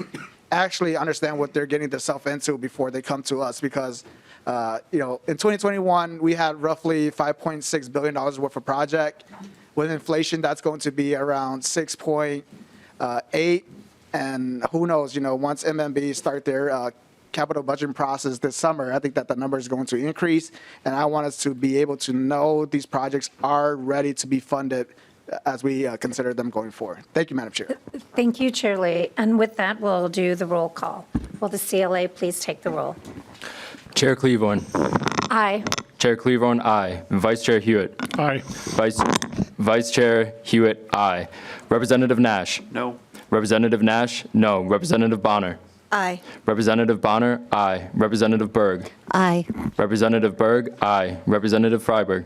actually understand what they're getting themselves into before they come to us. Because, in 2021, we had roughly $5.6 billion worth of project. With inflation, that's going to be around 6.8. And who knows, once MMB start their capital budgeting process this summer, I think that the number is going to increase. And I want us to be able to know these projects are ready to be funded as we consider them going forward. Thank you, Madam Chair. Thank you, Chair Lee. And with that, we'll do the roll call. Will the CLA please take the roll? Chair Klevorn. Aye. Chair Klevorn, aye. Vice Chair Huot. Aye. Vice Chair Huot, aye. Representative Nash. No. Representative Nash, no. Representative Bahner. Aye. Representative Bahner, aye. Representative Berg. Aye. Representative Berg, aye. Representative Freiberg.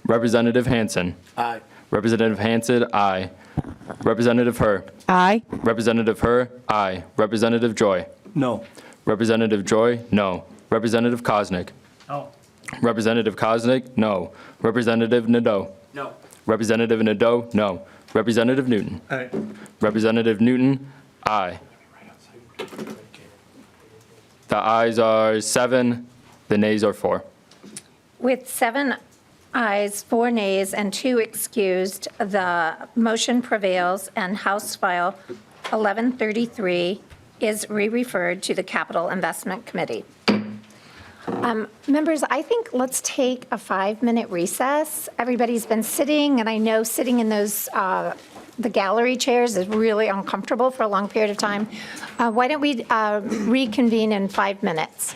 Representative Hansen. Aye. Representative Hansen, aye. Representative Herr. Aye. Representative Herr, aye. Representative Joy. No. Representative Joy, no. Representative Koznick. No. Representative Koznick, no. Representative Nadeau. No. Representative Nadeau, no. Representative Newton. Aye. Representative Newton, aye. The ayes are 7, the nays are 4. With 7 ayes, 4 nays, and 2 excused, the motion prevails, and House File 1133 is re-referred to the Capital Investment Committee. Members, I think let's take a 5-minute recess. Everybody's been sitting, and I know sitting in those the gallery chairs is really uncomfortable for a long period of time. Why don't we reconvene in 5 minutes?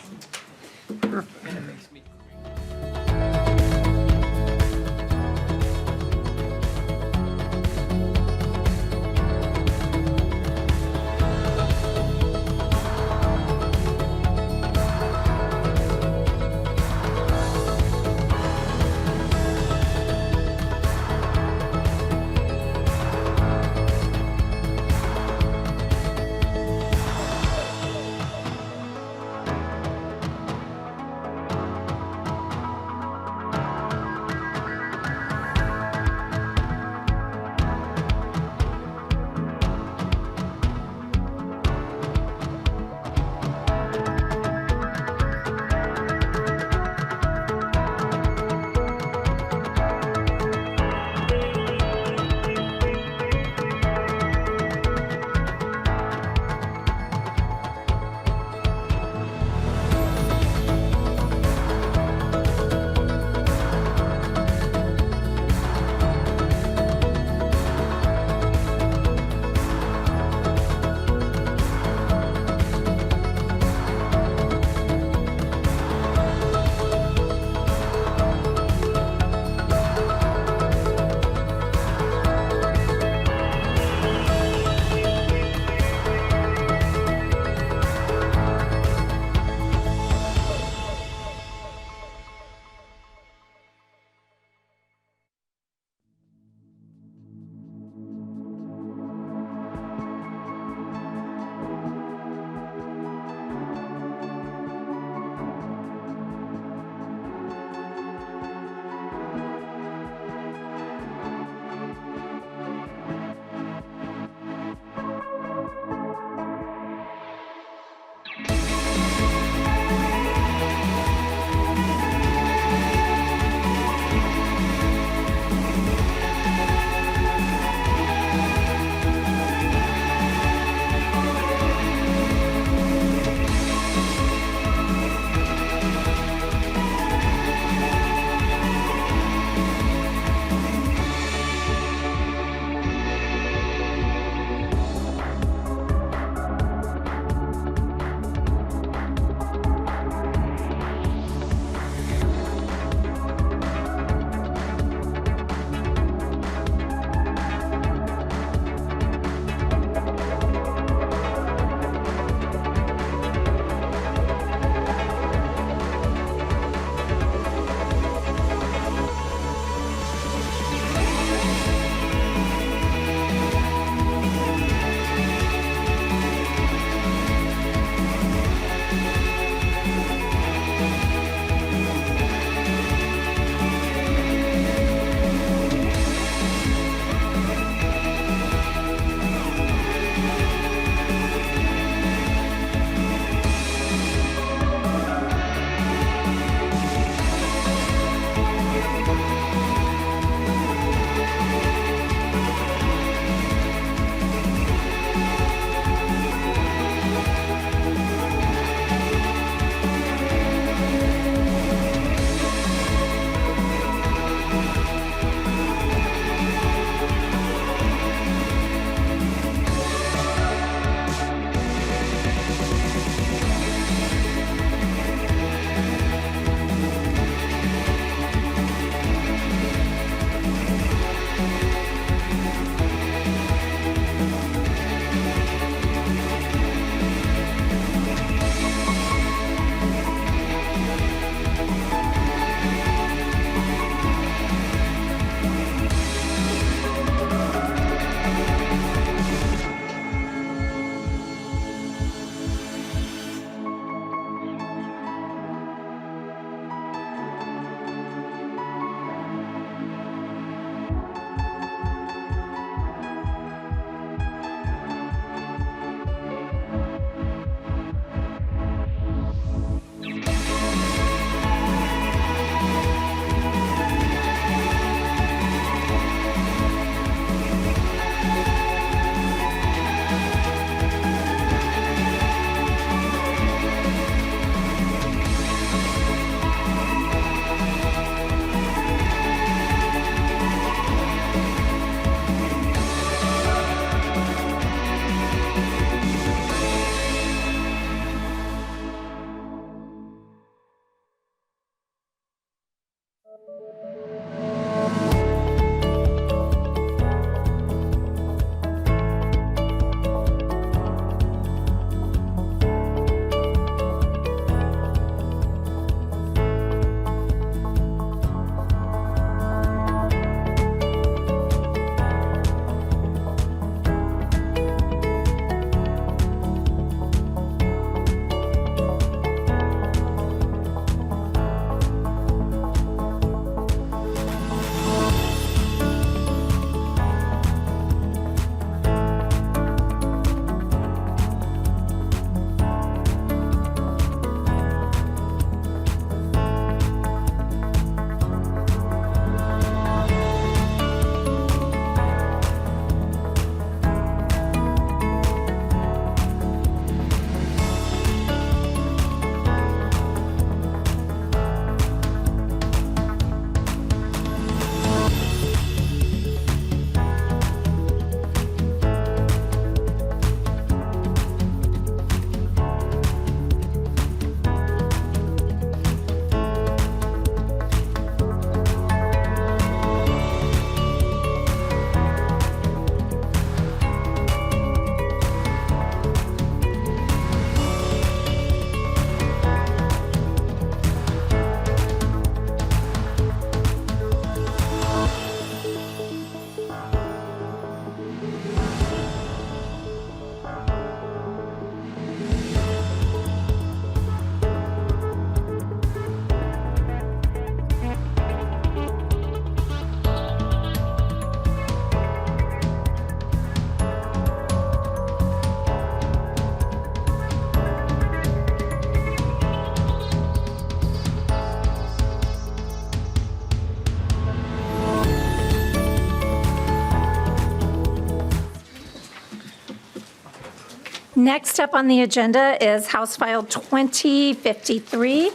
Next up on the agenda is House File 2053.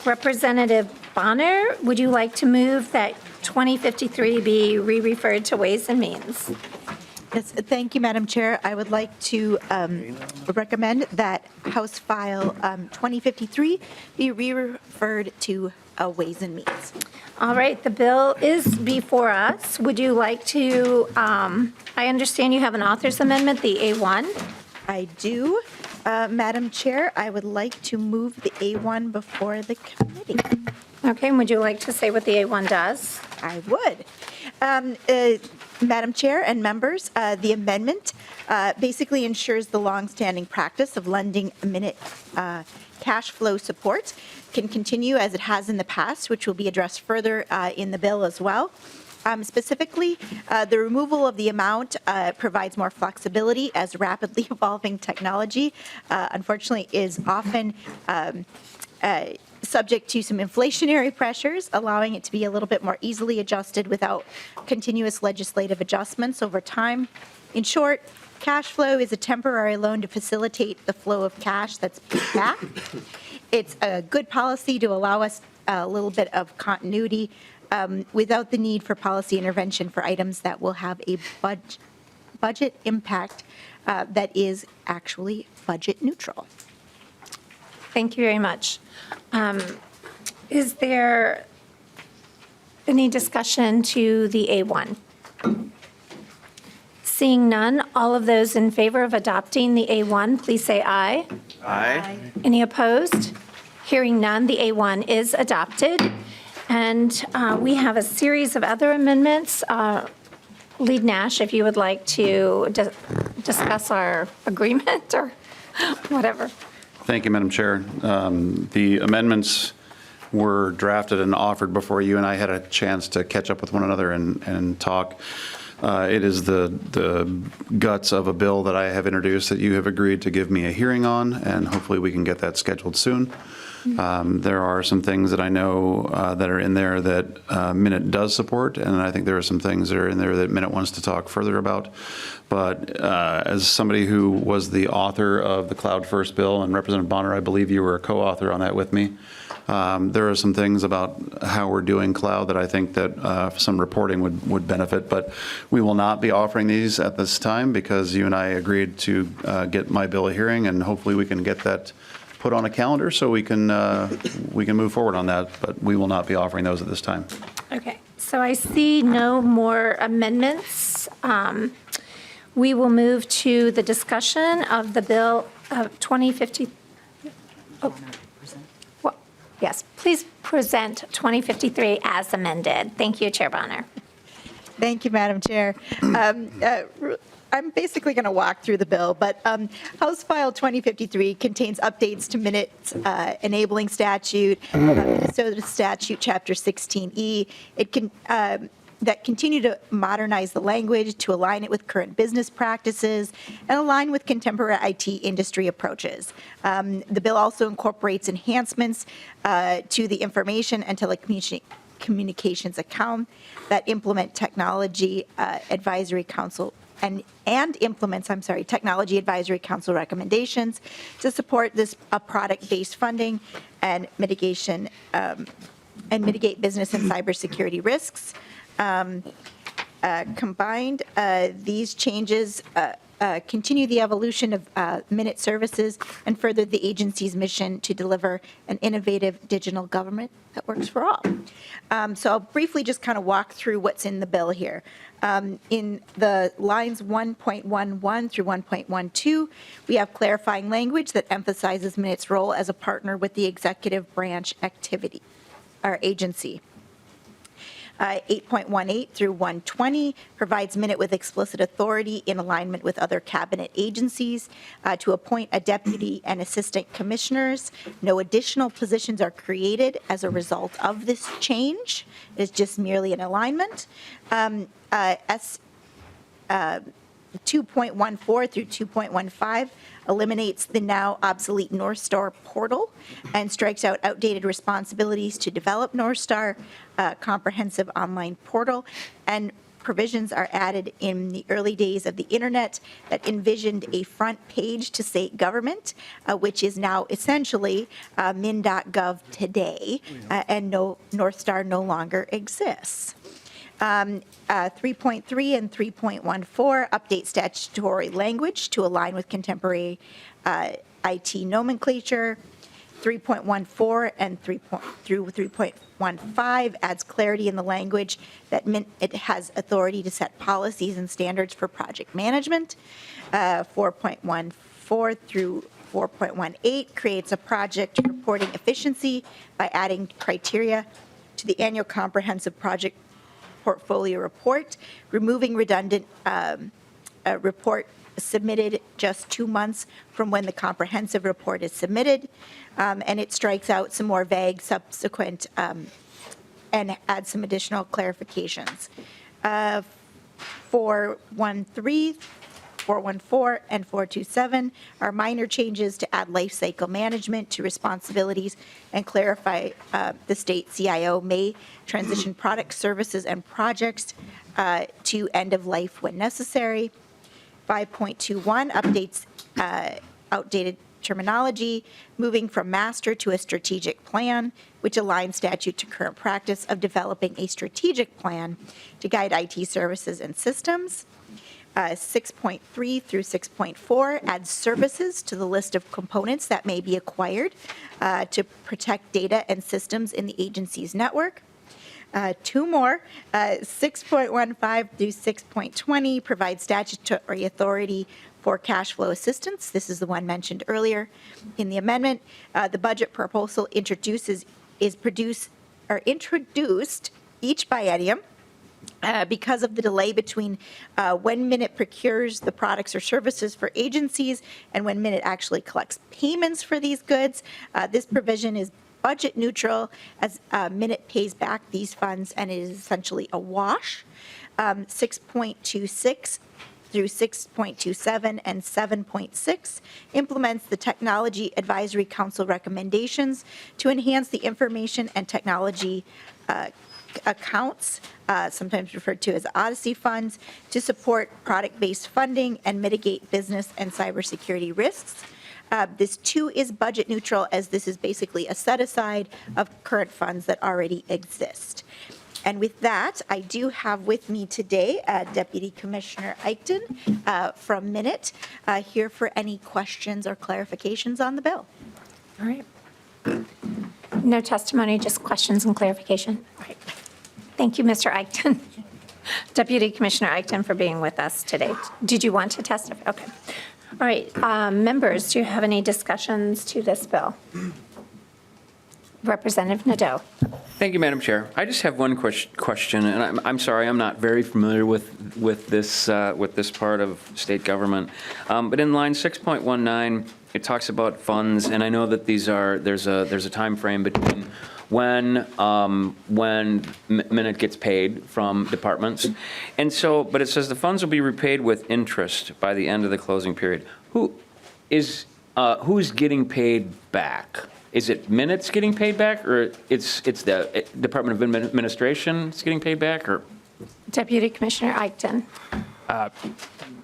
Representative Bahner, would you like to move that 2053 be re-referred to Ways and Means? Yes, thank you, Madam Chair. I would like to recommend that House File 2053 be re-referred to Ways and Means. All right, the bill is before us. Would you like to, I understand you have an author's amendment, the A1. I do. Madam Chair, I would like to move the A1 before the committee. Okay, and would you like to say what the A1 does? I would. Madam Chair and members, the amendment basically ensures the longstanding practice of lending minute cash flow support can continue as it has in the past, which will be addressed further in the bill as well. Specifically, the removal of the amount provides more flexibility as rapidly evolving technology, unfortunately, is often subject to some inflationary pressures, allowing it to be a little bit more easily adjusted without continuous legislative adjustments over time. In short, cash flow is a temporary loan to facilitate the flow of cash that's paid back. It's a good policy to allow us a little bit of continuity without the need for policy intervention for items that will have a budget impact that is actually budget neutral. Thank you very much. Is there any discussion to the A1? Seeing none, all of those in favor of adopting the A1, please say aye. Aye. Any opposed? Hearing none, the A1 is adopted. And we have a series of other amendments. Lead Nash, if you would like to discuss our agreement or whatever. Thank you, Madam Chair. The amendments were drafted and offered before you and I had a chance to catch up with one another and talk. It is the guts of a bill that I have introduced that you have agreed to give me a hearing on, and hopefully we can get that scheduled soon. There are some things that I know that are in there that MNIT does support, and I think there are some things that are in there that MNIT wants to talk further about. But as somebody who was the author of the Cloud First bill, and Representative Bahner, I believe you were a co-author on that with me, there are some things about how we're doing cloud that I think that some reporting would benefit, but we will not be offering these at this time because you and I agreed to get my bill a hearing, and hopefully we can get that put on a calendar so we can move forward on that, but we will not be offering those at this time. Okay, so I see no more amendments. We will move to the discussion of the bill of 2050. Oh. Well, yes, please present 2053 as amended. Thank you, Chair Bahner. Thank you, Madam Chair. I'm basically going to walk through the bill, but House File 2053 contains updates to minutes enabling statute, Minnesota Statute Chapter 16E. It can that continue to modernize the language to align it with current business practices and align with contemporary IT industry approaches. The bill also incorporates enhancements to the Information and Telecommunications account that implement Technology Advisory Council and implements, Technology Advisory Council recommendations to support this product-based funding and mitigation and mitigate business and cybersecurity risks. Combined, these changes continue the evolution of MNIT services and further the agency's mission to deliver an innovative digital government that works for all. So I'll briefly just kind of walk through what's in the bill here. In the lines 1.11 through 1.12, we have clarifying language that emphasizes MNIT's role as a partner with the executive branch activity, or agency. 8.18 through 120 provides MNIT with explicit authority in alignment with other cabinet agencies to appoint a deputy and assistant commissioners. No additional positions are created as a result of this change. It's just merely an alignment. 2.14 through 2.15 eliminates the now obsolete North Star portal and strikes out outdated responsibilities to develop North Star comprehensive online portal, and provisions are added in the early days of the internet that envisioned a front page to state government, which is now essentially min.gov today, and North Star no longer exists. 3.3 and 3.14 update statutory language to align with contemporary IT nomenclature. 3.14 and 3.15 adds clarity in the language that it has authority to set policies and standards for project management. 4.14 through 4.18 creates a project reporting efficiency by adding criteria to the annual comprehensive project portfolio report, removing redundant report submitted just 2 months from when the comprehensive report is submitted, and it strikes out some more vague subsequent and adds some additional clarifications. 413, 414, and 427 are minor changes to add life cycle management to responsibilities and clarify the state CIO may transition products, services, and projects to end of life when necessary. 5.21 updates outdated terminology, moving from master to a strategic plan, which aligns statute to current practice of developing a strategic plan to guide IT services and systems. 6.3 through 6.4 adds services to the list of components that may be acquired to protect data and systems in the agency's network. 2 more, 6.15 through 6.20 provide statutory authority for cash flow assistance. This is the one mentioned earlier in the amendment. The budget proposal introduced each biennium because of the delay between when MNIT procures the products or services for agencies and when MNIT actually collects payments for these goods. This provision is budget neutral as MNIT pays back these funds, and it is essentially a wash. 6.26 through 6.27 and 7.6 implements the Technology Advisory Council recommendations to enhance the information and technology accounts, sometimes referred to as Odyssey funds, to support product-based funding and mitigate business and cybersecurity risks. This too is budget neutral, as this is basically a set aside of current funds that already exist. And with that, I do have with me today Deputy Commissioner Eichten from MNIT here for any questions or clarifications on the bill. All right. No testimony, just questions and clarification. All right. Thank you, Mr. Eichten. Deputy Commissioner Eichten, for being with us today. Did you want to testify? Okay. All right. Members, do you have any discussions to this bill? Representative Nadeau. Thank you, Madam Chair. I just have one question, and I'm sorry, I'm not very familiar with this part of state government. But in line 6.19, it talks about funds, and I know that there's a time frame between when MNIT gets paid from departments, and so, but it says the funds will be repaid with interest by the end of the closing period. Who's getting paid back? Is it MNIT's getting paid back, or it's the Department of Administration that's getting paid back, or? Deputy Commissioner Eichten.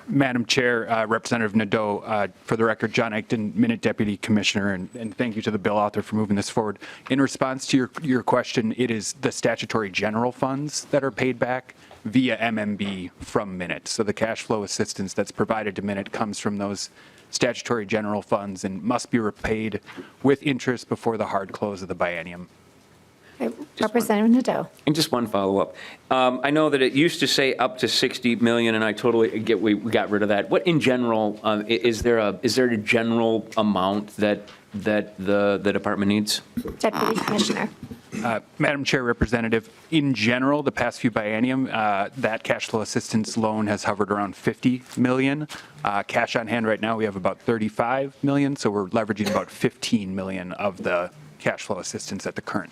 Madam Chair, Representative Nadeau, for the record, John Eichten, MNIT Deputy Commissioner, and thank you to the bill author for moving this forward. In response to your question, it is the statutory general funds that are paid back via MMB from MNIT. So the cash flow assistance that's provided to MNIT comes from those statutory general funds and must be repaid with interest before the hard close of the biennium. Representative Nadeau. And just one follow-up. I know that it used to say up to 60 million, and I totally get we got rid of that. What in general is there a general amount that the department needs? Deputy Commissioner. Madam Chair, Representative, in general, the past few biennium, that cash flow assistance loan has hovered around 50 million. Cash on hand right now, we have about 35 million, so we're leveraging about 15 million of the cash flow assistance at the current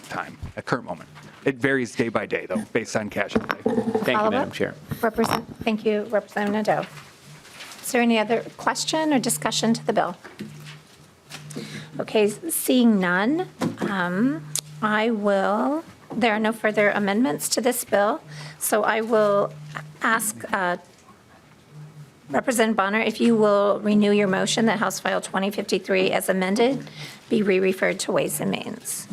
moment. It varies day by day, though, based on cash on hand. Thank you, Madam Chair. Thank you, Representative Nadeau. Is there any other question or discussion to the bill? Okay, seeing none, there are no further amendments to this bill, so I will ask Representative Bahner if you will renew your motion that House File 2053 as amended be re-referred to Ways and Means.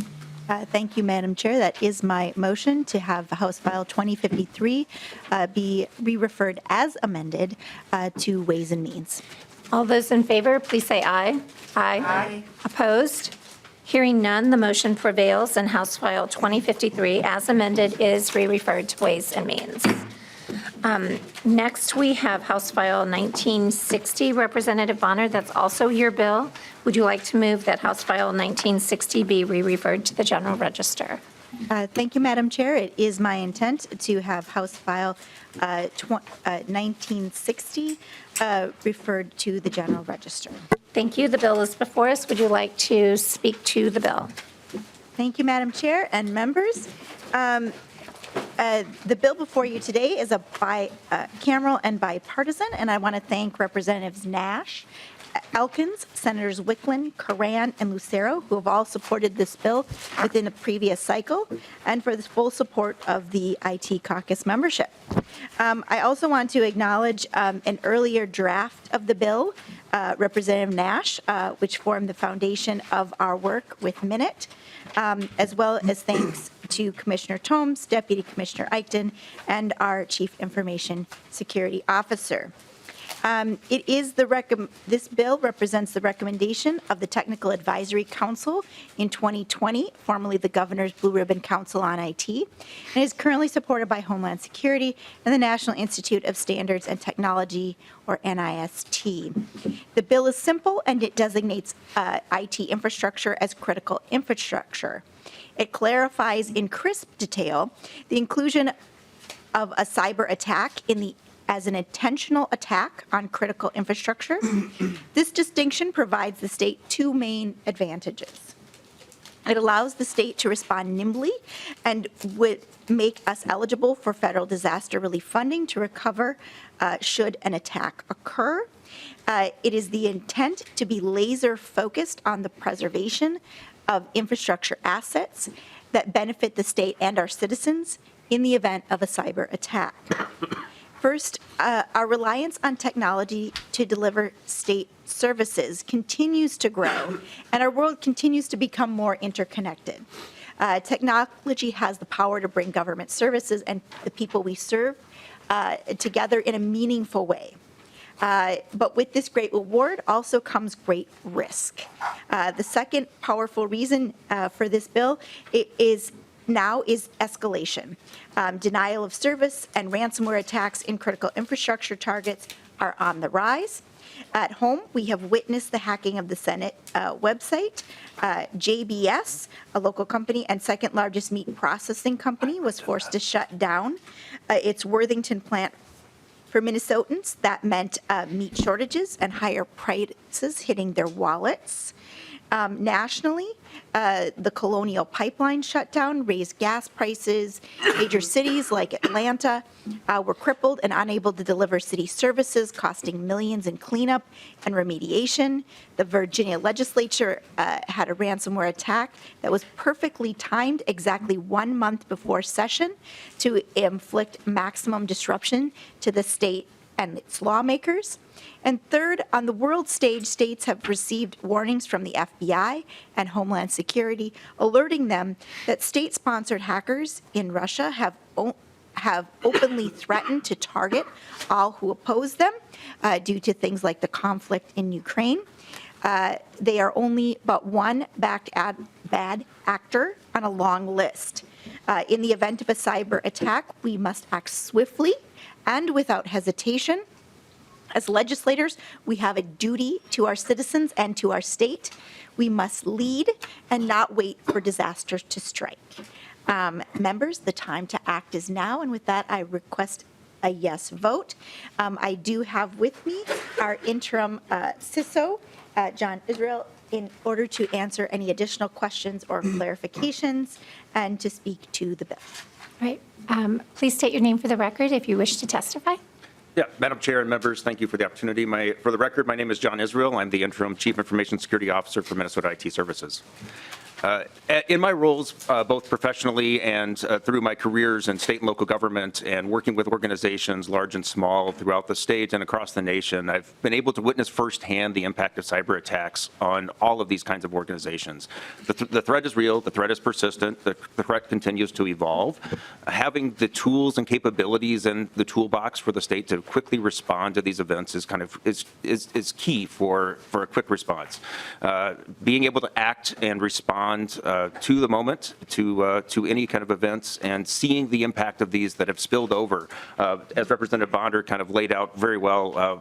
Thank you, Madam Chair. That is my motion to have House File 2053 be re-referred as amended to Ways and Means. All those in favor, please say aye. Aye. Opposed? Hearing none, the motion prevails, and House File 2053, as amended, is re-referred to Ways and Means. Next, we have House File 1960, Representative Bahner. That's also your bill. Would you like to move that House File 1960 be re-referred to the General Register? Thank you, Madam Chair. It is my intent to have House File 1960 referred to the General Register. Thank you. The bill is before us. Would you like to speak to the bill? Thank you, Madam Chair and members. The bill before you today is a bicameral and bipartisan, and I want to thank Representatives Nash, Elkins, Senators Wicklund, Curran, and Lucero, who have all supported this bill within a previous cycle, and for the full support of the IT caucus membership. I also want to acknowledge an earlier draft of the bill, Representative Nash, which formed the foundation of our work with MNIT, as well as thanks to Commissioner Tomes, Deputy Commissioner Eichten, and our Chief Information Security Officer. This bill represents the recommendation of the Technical Advisory Council in 2020, formerly the Governor's Blue Ribbon Council on IT, and is currently supported by Homeland Security and the National Institute of Standards and Technology, or NIST. The bill is simple, and it designates IT infrastructure as critical infrastructure. It clarifies in crisp detail the inclusion of a cyber attack as an intentional attack on critical infrastructure. This distinction provides the state two main advantages. It allows the state to respond nimbly and would make us eligible for federal disaster relief funding to recover should an attack occur. It is the intent to be laser focused on the preservation of infrastructure assets that benefit the state and our citizens in the event of a cyber attack. First, our reliance on technology to deliver state services continues to grow, and our world continues to become more interconnected. Technology has the power to bring government services and the people we serve together in a meaningful way. But with this great reward also comes great risk. The second powerful reason for this bill is escalation. Denial of service and ransomware attacks in critical infrastructure targets are on the rise. At home, we have witnessed the hacking of the Senate website. JBS, a local company and second largest meat processing company, was forced to shut down its Worthington plant. For Minnesotans, that meant meat shortages and higher prices hitting their wallets. Nationally, the Colonial Pipeline shutdown raised gas prices. Major cities like Atlanta were crippled and unable to deliver city services, costing millions in cleanup and remediation. The Virginia legislature had a ransomware attack that was perfectly timed exactly 1 month before session to inflict maximum disruption to the state and its lawmakers. And third, on the world stage, states have received warnings from the FBI and Homeland Security, alerting them that state-sponsored hackers in Russia have openly threatened to target all who oppose them due to things like the conflict in Ukraine. They are only but one bad actor on a long list. In the event of a cyber attack, we must act swiftly and without hesitation. As legislators, we have a duty to our citizens and to our state. We must lead and not wait for disaster to strike. Members, the time to act is now, and with that, I request a yes vote. I do have with me our interim CISO, John Israel, in order to answer any additional questions or clarifications and to speak to the bill. All right. Please state your name for the record if you wish to testify. Yeah, Madam Chair and members, thank you for the opportunity. For the record, my name is John Israel. I'm the Interim Chief Information Security Officer for Minnesota IT Services. In my roles, both professionally and through my careers in state and local government and working with organizations large and small throughout the state and across the nation, I've been able to witness firsthand the impact of cyber attacks on all of these kinds of organizations. The threat is real, the threat is persistent, the threat continues to evolve. Having the tools and capabilities in the toolbox for the state to quickly respond to these events is is key for a quick response. Being able to act and respond to the moment, to any kind of events, and seeing the impact of these that have spilled over, as Representative Bahner kind of laid out very well.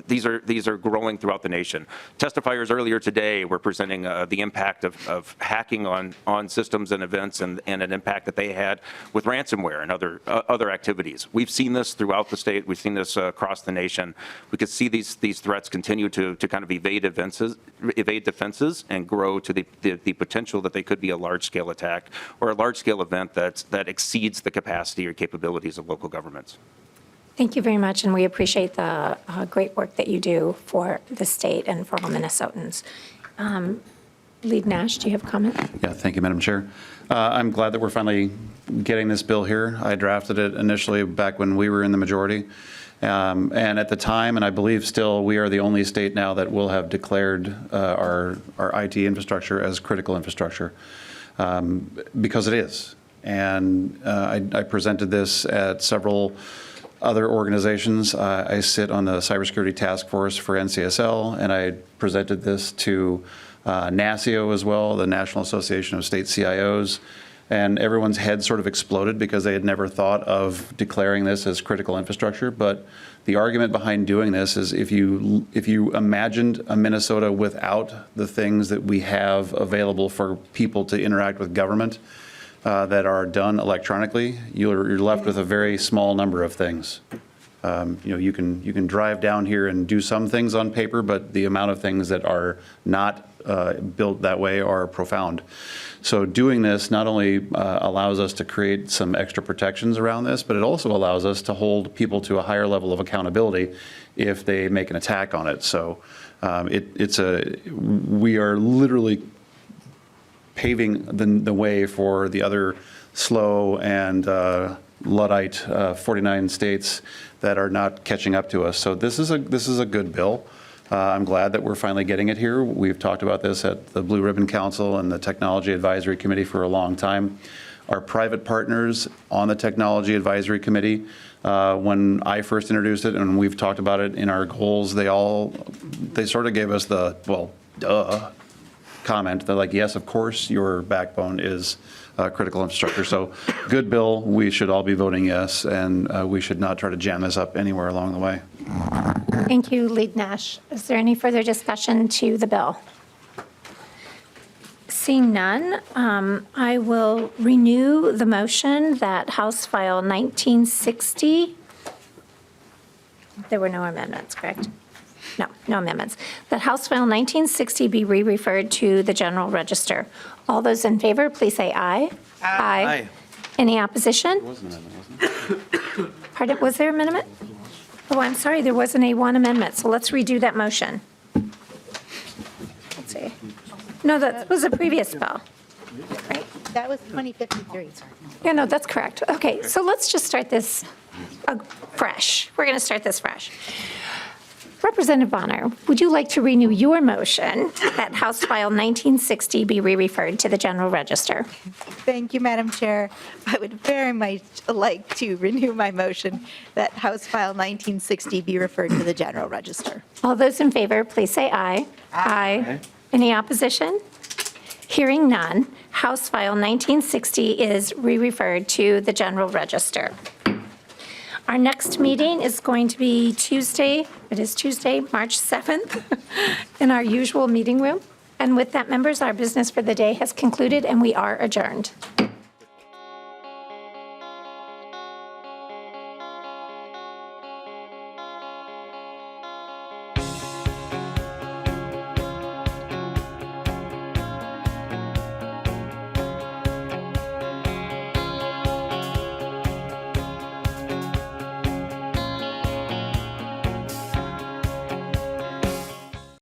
These are growing throughout the nation. Testifiers earlier today were presenting the impact of hacking on systems and events, and an impact that they had with ransomware and other activities. We've seen this throughout the state. We've seen this across the nation. We could see these threats continue to kind of evade defenses and grow to the potential that they could be a large-scale attack or a large-scale event that exceeds the capacity or capabilities of local governments. Thank you very much, and we appreciate the great work that you do for the state and for all Minnesotans. Lead Nash, do you have a comment? Yeah, thank you, Madam Chair. I'm glad that we're finally getting this bill here. I drafted it initially back when we were in the majority. And at the time, and I believe still, we are the only state now that will have declared our IT infrastructure as critical infrastructure, because it is. And I presented this at several other organizations. I sit on the Cybersecurity Task Force for NCSL, and I presented this to NASCIO as well, the National Association of State CIOs. And everyone's head sort of exploded because they had never thought of declaring this as critical infrastructure. But the argument behind doing this is if you imagined a Minnesota without the things that we have available for people to interact with government that are done electronically, you're left with a very small number of things. You can drive down here and do some things on paper, but the amount of things that are not built that way are profound. So doing this not only allows us to create some extra protections around this, but it also allows us to hold people to a higher level of accountability if they make an attack on it. So we are literally paving the way for the other slow and Luddite 49 states that are not catching up to us. So this is a good bill. I'm glad that we're finally getting it here. We've talked about this at the Blue Ribbon Council and the Technology Advisory Committee for a long time. Our private partners on the Technology Advisory Committee, when I first introduced it and we've talked about it in our goals, they sort of gave us the, well, duh comment. They're like, yes, of course, your backbone is critical infrastructure. So good bill. We should all be voting yes, and we should not try to jam this up anywhere along the way. Thank you, Lead Nash. Is there any further discussion to the bill? Seeing none, I will renew the motion that House File 1960, there were no amendments, correct? No amendments. That House File 1960 be re-referred to the General Register. All those in favor, please say aye. Aye. Any opposition? There was an amendment, wasn't there? Pardon, was there an amendment? Oh, I'm sorry, there wasn't a one amendment, so let's redo that motion. Let's see. No, that was a previous bill, right? That was 2053. Yeah, no, that's correct. Okay, so let's just start this fresh. We're going to start this fresh. Representative Bahner, would you like to renew your motion that House File 1960 be re-referred to the General Register? Thank you, Madam Chair. I would very much like to renew my motion that House File 1960 be referred to the General Register. All those in favor, please say aye. Aye. Any opposition? Hearing none, House File 1960 is re-referred to the General Register. Our next meeting is going to be Tuesday, March 7th, in our usual meeting room. And with that, members, our business for the day has concluded and we are adjourned.